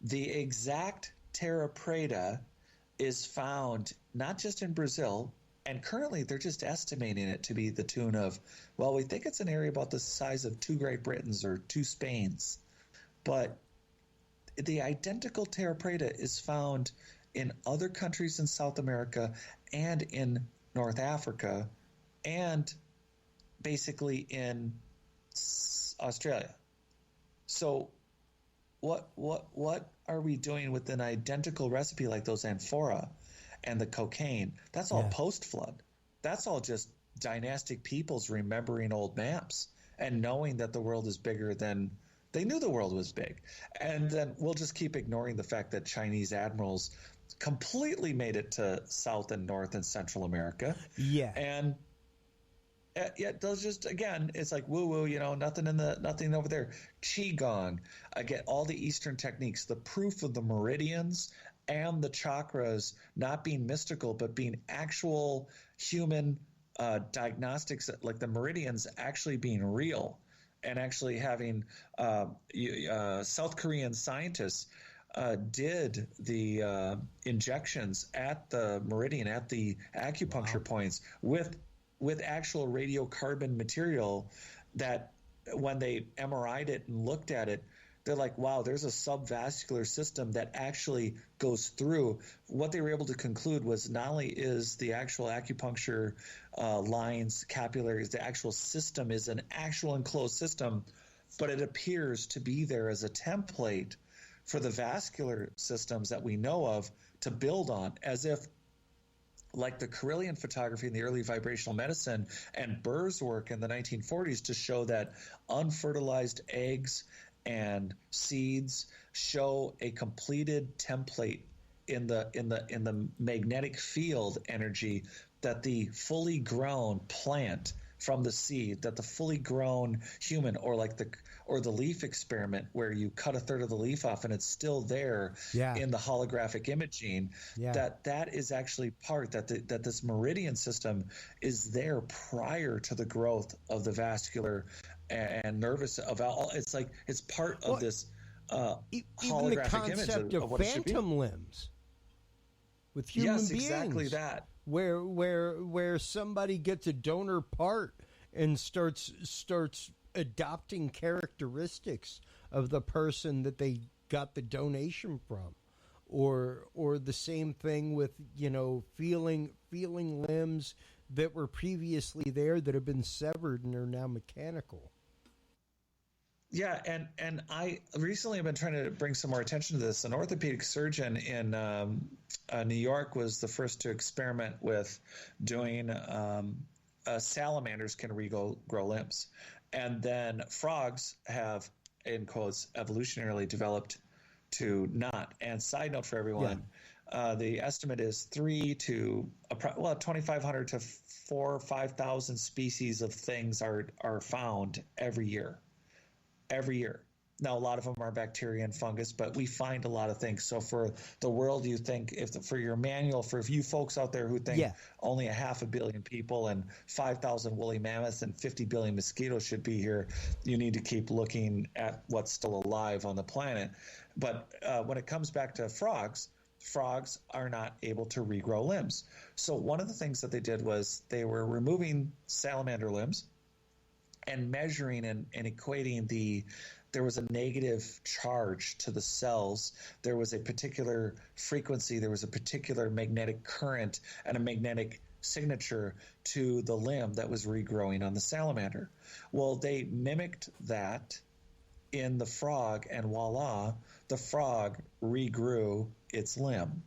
The exact Terra Preta is found not just in Brazil, and currently they're just estimating it to be the tune of, well, we think it's an area about the size of 2 Great Britons or 2 Spains. But the identical Terra Preta is found in other countries in South America and in North Africa and basically in Australia. So what are we doing with an identical recipe like those amphora and the cocaine? That's all post-flood. That's all just dynastic peoples remembering old maps and knowing that the world is bigger than they knew the world was big. And then we'll just keep ignoring the fact that Chinese admirals completely made it to South and North and Central America. Yeah. And yet those just, again, it's like woo-woo, nothing over there. Qigong, again, all the Eastern techniques, the proof of the meridians and the chakras not being mystical, but being actual human diagnostics, like the meridians actually being real, and actually having South Korean scientists did the injections at the meridian, at the acupuncture points with actual radiocarbon material that when they MRI'd it and looked at it, they're like, wow, there's a subvascular system that actually goes through. What they were able to conclude was not only is the actual acupuncture lines, capillaries, the actual system is an actual enclosed system, but it appears to be there as a template for the vascular systems that we know of to build on, as if like the Carillion photography in the early vibrational medicine and Burr's work in the 1940s to show that unfertilized eggs and seeds show a completed template in the magnetic field energy that the fully grown plant from the seed, that the fully grown human, or the leaf experiment where you cut a third of the leaf off and it's still there in the holographic imaging, that is actually part that this meridian system is there prior to the growth of the vascular and nervous of all. It's like it's part of this even holographic the concept image of what phantom limbs with human beings. Yes, exactly that. Where somebody gets a donor part and starts adopting characteristics of the person that they got the donation from, or the same thing with feeling limbs that were previously there that have been severed and are now mechanical. Yeah, and I recently have been trying to bring some more attention to this. An orthopedic surgeon in New York was the first to experiment with doing salamanders can regrow limbs. And then frogs have, in quotes, evolutionarily developed to not. And side note for everyone, the estimate is 2,500 to 4,000 or 5,000 species of things are found every year. Now, a lot of them are bacteria and fungus, but we find a lot of things. So for the world, you think, for your manual, for you folks out there who think only 500 million people and 5,000 woolly mammoths and 50 billion mosquitoes should be here, you need to keep looking at what's still alive on the planet. But when it comes back to frogs are not able to regrow limbs. So one of the things that they did was they were removing salamander limbs and measuring and equating there was a negative charge to the cells. There was a particular frequency. There was a particular magnetic current and a magnetic signature to the limb that was regrowing on the salamander. Well, they mimicked that in the frog, and voila, the frog regrew its limb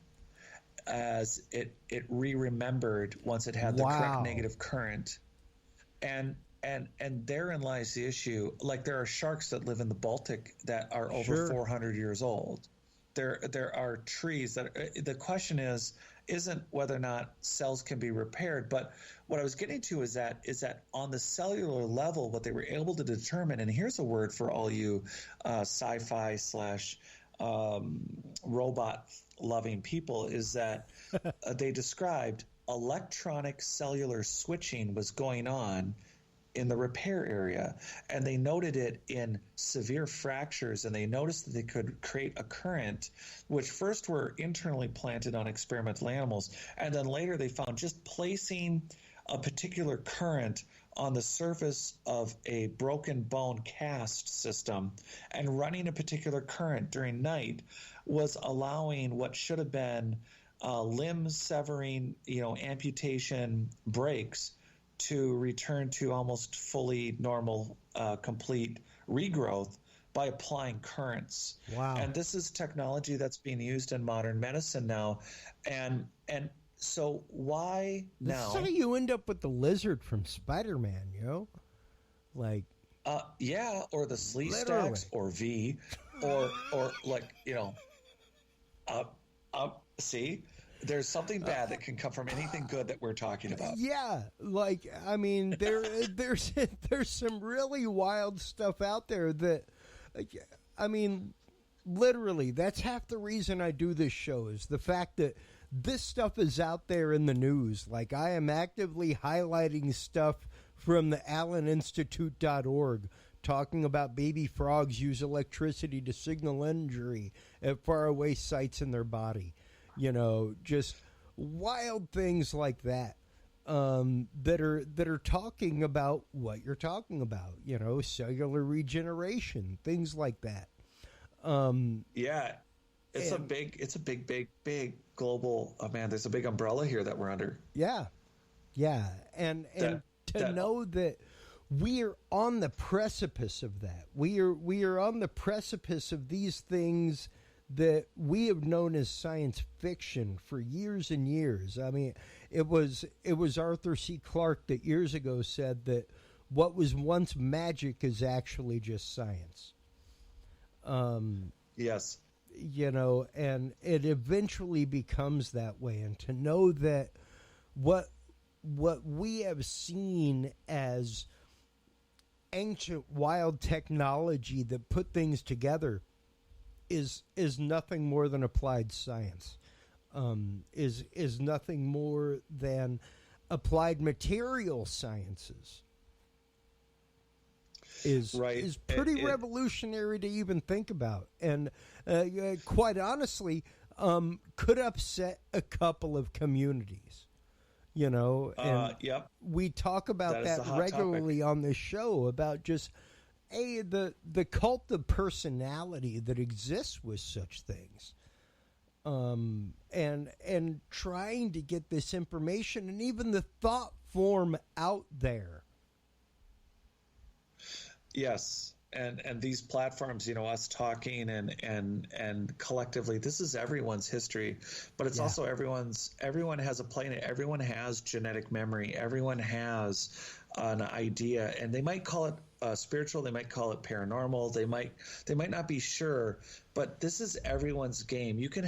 as it re-remembered once it had the correct negative current. And therein lies the issue. Like, there are sharks that live in the Baltic that are over 400 years old. There are trees that the question isn't whether or not cells can be repaired, but what I was getting to is that on the cellular level, what they were able to determine, and here's a word for all you sci-fi / robot loving people, is that they described electronic cellular switching was going on in the repair area, and they noted it in severe fractures, and they noticed that they could create a current, which first were internally planted on experimental animals, and then later they found just placing a particular current on the surface of a broken bone cast system and running a particular current during night was allowing what should have been limb severing, amputation breaks to return to almost fully normal, complete regrowth by applying currents. Wow. And this is technology that's being used in modern medicine now. And so why now? So you end up with the lizard from Spider-Man, Like, or the Sleestacks or V or like, see? There's something bad that can come from anything good that we're talking about. Yeah, like, I mean, there's some really wild stuff out there that, I mean, literally, that's half the reason I do this show, is the fact that this stuff is out there in the news. Like, I am actively highlighting stuff from the AllenInstitute.org talking about baby frogs use electricity to signal injury at faraway sites in their body. Just wild things like that, that are talking about what you're talking about, cellular regeneration, things like that. Yeah, it's a big global. Oh man, there's a big umbrella here that we're under. Yeah, yeah, and to know that we are on the precipice of that. We are on the precipice of these things that we have known as science fiction for years and years. I mean, it was Arthur C. Clarke that years ago said that what was once magic is actually just science. Yes. You know, and it eventually becomes that way. And to know that what we have seen as ancient wild technology that put things together is nothing more than applied science. Is nothing more than applied material sciences. Is pretty revolutionary to even think about, and quite honestly, could upset a couple of communities. You know, and yep. We talk about that regularly on this show about just the cult of personality that exists with such things, and trying to get this information and even the thought form out there. Yes. And these platforms, you know, us talking and collectively, this is everyone's history, but it's also everyone has a planet. Everyone has genetic memory. Everyone has an idea, and they might call it spiritual. They might call it paranormal. They might not be sure, but this is everyone's game. You could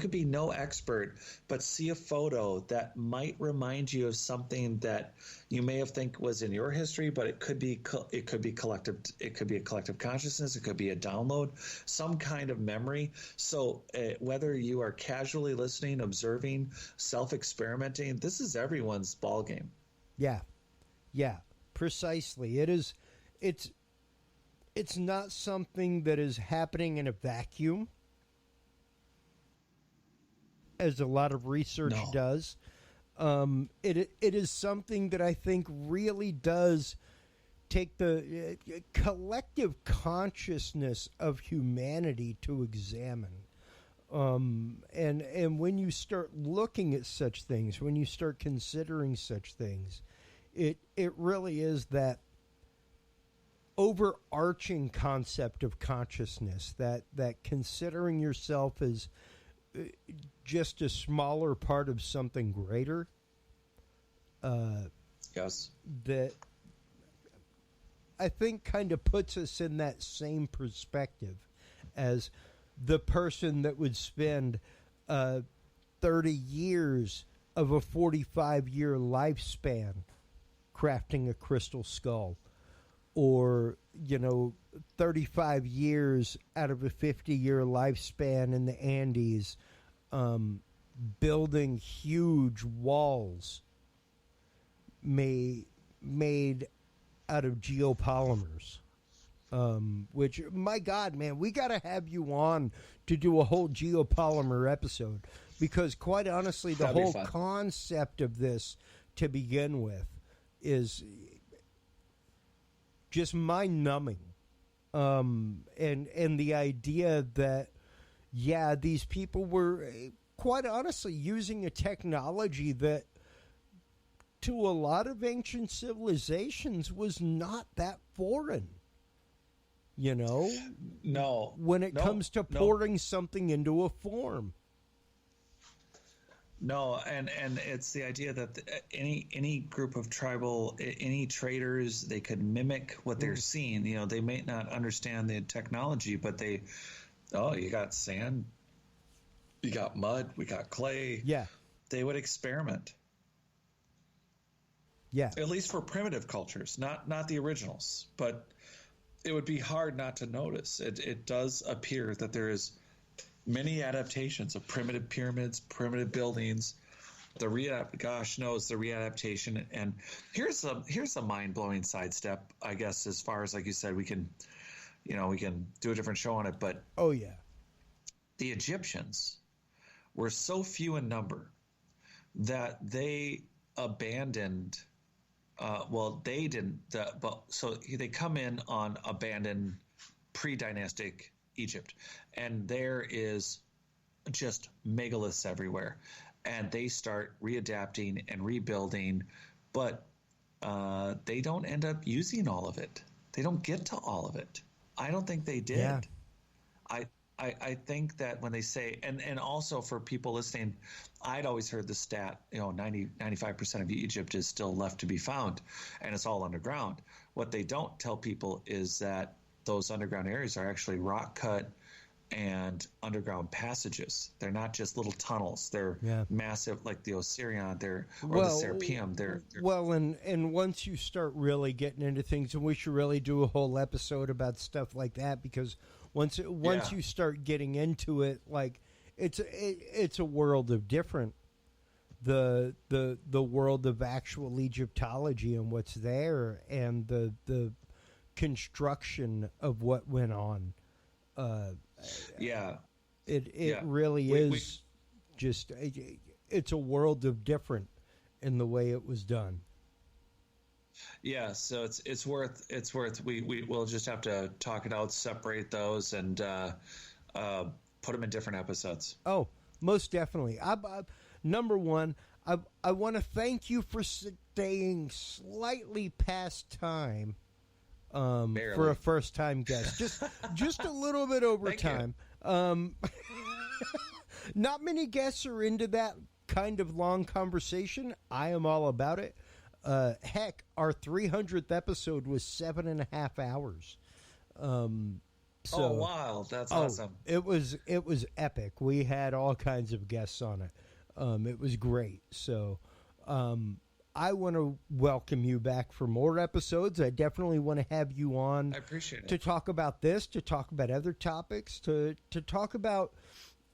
be no expert, but see a photo that might remind you of something that you may have think was in your history, but it could be collective. It could be a collective consciousness. It could be a download, some kind of memory. So whether you are casually listening, observing, self-experimenting, this is everyone's ball game. Yeah, precisely. It's not something that is happening in a vacuum, as a lot of research does. It is something that I think really does take the collective consciousness of humanity to examine. And when you start looking at such things, when you start considering such things, it really is that overarching concept of consciousness, that considering yourself as just a smaller part of something greater. Yes. That I think kind of puts us in that same perspective as the person that would spend 30 years of a 45-year lifespan crafting a crystal skull, or 35 years out of a 50-year lifespan in the Andes, building huge walls made out of geopolymers. Which, my God, man, we got to have you on to do a whole geopolymer episode, because quite honestly, the whole concept of this to begin with is just mind-numbing. And the idea that, these people were quite honestly using a technology that to a lot of ancient civilizations was not that foreign. No. When it comes to porting something into a form. No, and it's the idea that any group of tribal, any traders, they could mimic what they're seeing. They may not understand the technology, but you got sand, you got mud, we got clay. Yeah. They would experiment. Yeah. At least for primitive cultures, not the originals, but it would be hard not to notice. It does appear that there is many adaptations of primitive pyramids, primitive buildings. Gosh knows the readaptation. And here's a mind-blowing sidestep, I guess, as far as, like you said, we can do a different show on it. But oh yeah, the Egyptians were so few in number that they abandoned. They didn't. So they come in on abandoned pre-dynastic Egypt, and there is just megaliths everywhere, and they start readapting and rebuilding, but they don't end up using all of it. They don't get to all of it. I don't think they did. Yeah. I think that when they say, and also for people listening, I'd always heard the stat, 95% of Egypt is still left to be found, and it's all underground. What they don't tell people is that those underground areas are actually rock cut and underground passages. They're not just little tunnels. They're massive, like the Osirion, the Serapeum. They're and once you start really getting into things, and we should really do a whole episode about stuff like that, because once you start getting into it, like it's a world of different. The world of actual Egyptology and what's there, and the construction of what went on. It really is just it's a world of different in the way it was done. Yeah, so it's worth we'll just have to talk it out, separate those, and put them in different episodes. Oh, most definitely. Number one, I want to thank you for staying slightly past time. For a first-time guest, just a little bit over time. Not many guests are into that kind of long conversation. I am all about it. Heck, our 300th episode was 7.5 hours. Oh wow, that's awesome! It was epic. We had all kinds of guests on it. It was great. So. I want to welcome you back for more episodes. I definitely want to have you on. I appreciate it. To talk about this, to talk about other topics, to talk about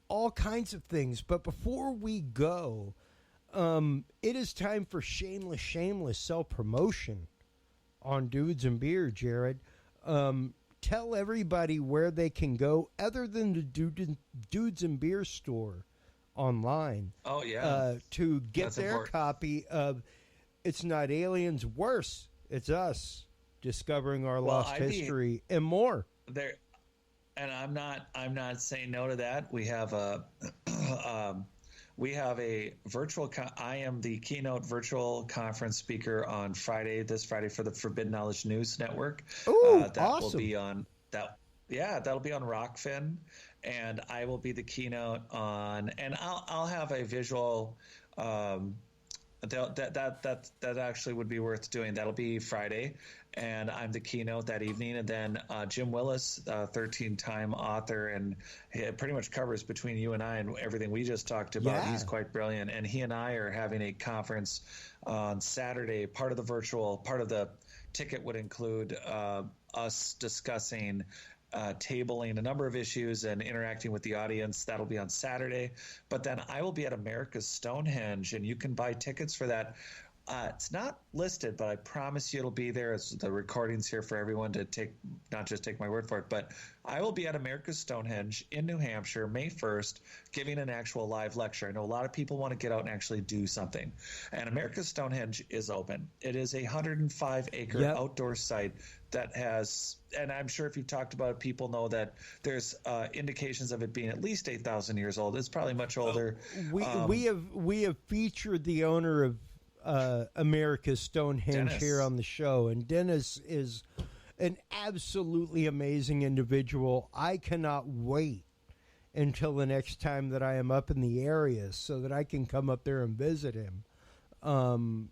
all kinds of things. But before we go, it is time for shameless self-promotion on Dudes and Beer, Jared. Tell everybody where they can go other than the Dudes and Beer store online. Oh, yeah. To get their copy of It's Not Aliens, Worse, It's Us, Discovering Our Lost History, and more. There, and I'm not saying no to that. We have a virtual. I am the keynote virtual conference speaker on this Friday for the Forbidden Knowledge News Network. Ooh, that awesome. will be on that. Yeah, that'll be on Rockfin, and I will be the keynote on, and I'll have a visual. That actually would be worth doing. That'll be Friday, and I'm the keynote that evening. And then Jim Willis, 13-time author, and he pretty much covers between you and I and everything we just talked about. Yeah. He's quite brilliant, and he and I are having a conference on Saturday. Part of the ticket would include us discussing tabling a number of issues and interacting with the audience. That'll be on Saturday. But then I will be at America's Stonehenge, and you can buy tickets for that. It's not listed, but I promise you it'll be there. It's the recordings here for everyone to not just take my word for it, but I will be at America's Stonehenge in New Hampshire, May 1st, giving an actual live lecture. I know a lot of people want to get out and actually do something. And America's Stonehenge is open. It is a 105-acre outdoor site that has, and I'm sure if you've talked about it, people know that there's indications of it being at least 8,000 years old. It's probably much older. We have featured the owner of America's Stonehenge Dennis here on the show, and Dennis is an absolutely amazing individual. I cannot wait until the next time that I am up in the area so that I can come up there and visit him.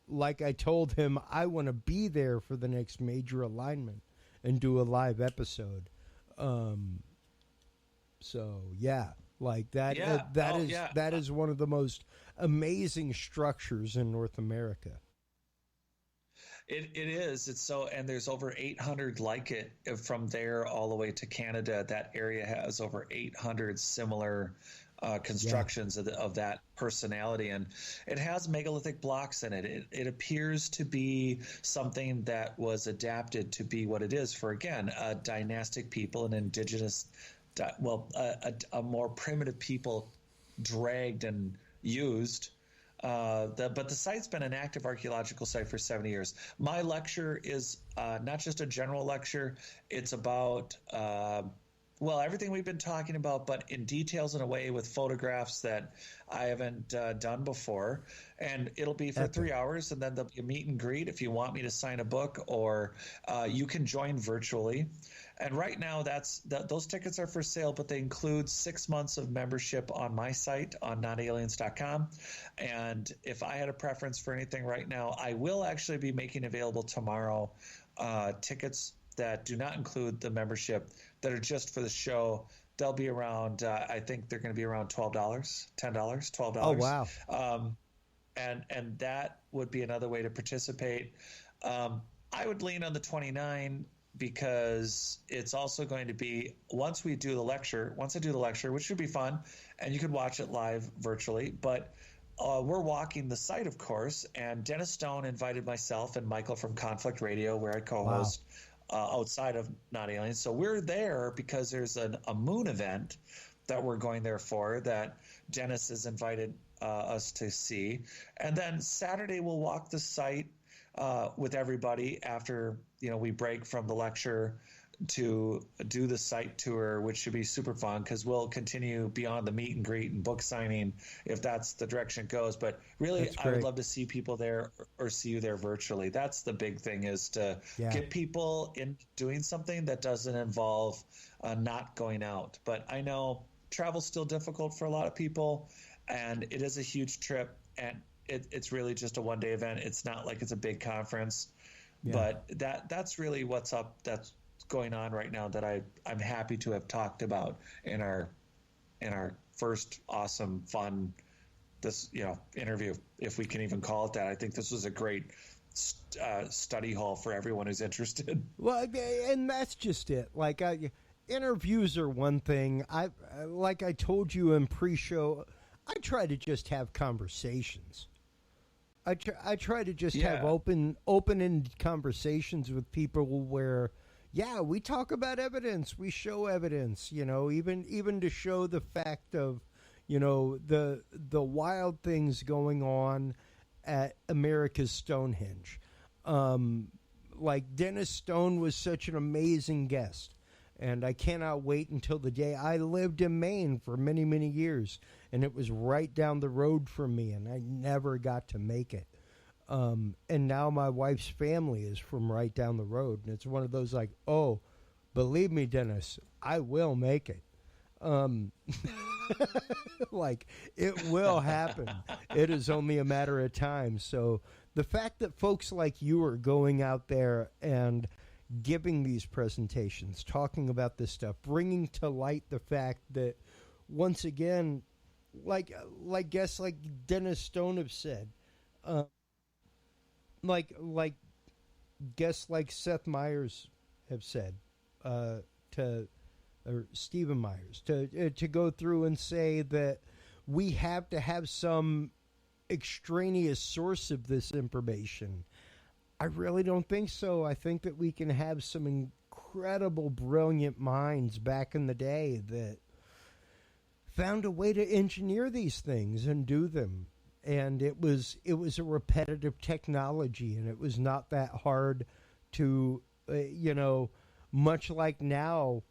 Like I told him, I want to be there for the next major alignment and do a live episode. So yeah, like that. That is one of the most amazing structures in North America. It is. It's so, and there's over 800 like it from there all the way to Canada. That area has over 800 similar constructions of that personality, and it has megalithic blocks in it. It appears to be something that was adapted to be what it is for, again, a dynastic people, an indigenous, a more primitive people dragged and used. But the site's been an active archaeological site for 70 years. My lecture is not just a general lecture. It's about Well, everything we've been talking about, but in details in a way with photographs that I haven't done before. And it'll be for 3 hours, and then there'll be a meet and greet if you want me to sign a book, or you can join virtually. And right now, those tickets are for sale, but they include 6 months of membership on my site on notaliens.com. And if I had a preference for anything right now, I will actually be making available tomorrow tickets that do not include the membership, that are just for the show. They'll be around, I think they're going to be around $12, $10, $12. Oh, wow. And that would be another way to participate. I would lean on the 29 because it's also going to be, once I do the lecture, which should be fun, and you can watch it live virtually, but we're walking the site, of course, and Dennis Stone invited myself and Michael from Conflict Radio, where I co-host, outside of Not Aliens. So we're there because there's a moon event that we're going there for, that Dennis has invited us to see. And then Saturday we'll walk the site with everybody after we break from the lecture to do the site tour, which should be super fun because we'll continue beyond the meet and greet and book signing if that's the direction it goes. But really, I would love to see people there or see you there virtually. That's the big thing, is to get people in doing something that doesn't involve not going out. But I know travel's still difficult for a lot of people, and it is a huge trip, and it's really just a one-day event. It's not like it's a big conference, but that's really what's up. That's going on right now that I'm happy to have talked about in our first awesome, fun interview, if we can even call it that. I think this was a great study hall for everyone who's interested. Well, and that's just it. Like, interviews are one thing. Like I told you in pre-show, I try to just have conversations. I try to just have open-ended conversations with people where, we talk about evidence, we show evidence, even to show the fact of, the wild things going on at America's Stonehenge. Like, Dennis Stone was such an amazing guest, and I cannot wait until the day. I lived in Maine for many, many years, and it was right down the road from me, and I never got to make it. And now my wife's family is from right down the road, and it's one of those like, oh, believe me, Dennis, I will make it. Like, it will happen. It is only a matter of time. So the fact that folks like you are going out there and giving these presentations, talking about this stuff, bringing to light the fact that, once again, like guests like Dennis Stone have said, like guests like Seth Meyers have said, or Stephen Myers, to go through and say that we have to have some extraneous source of this information. I really don't think so. I think that we can have some incredible, brilliant minds back in the day that found a way to engineer these things and do them. And it was a repetitive technology, and it was not that hard to, much like now,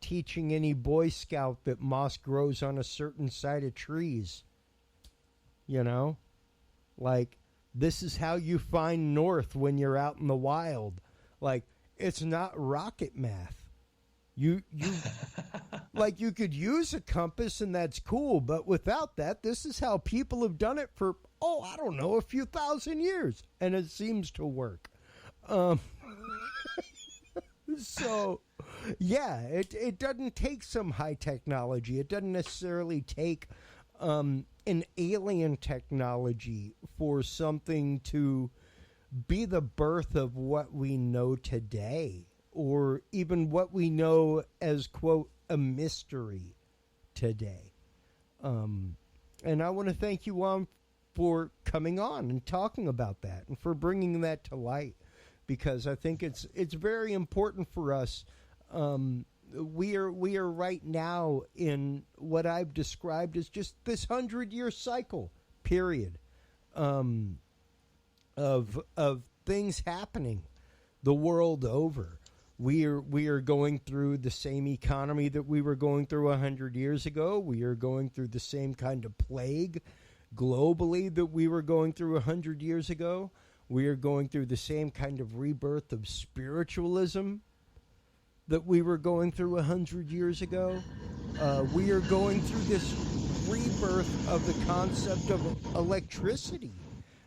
teaching any Boy Scout that moss grows on a certain side of trees. Like, this is how you find north when you're out in the wild. Like, it's not rocket math. You like, you could use a compass, and that's cool, but without that, this is how people have done it for, I don't know, a few thousand years, and it seems to work. So, it doesn't take some high technology. It doesn't necessarily take an alien technology for something to be the birth of what we know today, or even what we know as, quote, a mystery today. And I want to thank you, Juan, for coming on and talking about that and for bringing that to light, because I think it's very important for us. We are right now in what I've described as just this 100-year cycle period of things happening the world over. We are going through the same economy that we were going through 100 years ago. We are going through the same kind of plague globally that we were going through 100 years ago. We are going through the same kind of rebirth of spiritualism that we were going through 100 years ago. We are going through this rebirth of the concept of electricity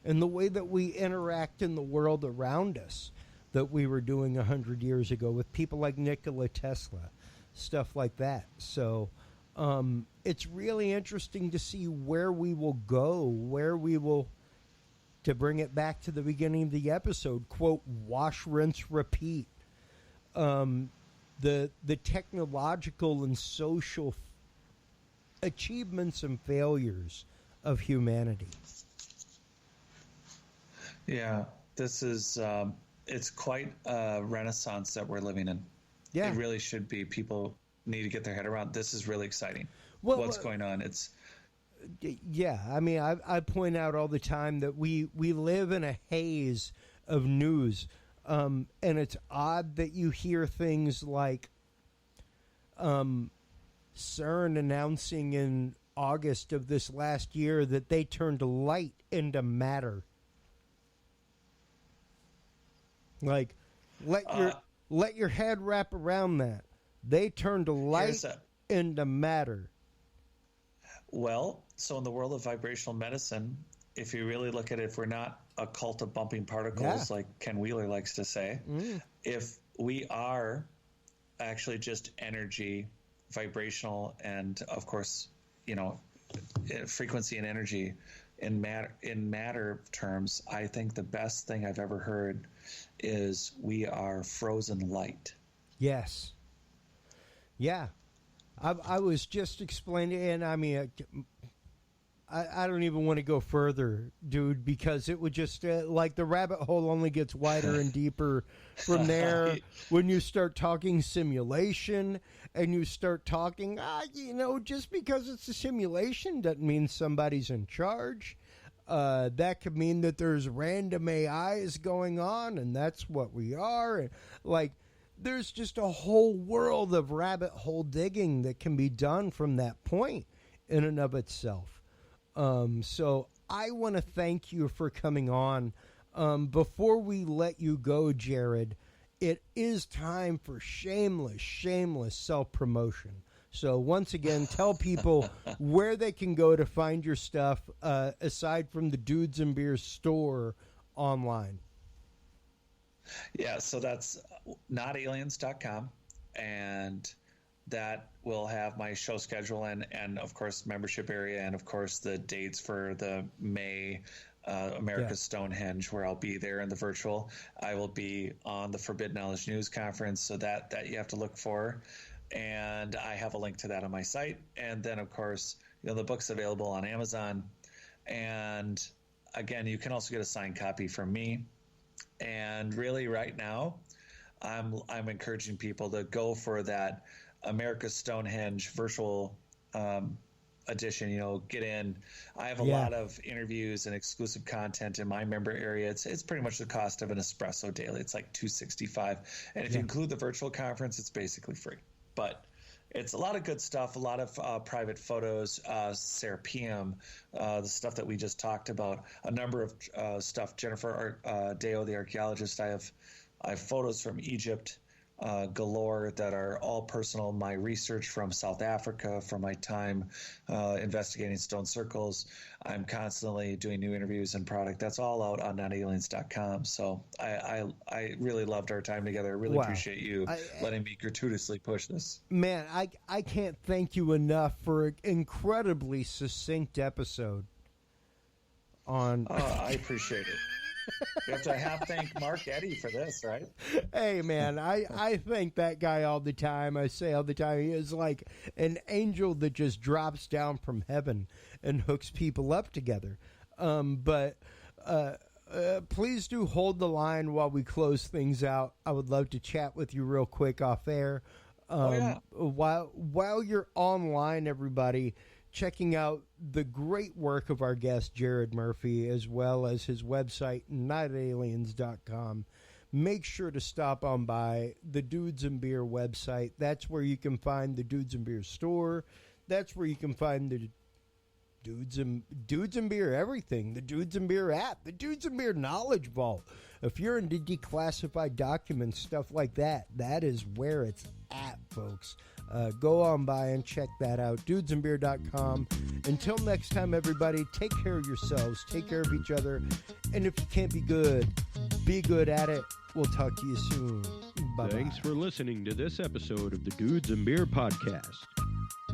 and the way that we interact in the world around us that we were doing 100 years ago with people like Nikola Tesla, stuff like that. So it's really interesting to see where we will go, where we will, to bring it back to the beginning of the episode, quote, wash, rinse, repeat. The technological and social achievements and failures of humanity. Yeah, this is it's quite a renaissance that we're living in. Yeah, it really should be. People need to get their head around. This is really exciting. Well, what's going on? It's yeah. I mean, I point out all the time that we live in a haze of news, and it's odd that you hear things like CERN announcing in August of this last year that they turned light into matter. Like, let your head wrap around that. They turned light into matter. Well, so in the world of vibrational medicine, if you really look at it, if we're not a cult of bumping particles, like Ken Wheeler likes to say, if we are actually just energy, vibrational, and of course, frequency and energy in matter terms, I think the best thing I've ever heard is we are frozen light. Yes. Yeah. I was just explaining, and I mean, I don't even want to go further, dude, because it would just, like, the rabbit hole only gets wider and deeper from there. When you start talking simulation and you start talking, just because it's a simulation doesn't mean somebody's in charge. That could mean that there's random AIs going on, and that's what we are. And, like, there's just a whole world of rabbit hole digging that can be done from that point in and of itself. So I want to thank you for coming on. Before we let you go, Jared, it is time for shameless self-promotion. So once again, tell people where they can go to find your stuff, aside from the Dudes and Beers store online. Yeah, so that's notaliens.com, and that will have my show schedule and of course membership area, and of course the dates for the May America's Stonehenge, where I'll be there in the virtual. I will be on the Forbidden Knowledge News Conference, so that you have to look for, and I have a link to that on my site. And then of course, the book's available on Amazon, and again, you can also get a signed copy from me. And really right now I'm encouraging people to go for that America's Stonehenge virtual edition. Get in. I have a lot of interviews and exclusive content in my member area. It's pretty much the cost of an espresso daily. It's like $265, and if you include the virtual conference, it's basically free. But it's a lot of good stuff, a lot of private photos, Serapeum, the stuff that we just talked about, a number of stuff. Jennifer Deo, the archaeologist, I have photos from Egypt galore that are all personal. My research from South Africa, from my time investigating stone circles. I'm constantly doing new interviews and product. That's all out on notaliens.com. So I really loved our time together. I really appreciate you letting me gratuitously push this. Man, I can't thank you enough for an incredibly succinct episode. I appreciate it. You have to thank Mark Eddy for this, right? Hey, man, I thank that guy all the time. I say all the time, he is like an angel that just drops down from heaven and hooks people up together. But please do hold the line while we close things out. I would love to chat with you real quick off air. While you're online, everybody, checking out the great work of our guest, Jared Murphy, as well as his website, notaliens.com. make sure to stop on by the Dudes and Beer website. That's where you can find the Dudes and Beer store. That's where you can find the Dudes and Beer everything, the Dudes and Beer app, the Dudes and Beer Knowledge Vault. If you're into declassified documents, stuff like that, that is where it's at, folks. Go on by and check that out, dudesandbeer.com. Until next time, everybody, take care of yourselves, take care of each other, and if you can't be good at it. We'll talk to you soon. Bye-bye. Thanks for listening to this episode of the Dudes and Beer podcast.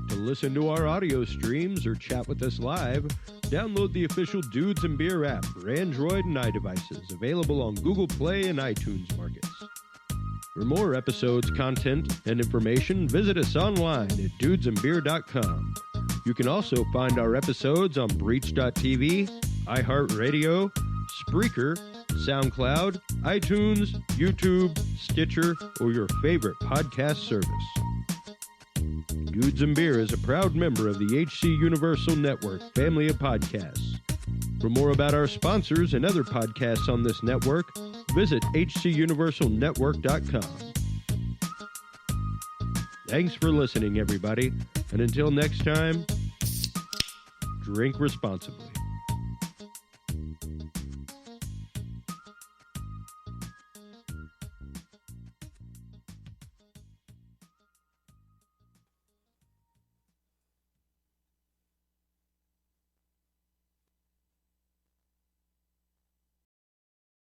To listen to our audio streams or chat with us live, download the official Dudes and Beer app for Android and iDevices, available on Google Play and iTunes markets. For more episodes, content, and information, visit us online at dudesandbeer.com. You can also find our episodes on Breach.tv, iHeartRadio, Spreaker, SoundCloud, iTunes, YouTube, Stitcher, or your favorite podcast service. Dudes and Beer is a proud member of the HC Universal Network family of podcasts. For more about our sponsors and other podcasts on this network, visit hcuniversalnetwork.com. Thanks for listening, everybody, and until next time, drink responsibly.